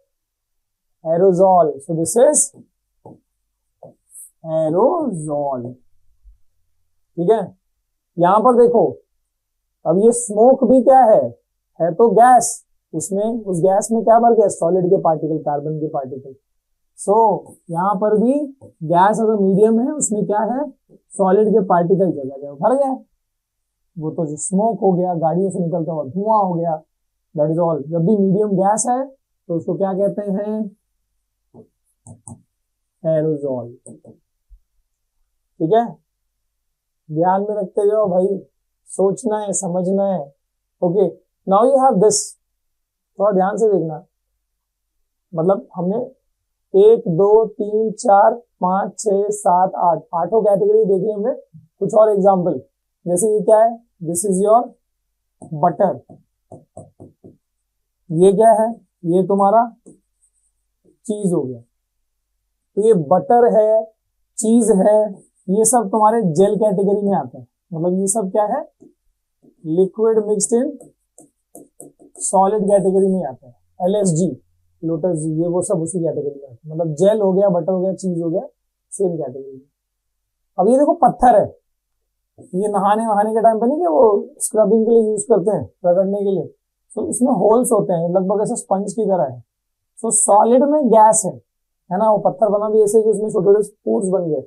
aerosol. So this is aerosol, ठीक है। यहां पर देखो, अब ये स्मोक भी क्या है तो गैस, उसमें उस गैस में क्या भर गया, सॉलिड के पार्टिकल, कार्बन के पार्टिकल। सो यहां पर भी गैस अगर मीडियम है, उसमें क्या है, सॉलिड के पार्टिकल जगह जगह भर गया। वो तो जो स्मोक हो गया, गाड़ियों से निकलता हुआ धुआं हो गया, दैट इज ऑल। जब भी मीडियम गैस है तो उसको क्या कहते हैं, एरोजॉल, ठीक है। ध्यान में रखते जाओ भाई, सोचना है, समझना है। Okay, now you have this, थोड़ा ध्यान से देखना। मतलब हमने 1 2 3 4 5 6 7 8 आठों कैटेगरी देखी हमने। कुछ और एग्जांपल, जैसे ये क्या है, दिस इज योर बटर। ये क्या है, ये तुम्हारा चीज हो गया, तो ये बटर है, चीज है, ये सब तुम्हारे जेल कैटेगरी में आता है। मतलब ये सब क्या है, liquid mixed in solid category में आता है। LSG, लोटस जी, ये वो सब उसी कैटेगरी में आता है। मतलब जेल हो गया, बटर हो गया, चीज हो गया, सेम कैटेगरी में। अब ये देखो पत्थर है, ये नहाने वहाने के टाइम पे नहीं कि वो स्क्रबिंग के लिए यूज करते हैं, रगड़ने के लिए, तो इसमें होल्स होते हैं, लगभग ऐसे स्पंज की तरह है। तो सॉलिड में गैस है ना, वो पत्थर बना भी ऐसे कि उसमें छोटे छोटे स्पूर्स बन गए।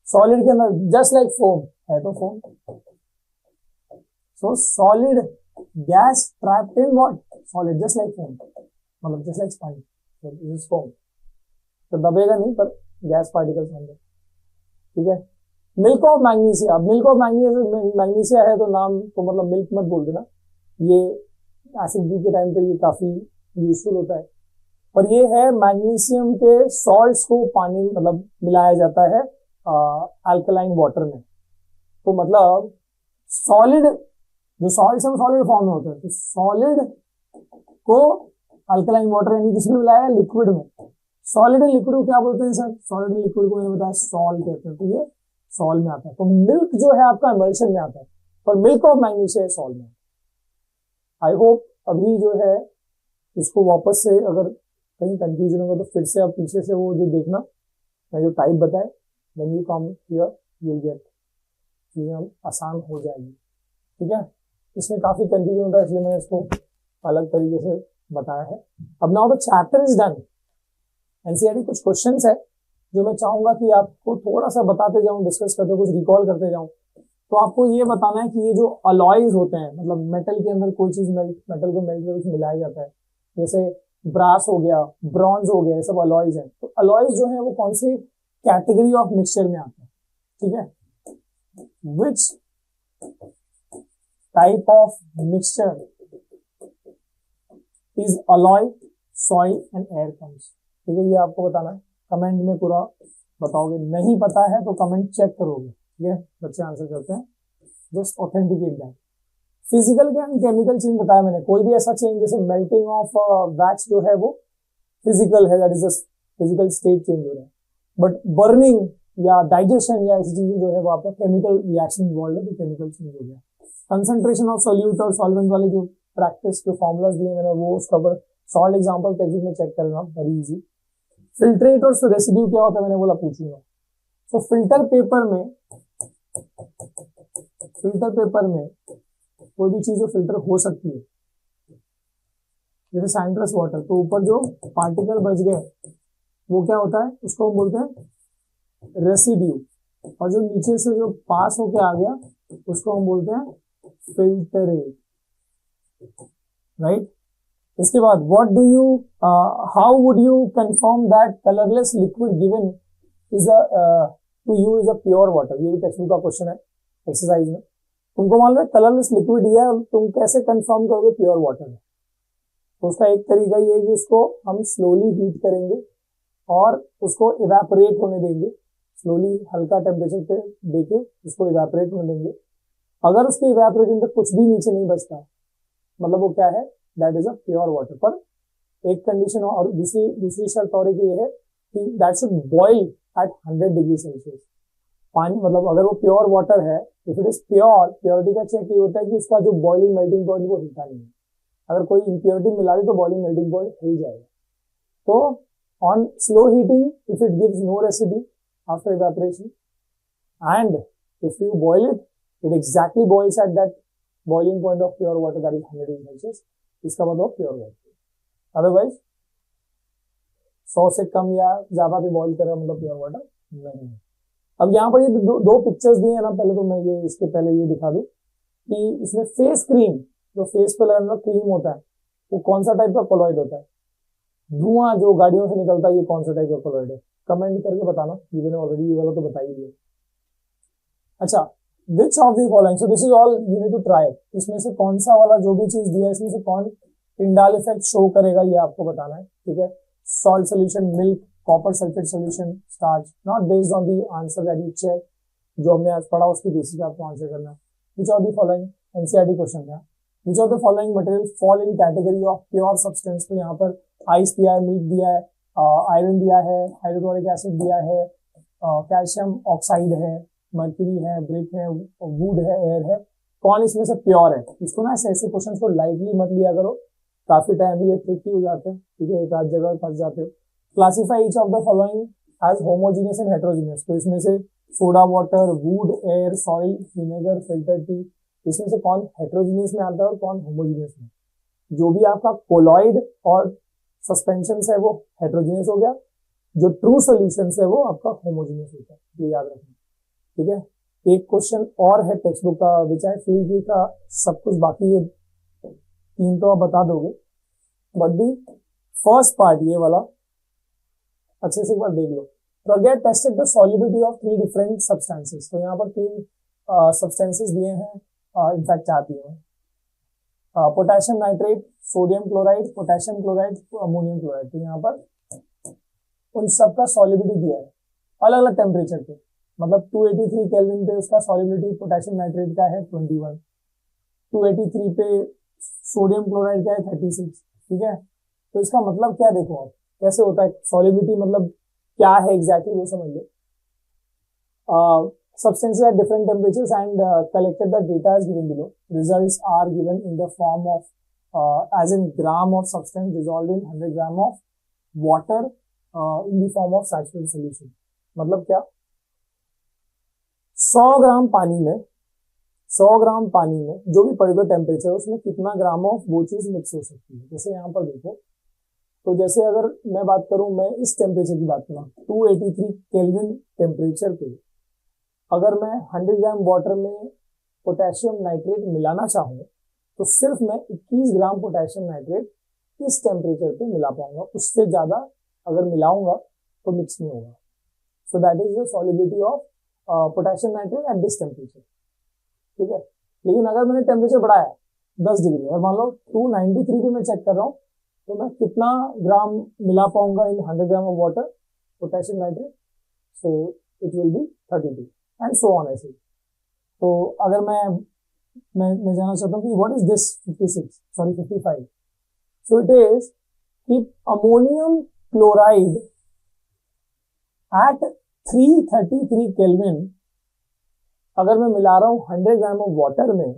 सॉलिड के अंदर जस्ट लाइक फोम है, तो foam. So solid gas trapped in what, solid, just like foam, मतलब just like sponge, this is foam. तो दबेगा नहीं पर गैस पार्टिकल्स होंगे, ठीक है। Milk of magnesia, milk of magnesia है तो नाम तो मतलब मिल्क मत बोल देना, ये एसिडिटी के टाइम पे ये काफी यूजफुल होता है। पर ये है मैग्नीशियम के सॉल्ट्स को पानी मतलब मिलाया जाता है अल्कलाइन वाटर में। तो मतलब सॉलिड जो सॉल्ट्स है वो सॉलिड फॉर्म में होता है, तो सॉलिड को अल्कलाइन वाटर यानी किसमें मिलाया है, लिक्विड में। सॉलिड एंड लिक्विड को क्या बोलते हैं सर, सॉलिड एंड लिक्विड को मैंने बताया सॉल कहते हैं, तो ये सॉल में आता है। तो मिल्क जो है आपका इमल्शन में आता है, पर मिल्क ऑफ मैग्नीशिया सॉल में। आई होप अभी जो है इसको वापस से अगर कहीं कंफ्यूजन होगा तो फिर से आप पीछे से वो जो देखना, मैं जो टाइप बताए, when you come here you will gate, चीजें आसान हो जाएगी, ठीक है। इसमें काफी कंफ्यूजन होता है, इसलिए मैंने इसको अलग तरीके से बताया है। अब now the chapter is done. NCERT कुछ क्वेश्चंस है जो मैं चाहूंगा कि आपको थोड़ा सा बताते जाऊं, डिस्कस करते कुछ रिकॉल करते जाऊं। तो आपको ये बताना है कि ये जो अलॉयज होते हैं, मतलब मेटल के अंदर कोई चीज मेटल को मेल्ट करके मिलाया जाता है, जैसे ब्रास हो गया, ब्रॉन्ज हो गया, ये सब अलॉयज है। तो अलॉयज जो है वो कौन सी कैटेगरी ऑफ मिक्सचर में आते हैं, ठीक है। Which type of mixture is alloy, soil and air comes, ठीक है। ये आपको बताना है, कमेंट में पूरा बताओगे। नहीं पता है तो कमेंट चेक करोगे, ठीक है। बच्चे आंसर करते हैं, just authenticate that. Physical and chemical change बताया मैंने, कोई भी ऐसा चेंज जैसे मेल्टिंग ऑफ वैक्स जो है वो फिजिकल है, that is a physical state change हो रहा है। बट बर्निंग या डाइजेशन या ऐसी चीजें जो है वो आपका केमिकल रिएक्शन इन्वॉल्व है, तो केमिकल चेंज हो गया। कंसंट्रेशन ऑफ सोल्यूट और सॉल्वेंट वाले जो प्रैक्टिस जो फॉर्मुलाज दिए मैंने वो उसका सॉल्ट एग्जाम्पल टेक्स्ट में चेक करना, वेरी इजी। फिल्ट्रेट और रेसिड्यू क्या होता है मैंने बोला, पूछूंगा। तो फिल्टर पेपर में कोई भी चीज जो फिल्टर हो सकती है, जैसे सैंड्रस वाटर, तो ऊपर जो पार्टिकल बच गए वो क्या होता है, उसको हम बोलते हैं रेसिड्यू, और जो नीचे से जो पास होके आ गया उसको हम बोलते हैं फिल्टरेट, राइट। इसके बाद what do you how would you confirm that colourless liquid given is to you is a pure water. ये भी टेक्स्ट बुक का क्वेश्चन है एक्सरसाइज में। तुमको मालूम है कलरलेस लिक्विड दिया है, तुम कैसे कंफर्म करोगे प्योर वाटर है। तो उसका एक तरीका ये है कि उसको हम स्लोली हीट करेंगे और उसको इवेपोरेट होने देंगे, स्लोली हल्का टेम्परेचर पे देके उसको इवेपोरेट होने देंगे। अगर उसके इवेपोरेटिंग तक कुछ भी नीचे नहीं बचता, मतलब वो क्या है, that is a pure water. पर एक कंडीशन और दूसरी शर्त और ये है कि that should boil at 100 degree Celsius. पानी मतलब अगर वो प्योर वाटर है, if it is pure, purity का चेक ये होता है कि उसका जो बॉइलिंग मेल्टिंग पॉइंट वो हिलता नहीं है। अगर कोई इम्प्योरिटी मिला दी तो बॉइलिंग मेल्टिंग पॉइंट हिल जाएगा। तो on slow heating if it gives no residue after evaporation, and if you boil it, it exactly boils at that boiling point of pure water, that is 100 degree Celsius. इसका मतलब pure water. Otherwise 100 से कम या ज्यादा भी boil करेगा मतलब pure water नहीं है। अब यहाँ पर ये दो पिक्चर्स दिए हैं ना, पहले तो मैं ये इसके पहले ये दिखा दूं कि इसमें फेस क्रीम, जो फेस पे लगाने वाला क्रीम होता है, वो कौन सा टाइप का कोलॉइड होता है। धुआं जो गाड़ियों से निकलता है, ये कौन सा टाइप का कोलॉइड है, कमेंट करके बताना। ये मैंने ऑलरेडी ये वाला तो बता ही दिया। अच्छा, which of the following, so this is all you need to try. इसमें से कौन सा वाला जो भी चीज दिया है इसमें से कौन टिंडाल इफेक्ट शो करेगा, ये आपको बताना है, ठीक है। Salt solution, milk, copper sulphate solution, starch, not based on the answer that you check, जो हमने आज पढ़ा उसके बेसिस पे आपको आंसर करना है। Which of the following, NCERT question था, which of the following material fall in category of pure substance. तो यहाँ पर आइस दिया है, मिल्क दिया है, आयरन दिया है, हाइड्रोक्लोरिक एसिड दिया है, कैल्शियम ऑक्साइड है, मर्क्यूरी है, ब्रिक है, वुड है, एयर है, कौन इसमें से प्योर है? इसको ना ऐसे क्वेश्चन को लाइटली मत लिया करो, काफी टाइम ये ट्रिकी हो जाते हैं, ठीक है, एक आध जगह फंस जाते हो। Classify each of the following as homogeneous and heterogeneous, तो इसमें से soda water, wood, air, soil, vinegar, filter tea, इसमें से कौन हेट्रोजीनियस में आता है और कौन होमोजीनियस में? जो भी आपका कोलॉइड और सस्पेंशन है वो हेट्रोजीनियस हो गया, जो ट्रू सोल्यूशन है वो आपका होमोजीनियस होता है, ये याद रखना, ठीक है। एक क्वेश्चन और है टेक्स्ट बुक का, विच आई फील का सब कुछ बाकी है, 3 तो आप बता दोगे, बट दी फर्स्ट पार्ट ये वाला अच्छे से एक बार देख लो। Pragya tested the solubility of 3 different substances, तो यहाँ पर 3 सब्सटेंसेस दिए हैं, इनफैक्ट 4 दिए हैं, potassium nitrate, sodium chloride, potassium chloride, ammonium chloride. तो यहाँ पर उन सबका सॉल्युबिलिटी दिया है अलग अलग टेम्परेचर पे, मतलब 283 केल्विन पे उसका सॉल्युबिलिटी पोटेशियम नाइट्रेट का है 21, 283 पे सोडियम क्लोराइड का है 36, ठीक है। तो इसका मतलब क्या, देखो आप कैसे होता है सॉल्युबिलिटी, मतलब क्या है एग्जैक्टली वो समझ लो। Substances at different temperatures and collected the data as given below. Results are given in the form of as in gram of substance dissolved in 100 gram of water in the form of saturated solution. मतलब क्या, 100 ग्राम पानी में, 100 ग्राम पानी में जो भी particular temperature है उसमें कितना ग्राम ऑफ वो चीज मिक्स हो सकती है। जैसे यहाँ पर देखो, तो जैसे अगर मैं बात करूं, मैं इस टेम्परेचर की बात करूं 283 केल्विन टेम्परेचर पे अगर मैं 100 ग्राम वाटर में पोटेशियम नाइट्रेट मिलाना चाहूँ तो सिर्फ मैं 21 ग्राम पोटेशियम नाइट्रेट इस टेम्परेचर पे मिला पाऊंगा, उससे ज्यादा अगर मिलाऊंगा तो मिक्स नहीं होगा। सो that is the solubility of potassium nitrate at this temperature, ठीक है। लेकिन अगर मैंने टेम्परेचर बढ़ाया 10 डिग्री और मान लो 293 पे मैं चेक कर रहा हूँ, तो मैं कितना ग्राम मिला पाऊंगा इन 100 ग्राम of water potassium nitrate? So it will be 32 and so on ऐसे। तो अगर मैं जानना चाहता हूँ कि what is this 55, so it is कि अमोनियम क्लोराइड एट 333 केल्विन अगर मैं मिला रहा हूँ 100 ग्राम ऑफ वाटर में,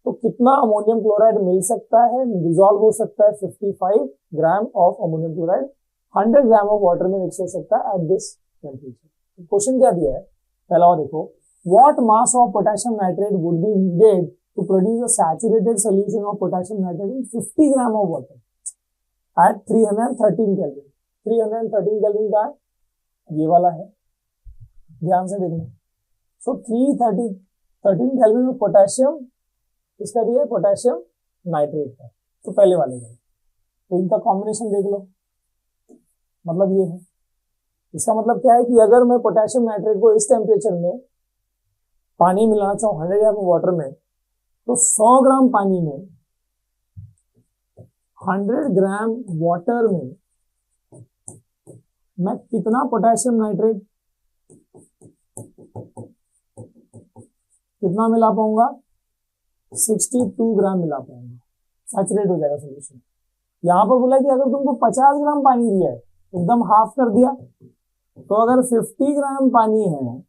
तो कितना अमोनियम क्लोराइड मिल सकता है, डिजॉल्व हो सकता है 55 gram of ammonium chloride 100 gram of water में मिक्स हो सकता है एट दिस टेम्परेचर। क्वेश्चन क्या दिया है, पहला और देखो, what mass of potassium nitrate would be needed to produce a saturated solution of potassium nitrate in 50 gram of water at 313 Kelvin. 313 Kelvin का ये वाला है, ध्यान से देखना। सो 313 केल्विन में पोटेशियम इसका दिया है पोटेशियम नाइट्रेट का, तो पहले वाले का, तो इनका कॉम्बिनेशन देख लो, मतलब ये है। इसका मतलब क्या है कि अगर मैं पोटेशियम नाइट्रेट को इस टेम्परेचर में पानी मिलाना चाहूँ 100 ग्राम वाटर में, तो 100 ग्राम पानी में 100 ग्राम वाटर में मैं कितना पोटेशियम नाइट्रेट कितना मिला पाऊंगा? 62 ग्राम मिला पाऊंगा, सैचुरेट हो जाएगा सोल्यूशन। यहां पर बोला कि अगर तुमको 50 ग्राम पानी दिया है, एकदम हाफ कर दिया, तो अगर 50 ग्राम पानी है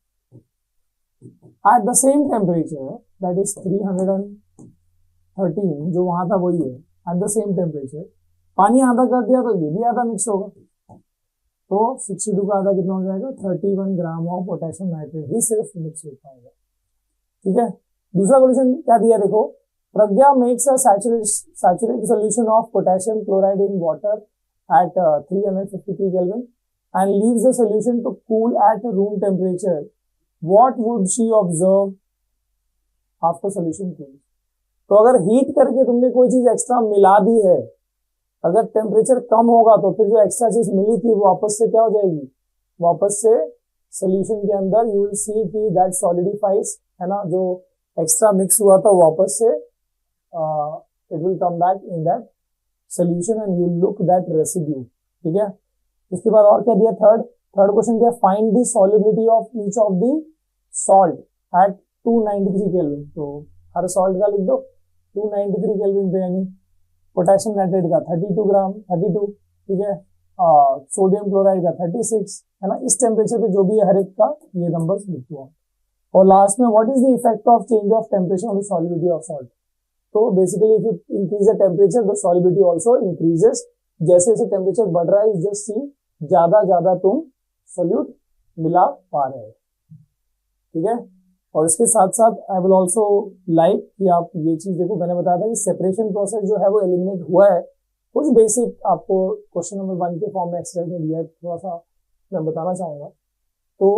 at the same temperature that is 313 जो वहां था वही है, एट द सेम टेम्परेचर पानी आधा कर दिया तो ये भी आधा मिक्स होगा, तो 62 का आधा कितना हो जाएगा? 31 ग्राम ऑफ पोटेशियम नाइट्रेट ही सिर्फ मिक्स हो पाएगा, ठीक है। दूसरा क्वेश्चन क्या दिया देखो, Pragya makes a saturated solution of potassium chloride in water at 353 Kelvin and leaves the solution to cool at room temperature. What would she observe after solution cools? तो अगर हीट करके तुमने कोई चीज एक्स्ट्रा मिला दी है, अगर टेम्परेचर कम होगा तो फिर जो एक्स्ट्रा चीज मिली थी वो वापस से क्या हो जाएगी? वापस से सोल्यूशन के अंदर यू विल सी कि दैट सॉलिडिफाइज, है ना, जो एक्स्ट्रा मिक्स हुआ था वापस से it will come back in that solution and you look that residue, ठीक है। इसके बाद और क्या दिया? थर्ड क्वेश्चन क्या? Find the solubility of each of the salt at 293 Kelvin. तो हर सॉल्ट का लिख दो 293 केल्विन पे, यानी पोटेशियम नाइट्रेट का 32 ग्राम 32, ठीक है, सोडियम क्लोराइड का 36, है ना। इस टेम्परेचर पे जो भी है हर एक का ये नंबर लिख दो। और लास्ट में what is the effect of change of temperature on the solubility of salt. तो basically if you increase the temperature the solubility also increases. जैसे जैसे टेम्परेचर बढ़ रहा है जस्ट सी ज्यादा ज्यादा तुम सोल्यूट मिला पा रहे हो, ठीक है। और इसके साथ साथ आई विल ऑल्सो लाइक कि आप ये चीज देखो, मैंने बताया था कि सेपरेशन प्रोसेस जो है वो एलिमिनेट हुआ है। कुछ बेसिक आपको क्वेश्चन नंबर 1 के फॉर्म में एक्सरसाइज में दिया है, थोड़ा सा मैं बताना चाहूंगा। तो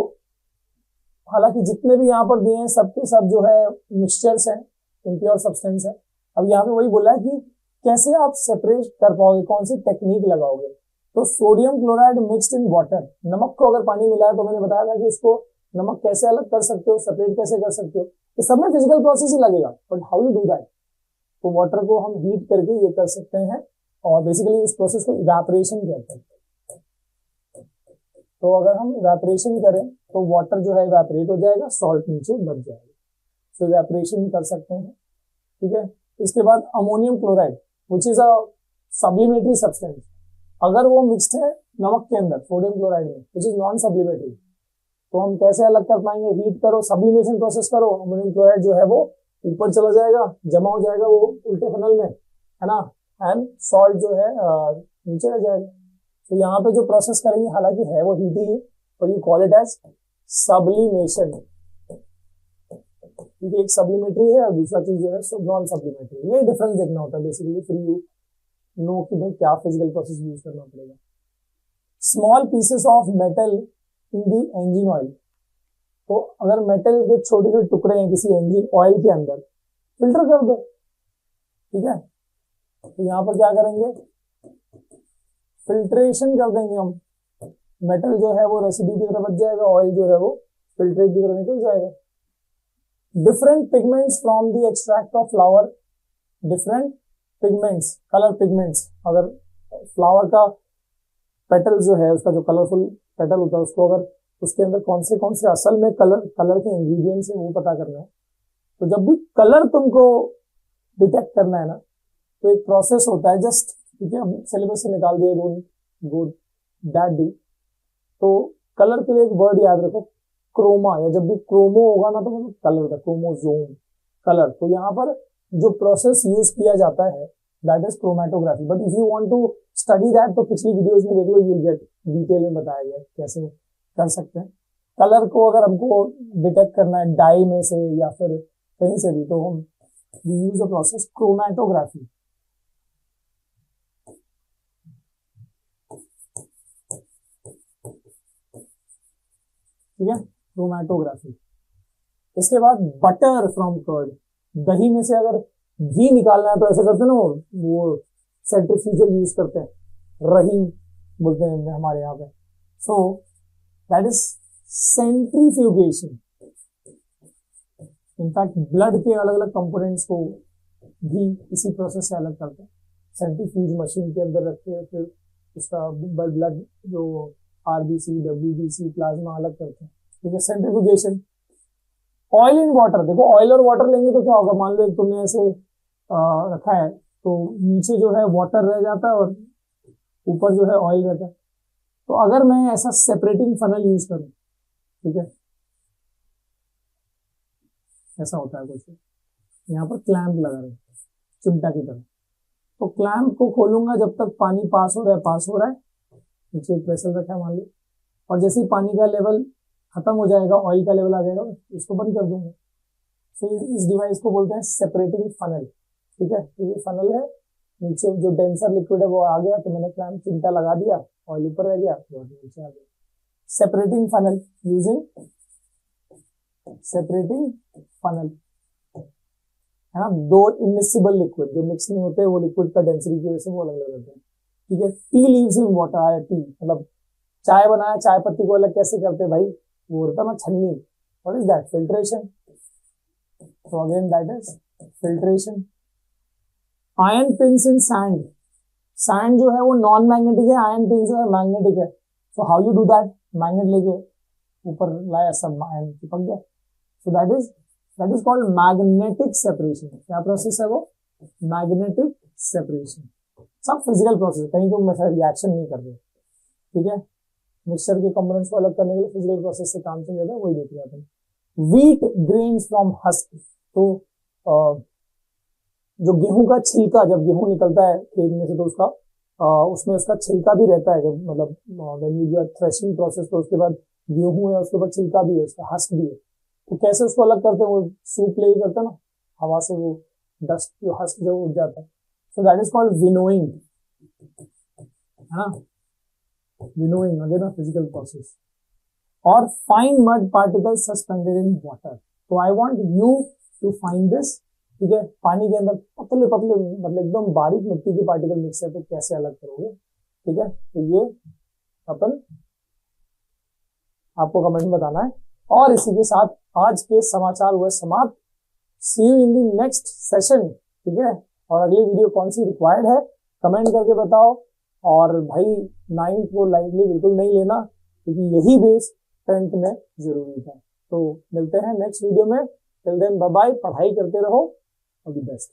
हालांकि जितने भी यहाँ पर दिए हैं सबके सब जो है मिक्सचर्स हैं, इम्प्योर सब्सटेंस है। अब यहाँ पे वही बोला है कि कैसे आप सेपरेट कर पाओगे, कौन सी टेक्निक लगाओगे। तो sodium chloride mixed in water, नमक को अगर पानी मिला है तो मैंने बताया था कि इसको नमक कैसे अलग कर सकते हो, सेपरेट कैसे कर सकते हो। ये सब में फिजिकल प्रोसेस ही लगेगा, but how you do that. तो वाटर को हम हीट करके ये कर सकते हैं, और बेसिकली इस प्रोसेस को इवेपोरेशन कहते हैं। तो अगर हम इवेपोरेशन करें तो वाटर जो है इवेपोरेट हो जाएगा, सॉल्ट नीचे बच जाएगा। तो इवेपोरेशन कर सकते हैं, ठीक है। इसके बाद ammonium chloride which is a sublimatory substance, अगर वो मिक्स्ड है नमक के अंदर सोडियम क्लोराइड में विच इज नॉन सब्लिमेटरी, तो हम कैसे अलग कर पाएंगे। हीट करो, सब्लिमेशन प्रोसेस करो, अमोनियम क्लोराइड जो है वो ऊपर चला जाएगा, जमा हो जाएगा वो उल्टे फनल में, है ना, एंड सॉल्ट जो है नीचे रह जाएगा। तो यहाँ पे जो प्रोसेस करेंगे हालांकि है वो हीट ही, और you call it as sublimation, क्योंकि एक सब्लिमेटरी है और दूसरा चीज जो है नॉन सब्लिमेटरी। ये डिफरेंस देखना होता है बेसिकली, फिर यू नो कि भाई क्या फिजिकल प्रोसेस यूज करना पड़ेगा। Small pieces of metal in the engine oil, तो अगर मेटल के छोटे छोटे टुकड़े हैं किसी इंजन ऑयल के अंदर, फिल्टर कर दो, ठीक है। तो यहाँ पर क्या करेंगे, फिल्ट्रेशन कर देंगे हम। मेटल जो है वो रेसिड्यू की तरफ बच जाएगा, ऑयल जो है वो फिल्ट्रेट की तरफ निकल जाएगा। Different pigments from the extract of flower, different pigments, colour pigments, अगर फ्लावर का पेटल जो है उसका जो कलरफुल पेटल होता है उसको अगर उसके अंदर कौन से असल में कलर के इंग्रेडिएंट्स है वो पता करना है। तो जब भी कलर तुमको डिटेक्ट करना है ना, तो एक प्रोसेस होता है जस्ट, ठीक है, सिलेबस से निकाल दिया, डोंट गो दैट डीप। तो कलर के लिए एक वर्ड याद रखो, क्रोमा, या जब भी क्रोमो होगा ना तो मतलब कलर का, क्रोमोसोम कलर। तो यहाँ पर जो प्रोसेस यूज किया जाता है that is chromatography. But if you want to study that तो पिछली वीडियोस में देख लो, यू विल गेट डिटेल में बताया गया कैसे कर सकते हैं। कलर को अगर हमको डिटेक्ट करना है डाई में से या फिर कहीं से भी, तो हम we use the process chromatography. ठीक है, क्रोमेटोग्राफी। इसके बाद बटर फ्रॉम कर्ड, दही में से अगर घी निकालना है तो ऐसे करते हैं ना, वो सेंट्रीफ्यूजल यूज करते हैं, रही बोलते हैं हमारे यहाँ पे। सो that is centrifugation. In fact blood के अलग अलग कंपोनेंट्स को भी इसी प्रोसेस से अलग करते हैं, सेंट्रीफ्यूज मशीन के अंदर रखते हैं, फिर उसका ब्लड जो आरबीसी, डब्ल्यूबीसी, प्लाज्मा अलग करते हैं, ठीक है, सेंट्रीफ्यूगेशन। ऑयल इन वाटर, देखो ऑयल और वाटर लेंगे तो क्या होगा, मान लो तुमने ऐसे रखा है तो नीचे जो है वाटर रह जाता है और ऊपर जो है ऑयल रहता है। तो अगर मैं ऐसा सेपरेटिंग फनल यूज करूं, ठीक है, ऐसा होता है कुछ, यहाँ पर क्लैंप लगा रहे चिमटा की तरह, तो क्लैंप को खोलूंगा जब तक पानी पास हो रहा है, नीचे एक वेसल रखा है मान लो, और जैसे ही पानी का लेवल खत्म हो जाएगा, ऑयल का लेवल आ जाएगा, इसको बंद कर दूंगा। तो इस डिवाइस को बोलते हैं सेपरेटिंग फनल, ठीक है। तो ये फनल है, नीचे जो डेंसर लिक्विड है वो आ गया, तो मैंने क्लैंप चिमटा लगा दिया, ऑयल ऊपर रह गया, नीचे आ गया। Separating funnel, using separating funnel, है ना। दो इमिसिबल लिक्विड जो मिक्स नहीं होते, वो लिक्विड का डेंसिटी की वजह से वो अलग अलग रहते हैं, ठीक है। टी लीव्स इन वाटर, आया टी मतलब चाय बनाया, चाय पत्ती को अलग कैसे करते हैं भाई, वो होता है ना छन्नी, व्हाट इज दैट, फिल्ट्रेशन। तो again that is filtration. Iron pins in sand, sand जो है वो नॉन मैग्नेटिक है, आयरन पिन जो है मैग्नेटिक है। So how you do that, magnet लेके ऊपर लाया, सब आयरन चिपक गया। सो that is called magnetic separation. क्या प्रोसेस है वो, मैग्नेटिक सेपरेशन। सब फिजिकल प्रोसेस, कहीं तो मैं रिएक्शन नहीं कर रहे, ठीक है, मिक्सचर के कंपोनेंट्स को अलग करने के लिए फिजिकल प्रोसेस से काम चल जाता है, वही देख रहे हैं अपन। व्हीट ग्रेन्स फ्रॉम हस्क, तो जो गेहूं का छिलका, जब गेहूं निकलता है खेत में से तो उसका उसमें उसका छिलका भी रहता है, जब मतलब when you do threshing process तो उसके बाद गेहूं है उसके ऊपर छिलका भी है, उसका हस्क भी है, तो कैसे उसको अलग करते हैं, वो सूप ले करते हैं ना, हवा से वो डस्ट जो हस्क जो उड़ जाता है, so that is called winnowing, है ना, winnowing again a physical process. और fine mud particles suspended in water, तो I want you to find this, ठीक है, पानी के अंदर पतले पतले मतलब एकदम बारीक मिट्टी के पार्टिकल मिक्स है, तो कैसे अलग करोगे, ठीक है, तो ये अपन आपको कमेंट में बताना है। और इसी के साथ आज के समाचार हुए समाप्त। See you in the next session, ठीक है, और अगली वीडियो कौन सी रिक्वायर्ड है कमेंट करके बताओ। और भाई 9th को लाइटली बिल्कुल नहीं लेना, क्योंकि यही बेस 10th में जरूरी था। तो मिलते हैं नेक्स्ट वीडियो में, टिल देन बाय बाय, पढ़ाई करते रहो, ऑल द बेस्ट।